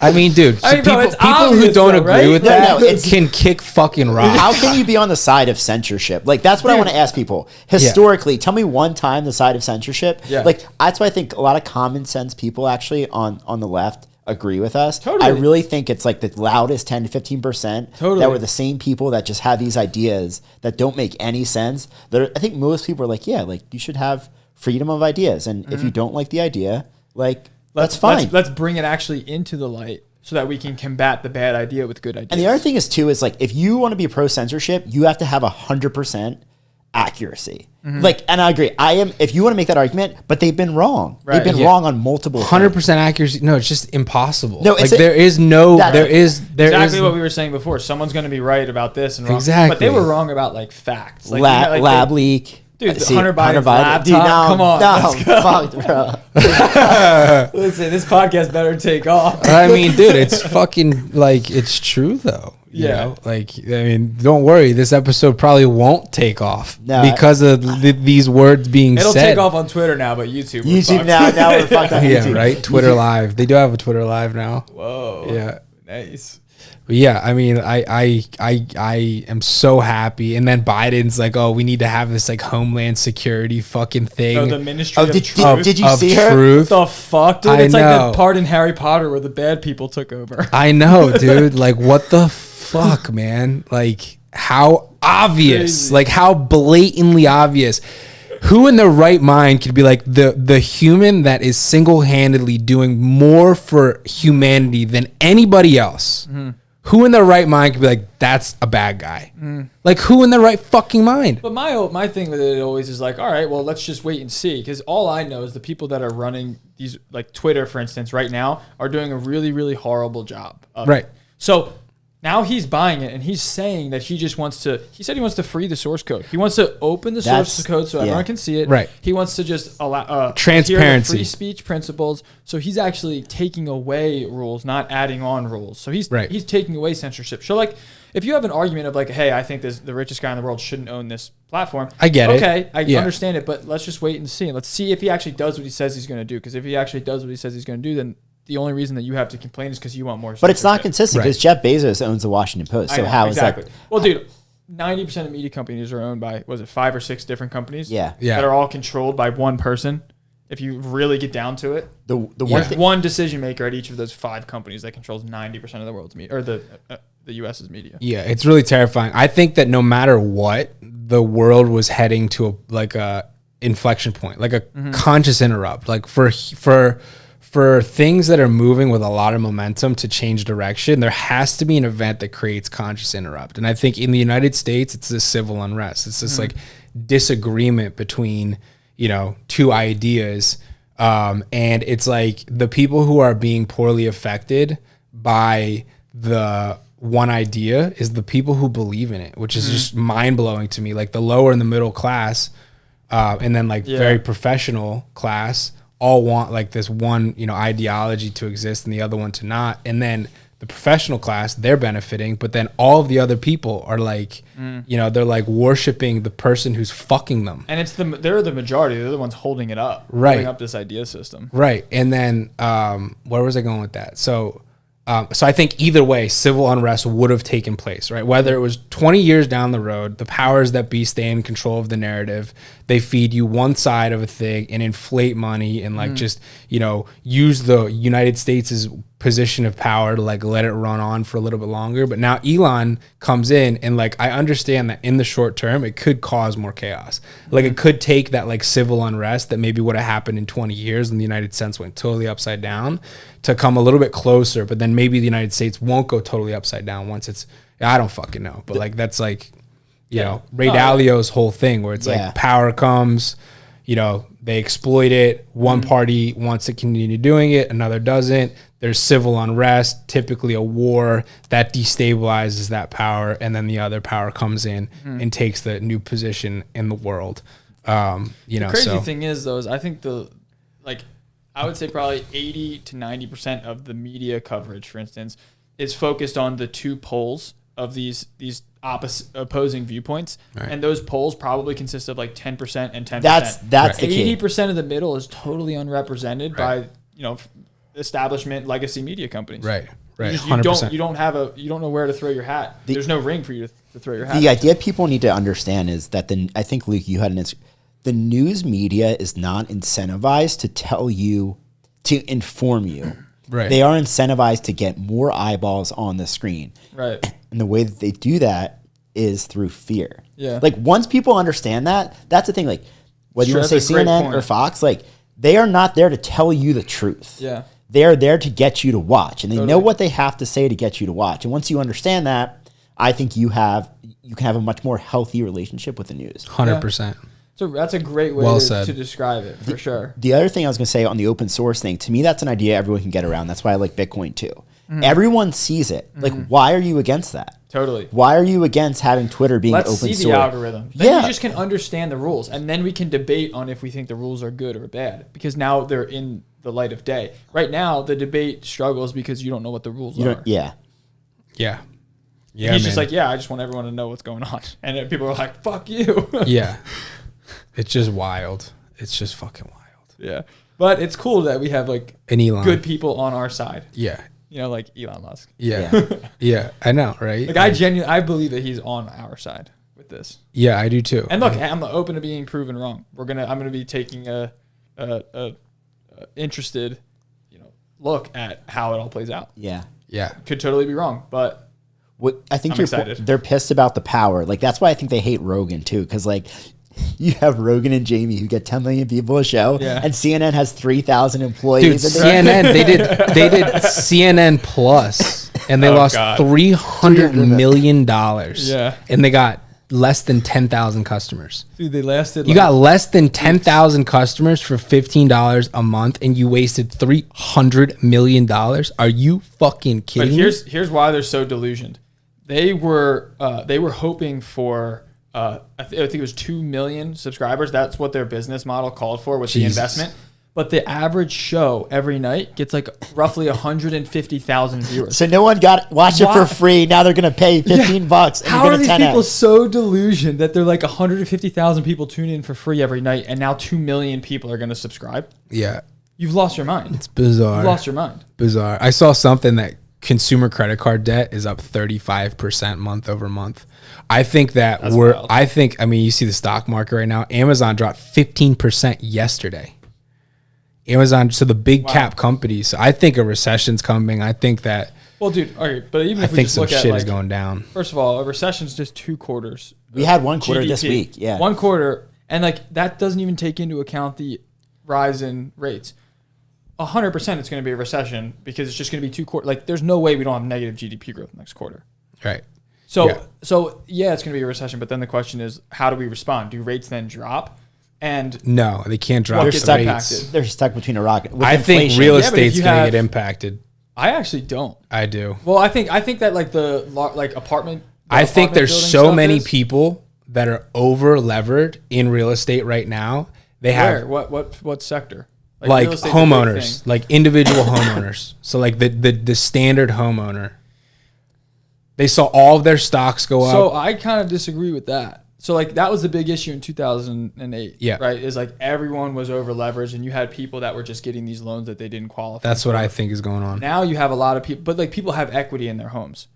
I mean, dude, so I mean, bro, it's people who obvious don't though, agree right? with No, that no, it's- can kick fucking rocks. How can you be on the side of censorship? Like, that's what I want to ask people. Historically, tell me one time the side of censorship. Yeah. Like, that's why I think a lot of common sense people actually on the left agree with us. Totally. I really think it's like the loudest 10 to 15% Totally. that were the same people that just have these ideas that don't make any sense. I think most people are like, yeah, like you should have freedom of ideas. And if you don't like the idea, like, that's fine. Let's bring it actually into the light so that we can combat the bad idea with good ideas. And the other thing is too is like if you want to be pro censorship, you have to have 100% accuracy. Like, and I agree. If you want to make that argument, but they've been wrong. Right. They've been wrong on multiple 100% accuracy. No, it's just impossible. No, like it's there is Exactly what we were saying before. Someone's going to be right about this and wrong. Exactly. But they were wrong about like facts. Like, lab leak. Dude, See, Hunter Biden's laptop. Dude, no, come on. no, Let's go. fuck, bro. Listen, this podcast better take off. I mean, dude, it's fucking like it's true though. You know? Like, I mean, don't worry. This episode probably won't take off because of these words being It'll said. take off on Twitter now, but YouTube. Now we're fucked on Yeah, YouTube. right. Twitter Live. They do have a Twitter Live now. Whoa. Yeah. Nice. But yeah, I mean, I am so happy. And then Biden's like, oh, we need to have this like Homeland Security fucking thing. No, the Ministry of did Truth. you see her? Truth. What the fuck, dude? I It's like know. the part in Harry Potter where the bad people took over. I know, dude. Like, what the fuck, man? Like, how obvious? Crazy. Like, how blatantly obvious? Who in their right mind could be like the human that is single-handedly doing more for humanity than anybody else? Who in their right mind could be like, that's a bad guy? Like, who in their right fucking mind? But my thing with it always is like, all right, well, let's just wait and see. Because all I know is the people that are running these, like Twitter, for instance, right now, are doing a really, really horrible job. Right. So now he's buying it, and he's saying that he wants to free the source code. He wants to open the source code so everyone can see it. Right. He wants to just allow Transparency. free speech principles. So he's actually taking away rules, not adding on rules. So he's taking away censorship. So like, if you have an argument of like, hey, I think the richest guy in the world shouldn't own this platform. I get it. Okay, I understand it, but let's just wait and see. Let's see if he actually does what he says he's going to do. Because if he actually does what he says he's going to do, then the only reason that you have to complain is because you want more. But it's not censorship. consistent because Jeff Bezos owns the Washington Post. So how is that? Well, dude, 90% of media companies are owned by, was it 5 or 6 different companies? Yeah. That are all controlled by one person. If you really get down to it, The one decision maker at each of those 5 companies that controls 90% of the world's media, or the U.S.'s media. Yeah, it's really terrifying. I think that no matter what, the world was heading to a inflection point, like a conscious interrupt, like for things that are moving with a lot of momentum to change direction, there has to be an event that creates conscious interrupt. And I think in the United States, it's this civil unrest. It's this like disagreement between, two ideas. And it's like the people who are being poorly affected by the one idea is the people who believe in it, which is just mind blowing to me. Like the lower and the middle class, and then very professional class all want like this one, ideology to exist and the other one to not. And then the professional class, they're benefiting, but then all of the other people are like, they're like worshiping the person who's fucking them. And they're the majority. They're the ones holding it up, right? Holding up this idea system, right? And then where was I going with that? So I think either way, civil unrest would have taken place, right? Whether it was 20 years down the road, the powers that be stay in control of the narrative. They feed you one side of a thing and inflate money and just, use the United States' position of power to let it run on for a little bit longer. But now Elon comes in and I understand that in the short term, it could cause more chaos. It could take that civil unrest that maybe would have happened in 20 years and the United States went totally upside down to come a little bit closer. But then maybe the United States won't go totally upside down once it's, I don't fucking know. But that's Ray Dalio's whole thing where it's power comes, they exploit it. One party wants to continue doing it. Another doesn't. There's civil unrest, typically a war that destabilizes that power. And then the other power comes in and takes the new position in the world. The crazy thing is though, is I think I would say probably 80 to 90% of the media coverage, for instance, is focused on the 2 poles of these opposing viewpoints, and those polls probably consist of 10% and 10%. That's the key. 80% of the middle is totally unrepresented by establishment legacy media companies. Right. You 100%. you don't know where to throw your hat. There's no ring for you to throw your hat. The idea people need to understand is that I think Luke, you had the news media is not incentivized to tell you, to inform you. Right. They are incentivized to get more eyeballs on the screen. Right. And the way that they do that is through fear. Yeah. Once people understand that, that's the thing. Whether you want to That's say a great CNN point. or Fox, they are not there to tell you the truth. Yeah. They are there to get you to watch, and they know Totally. what they have to say to get you to watch. And once you understand that, I think you have you can have a much more healthy relationship with the news. 100%. So that's a great way Well to said. describe it, for sure. The other thing I was going to say on the open source thing, to me, that's an idea everyone can get around. That's why I like Bitcoin too. Everyone sees it. Like, why are you against that? Totally. Why are you against having Twitter being Let's open see source? the algorithm. Then Yeah. you just can understand the rules, and then we can debate on if we think the rules are good or bad, because now they're in the light of day. Right now, the debate struggles because you don't know what the rules You are. don't, yeah. Yeah. Yeah, He's man. just like, yeah, I just want everyone to know what's going on. And then people are like, fuck you. Yeah. It's just wild. It's just fucking wild. Yeah. But it's cool that we have like And Elon. good people on our side. Yeah. You know, like Elon Musk. Yeah. Yeah. I know, right? Like I believe that he's on our side with this. Yeah, I do too. And look, I'm open to being proven wrong. I'm gonna be taking a interested, look at how it all plays out. Yeah. Yeah. Could totally be wrong, but What I think I'm you're excited. they're pissed about the power. Like that's why I think they hate Rogan too, because like you have Rogan and Jamie who get 10 million people a show, Yeah. and CNN has 3,000 Dude, employees. CNN, they did CNN Plus, and they lost God. $300 million. Yeah. And they got less than 10,000 customers. dude, they lasted. You got less than 10,000 customers for $15 a month, and you wasted $300 million. Are you fucking But kidding me? here's why they're so delusioned. They were hoping for I think it was 2 million subscribers. That's what their business model called for with the Jesus. investment. But the average show every night gets like roughly 150,000 viewers. So no one watch it Why? for free. Now they're gonna pay $15 and How you're are gonna these 10x. people so delusioned that they're like 150,000 people tune in for free every night, and now 2 million people are going to subscribe? Yeah, You've lost your mind. it's bizarre. You've lost your mind. Bizarre. I saw something that consumer credit card debt is up 35% month over month. I think that That's wild. I mean, you see the stock market right now. Amazon dropped 15% yesterday. Amazon, so the big cap companies. So I think a recession's coming. I think that, Well, dude, all right, but even I if we think just some look at shit like, is going down. first of all, a recession's just 2 quarters. We had one quarter this GDP. week. Yeah. One quarter, and like that doesn't even take into account the rise in rates. 100% it's going to be a recession because it's just going to be 2 quarters. Like there's no way we don't have negative GDP growth next quarter. Right. So Yeah. yeah, it's going to be a recession, but then the question is, how do we respond? Do rates then drop? And No, they can't drop What the gets rates. impacted? They're stuck between a rock. With I think inflation. real Yeah, but if estate's you going to have- get impacted. I actually don't. I do. Well, I think that like the apartment. the I think apartment there's building so stuff many is- people that are over levered in real estate right now. They have Where? What sector? like real estate's a big homeowners, thing. like individual homeowners. So like the standard homeowner, they saw all of their stocks go So up. I kind of disagree with that. So like that was the big issue in 2008. Yeah. Right. Is like everyone was over leveraged, and you had people that were just getting these loans that they didn't qualify. That's what for. I think is going on. Now you have a lot of people, but like people have equity in their homes.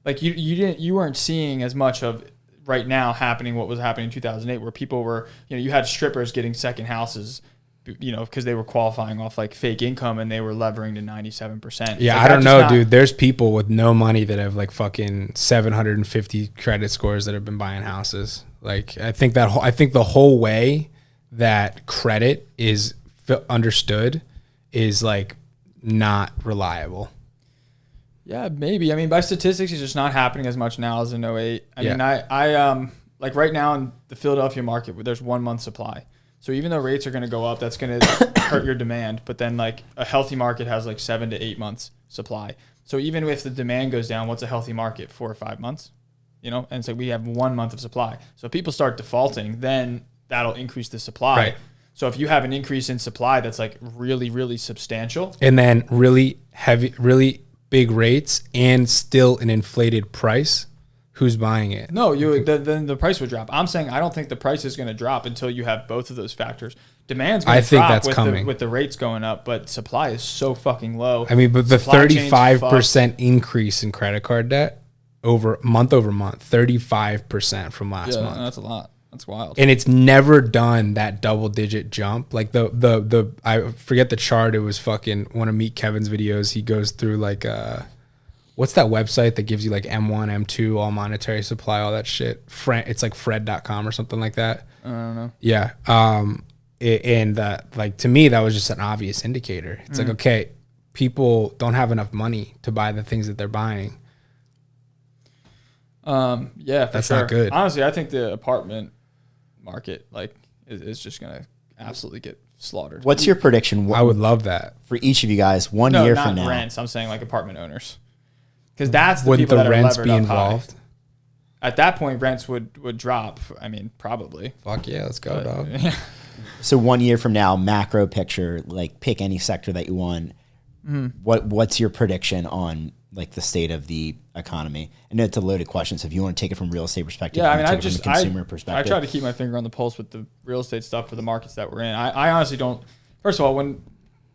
Like you weren't seeing as much of right now happening what was happening in 2008, where people were, you had strippers getting second houses, because they were qualifying off like fake income and they were levering to 97%. Yeah, Like, I don't that's know, just not- dude. There's people with no money that have like fucking 750 credit scores that have been buying houses. Like I think the whole way that credit is understood is like not reliable. Yeah, maybe. I mean, by statistics, it's just not happening as much now as in 08. I Yeah. mean, I like right now in the Philadelphia market, there's 1 month supply. So even though rates are going to go up, that's going to hurt your demand. But then like a healthy market has like 7 to 8 months supply. So even if the demand goes down, what's a healthy market? 4 or 5 months, And so we have 1 month of supply. So if people start defaulting, then that'll increase the supply. Right. So if you have an increase in supply that's like really, really substantial, And then really big rates and still an inflated price, who's buying it? no, then the price would drop. I'm saying I don't think the price is going to drop until you have both of those factors. Demand's going I to think drop that's with coming. with the rates going up, but supply is so fucking low. I mean, but the Supply chain's 35% increase in credit card debt over month, 35% from last Yeah, month. that's a lot. That's wild. And it's never done that double digit jump. Like the I forget the chart. It was fucking one of Meet Kevin's videos. He goes through like what's that website that gives you like M1, M2, all monetary supply, all that shit. It's like Fred.com or something like that. I don't know. Yeah. Like to me, that was just an obvious indicator. It's like, okay, people don't have enough money to buy the things that they're buying. Yeah, for That's sure. not good. Honestly, I think the apartment market is just gonna absolutely get slaughtered. What's your prediction? I would love that. For each of you guys, one no, year not from now. rents. I'm saying like apartment owners, because that's the Wouldn't people the that rents are be levered up high. involved? At that point, rents would drop. I mean, probably. Fuck yeah, let's go, dog. Yeah. So 1 year from now, macro picture, like pick any sector that you want. What's your prediction on like the state of the economy? I know it's a loaded question, so if you want to take it from real estate perspective, Yeah, I you mean, can I take it just from the consumer perspective. I try to keep my finger on the pulse with the real estate stuff for the markets that we're in. I honestly don't. First of all, when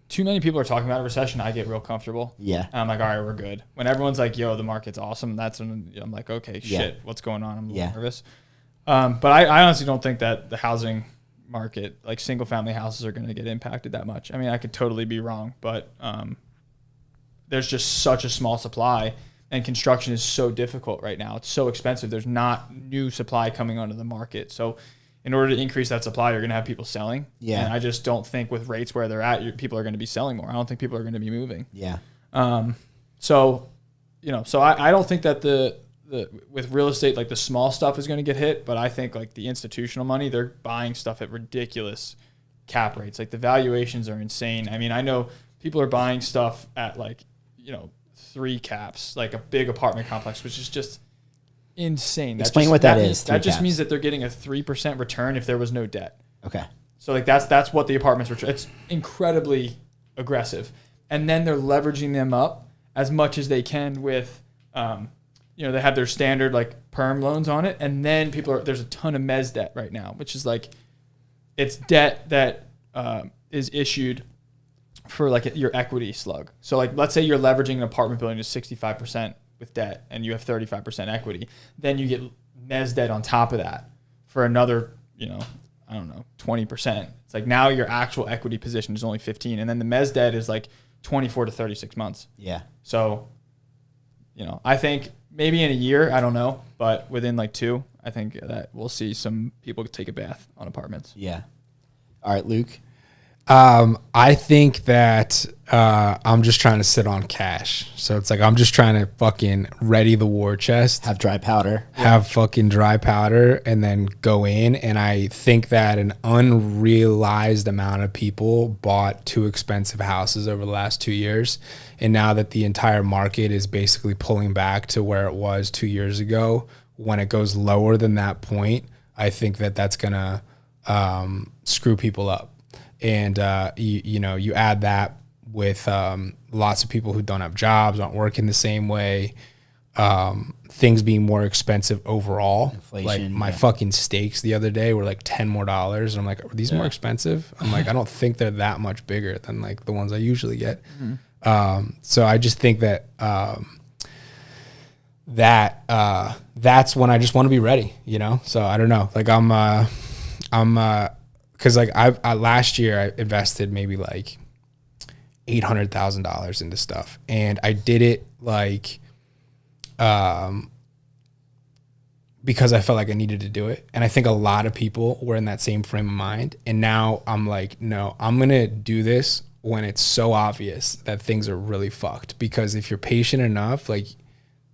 too many people are talking about a recession, I get real comfortable. Yeah. And I'm like, all right, we're good. When everyone's like, yo, the market's awesome, that's when I'm like, okay, shit, what's going on? I'm a little nervous. But I honestly don't think that the housing market, like single family houses, are going to get impacted that much. I mean, I could totally be wrong, but there's just such a small supply, and construction is so difficult right now. It's so expensive. There's not new supply coming onto the market. So in order to increase that supply, you're going to have people selling. Yeah. And I just don't think with rates where they're at, people are going to be selling more. I don't think people are going to be moving. Yeah. So I don't think that the with real estate, like the small stuff is going to get hit, but I think like the institutional money, they're buying stuff at ridiculous cap rates. Like the valuations are insane. I mean, I know people are buying stuff at like, 3 caps, like a big apartment complex, which is just insane. Explain what that is. That just means that they're getting a 3% return if there was no debt. Okay. So like that's what the apartments return. It's incredibly aggressive, and then they're leveraging them up as much as they can with, they have their standard like perm loans on it, and then there's a ton of mezz debt right now, which is like, it's debt that is issued for like your equity slug. So like, let's say you're leveraging an apartment building to 65% with debt and you have 35% equity. Then you get mezz debt on top of that for another, 20%. It's like now your actual equity position is only 15. And then the mezz debt is like 24 to 36 months. Yeah. So, I think maybe in a year, I don't know, but within like 2, I think that we'll see some people take a bath on apartments. Yeah. All right, Luke. I think that I'm just trying to sit on cash. So it's like I'm just trying to fucking ready the war chest. Have dry powder. Have fucking dry powder and then go in. And I think that an unrealized amount of people bought 2 expensive houses over the last 2 years. And now that the entire market is basically pulling back to where it was 2 years ago, when it goes lower than that point, I think that that's going to screw people up. And, you add that with lots of people who don't have jobs, aren't working the same way, things being more expensive overall. Inflation, like my fucking steaks the other day were like $10 more. And I'm like, are these more expensive? I'm like, I don't think they're that much bigger than like the ones I usually get. Mm-hmm. So I just think that that's when I just want to be ready, So I don't know. Like because like I last year I invested maybe like $800,000 into stuff, and I did it like because I felt like I needed to do it, and I think a lot of people were in that same frame of mind. And now I'm like, no, I'm gonna do this when it's so obvious that things are really fucked. Because if you're patient enough, like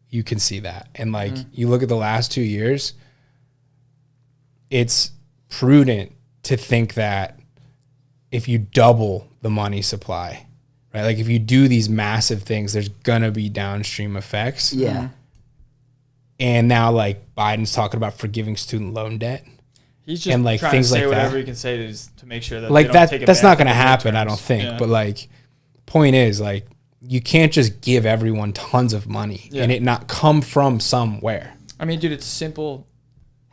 you can see that, and like you look at the last 2 years, it's prudent to think that if you double the money supply, right? Like if you do these massive things, there's gonna be downstream effects. Yeah. And now like Biden's talking about forgiving student loan debt. He's just and like trying things to say like whatever that. he can say to make sure that like they don't take that's not gonna advantage of happen, I don't think. Yeah. But like point is like you can't just give everyone tons of money and it not come from somewhere. I mean, dude, it's simple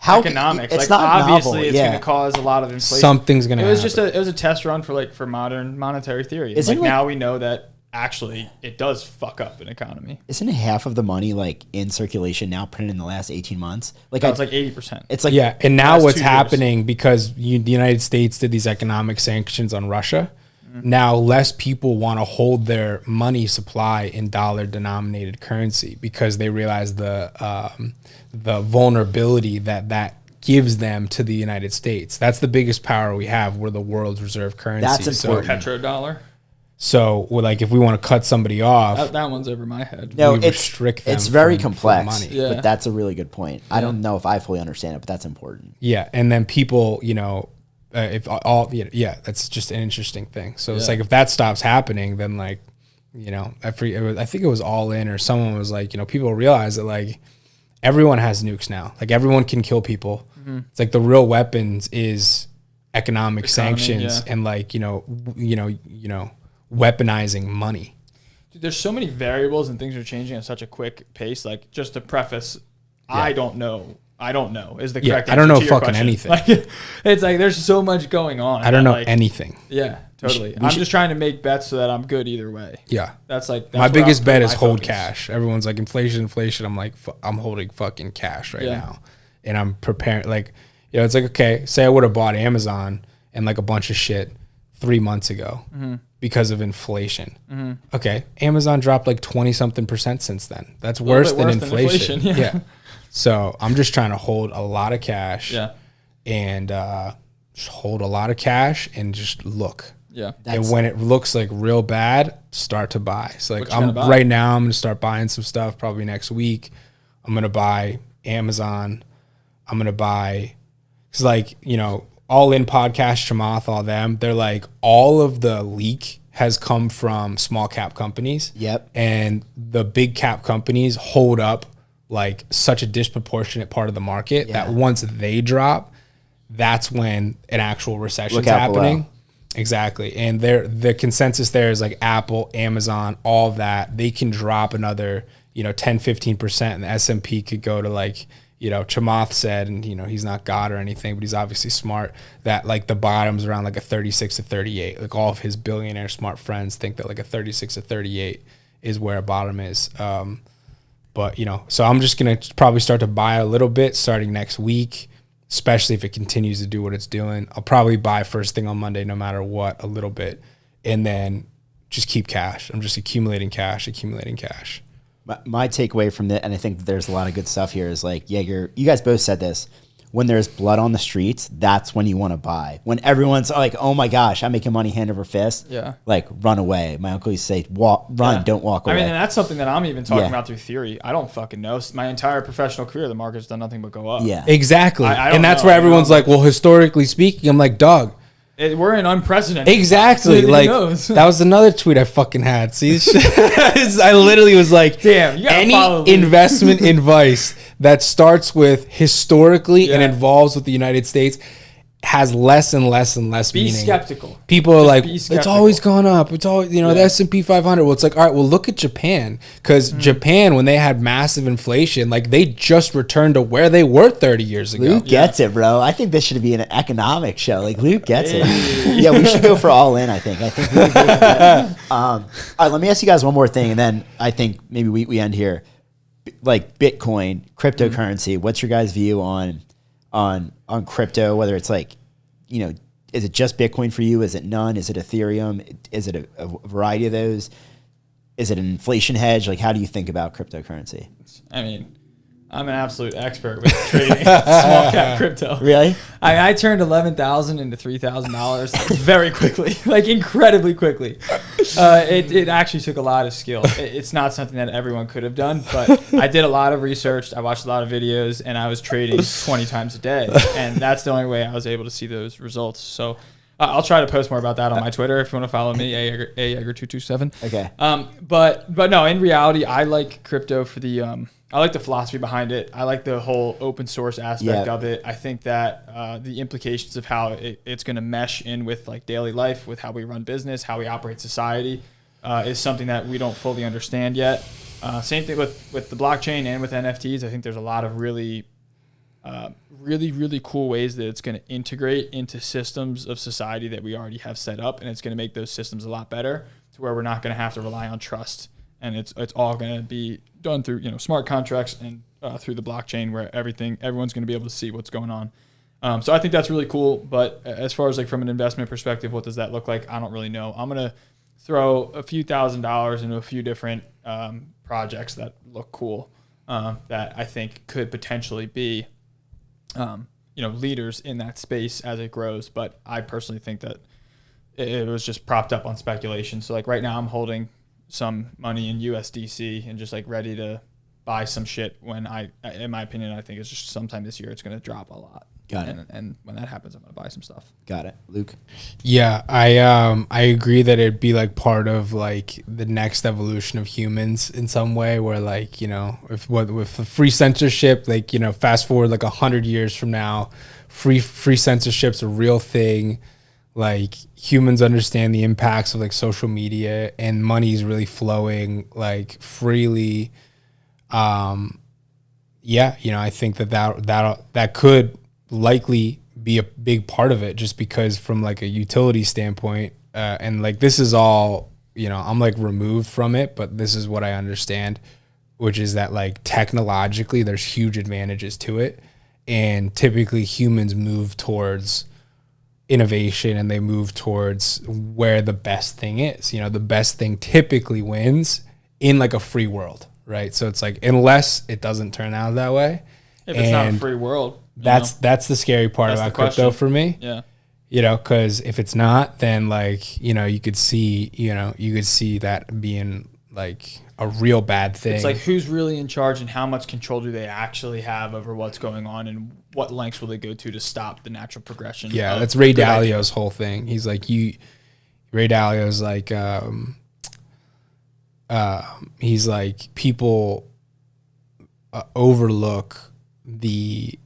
economics. It's like not obviously novel. it's going to cause a lot of inflation. Something's going to happen. It was a test run for modern monetary theory. Isn't like now we know that actually it does fuck up an economy. Isn't half of the money like in circulation now printed in the last 18 months? Like it's like 80%. It's like and now what's 2 happening because the United States did these economic sanctions on Russia. Now less people want to hold their money supply in dollar denominated currency because they realize the vulnerability that gives them to the United States. That's the biggest power we have. We're the world's reserve currency. That's important. Petrodollar. So, like, if we want to cut somebody off, That one's over my head. No, we it's restrict them it's very from complex, money. Yeah. but that's a really good point. I don't know if I fully understand it, but that's important. Yeah, and then people, if all, that's just an interesting thing. So it's Yeah. like if that stops happening, then like, I think it was All In or someone was like, people realize that like everyone has nukes now. Like everyone can kill people. It's like the real weapons is economic sanctions and like weaponizing money. Dude, there's so many variables and things are changing at such a quick pace. Like, just to preface, I don't know is the correct answer. I don't know to your fucking question. anything. Like, it's like there's so much going on. I don't know like, anything. Yeah, totally. I'm just trying to make bets so that I'm good either way. Yeah. That's My biggest bet is hold focus. cash. Everyone's like inflation. I'm like, I'm holding fucking cash right Yeah. now. And I'm preparing, like, it's like, okay, say I would have bought Amazon and like a bunch of shit 3 months ago because of inflation. Okay. Amazon dropped like 20 something % since then. That's worse than inflation. Yeah. So I'm just trying to hold a lot of cash and just hold a lot of cash and just look. Yeah. And when it looks like real bad, start to buy. So like What you gonna buy? right now I'm going to start buying some stuff probably next week. I'm going to buy Amazon. I'm going to buy, cause like, All In Podcast, Chamath, all them, they're like all of the leak has come from small cap companies. Yep. And the big cap companies hold up like such a disproportionate part of the market that once they drop, that's when an actual recession is happening. Below. Exactly. And the consensus there is like Apple, Amazon, all of that, they can drop another, 10, 15%, and the S&P could go to like, Chamath said, and he's not God or anything, but he's obviously smart, that like the bottom's around like a 36 to 38. Like all of his billionaire smart friends think that like a 36 to 38 is where a bottom is. But so I'm just going to probably start to buy a little bit starting next week, especially if it continues to do what it's doing. I'll probably buy first thing on Monday, no matter what, a little bit, and then just keep cash. I'm just accumulating cash. My takeaway from that, and I think there's a lot of good stuff here, is like, Yeager, you guys both said this. When there's blood on the streets, that's when you want to buy. When everyone's like, oh my gosh, I'm making money hand over fist. Yeah. Like, run away. My uncle used to say, run, don't walk away. I mean, and that's something that I'm even talking about through theory. I don't fucking know. My entire professional career, the market's done nothing but go up. Yeah. Exactly. I don't And that's know, where everyone's like, well, historically speaking, I'm like, dog. We're in unprecedented. Exactly. Who Like knows? that was another tweet I fucking had. See, I literally was like, Damn, you gotta follow any me. investment advice that starts with historically and involves with the United States has less and less and less Be meaning. skeptical. People are Just like, be it's skeptical. always gone up. It's always, the S&P 500. Well, it's like, all right, well, look at Japan. Because Japan, when they had massive inflation, like they just returned to where they were 30 years ago. Luke gets it, bro. I think this should be an economic show. Like, Luke gets it. Yeah, we should go for All In, I think. Luke gets it. All right, let me ask you guys one more thing, and then I think maybe we end here. Like Bitcoin, cryptocurrency, what's your guys' view on crypto, whether it's like, is it just Bitcoin for you? Is it none? Is it Ethereum? Is it a variety of those? Is it an inflation hedge? Like, how do you think about cryptocurrency? I mean, I'm an absolute expert with trading small cap crypto. Really? I turned $11,000 into $3,000 very quickly, like incredibly quickly. It actually took a lot of skill. It's not something that everyone could have done, but I did a lot of research. I watched a lot of videos, and I was trading 20 times a day, and that's the only way I was able to see those results. So I'll try to post more about that on my Twitter if you want to follow me, Yeager227. Okay. But no, in reality, I like crypto for the I like the philosophy behind it. I like the whole open source aspect of it. I think that the implications of how it's going to mesh in with like daily life, with how we run business, how we operate society, is something that we don't fully understand yet. Same thing with the blockchain and with NFTs. I think there's a lot of really cool ways that it's going to integrate into systems of society that we already have set up, and it's going to make those systems a lot better to where we're not going to have to rely on trust, and it's all going to be done through smart contracts and through the blockchain, where everyone's going to be able to see what's going on. So I think that's really cool. But as far as like from an investment perspective, what does that look like? I don't really know. I'm going to throw a few $1,000s into a few different projects that look cool, that I think could potentially be leaders in that space as it grows. But I personally think that it was just propped up on speculation. So like right now I'm holding some money in USDC and just like ready to buy some shit when in my opinion, I think it's just sometime this year it's going to drop a lot. Got it. And when that happens, I'm going to buy some stuff. Got it. Luke? Yeah, I agree that it'd be like part of like the next evolution of humans in some way, where like, you know, with the free censorship, like, you know, fast forward like 100 years from now, free censorship's a real thing. Like humans understand the impacts of like social media, and money's really flowing like freely. Yeah, you know, I think that could likely be a big part of it, just because from like a utility standpoint, and like this is all, you know, I'm like removed from it, but this is what I understand, which is that like technologically there's huge advantages to it, and typically humans move towards innovation and they move towards where the best thing is. You know, the best thing typically wins in like a free world, right? So it's like, unless it doesn't turn out that way, If it's not a free world. That's the scary part about crypto for me. Yeah. You know, because if it's not, then like, you know, you could see that being like a real bad thing. It's like, who's really in charge and how much control do they actually have over what's going on, and what lengths will they go to stop the natural progression? Yeah, that's Ray Dalio's whole thing. He's like, Ray Dalio's like, he's like, people overlook the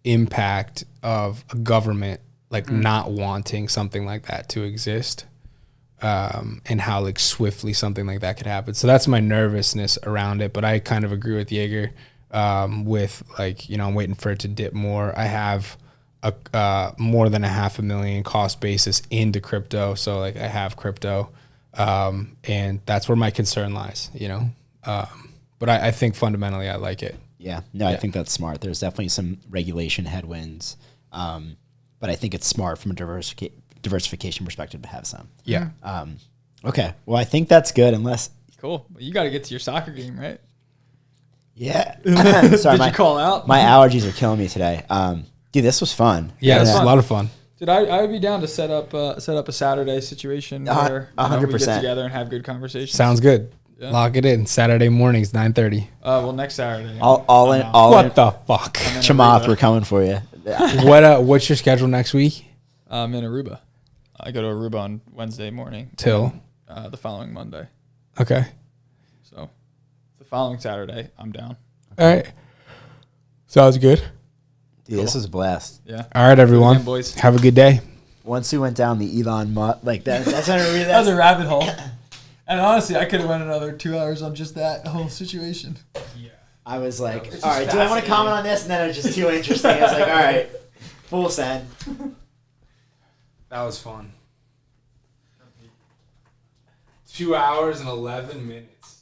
impact of a government like not wanting something like that to exist, and how like swiftly something like that could happen. So that's my nervousness around it. But I kind of agree with Yeager, with like, you know, I'm waiting for it to dip more. I have more than $500,000 cost basis into crypto, so like I have crypto, and that's where my concern lies, you know. But I think fundamentally I like it. Yeah, no, I think that's smart. There's definitely some regulation headwinds, but I think it's smart from a diversification perspective to have some. Yeah. Okay, well, I think that's good. Unless, Cool. Well, you got to get to your soccer game, right? yeah. Sorry, Did you call out? my allergies are killing me today. Dude, this was fun. Yeah, it's fun. a lot of fun. Dude, I would be down to set up a Saturday situation where you know, we 100%. get together and have good conversations. Sounds good. Yeah. Lock it in. Saturday mornings, 9:30. Well, next Saturday. All in. What the fuck? Chamath, we're coming for you. What's your schedule next week? I'm in Aruba. I go to Aruba on Wednesday morning Till? the following Monday. Okay. So the following Saturday, I'm down. All right. Sounds good. Dude, this was a blast. Yeah. All right, everyone. Again, boys. Have a good day. Once we went down the Elon Musk, like that, that's how I read That was a that. rabbit hole. And honestly, I could have went another 2 hours on just that whole situation. I was like, It's all just right, do I want to comment on this? And then it was just too interesting. I was like, all right, full send. That was fun. 2 hours and 11 minutes.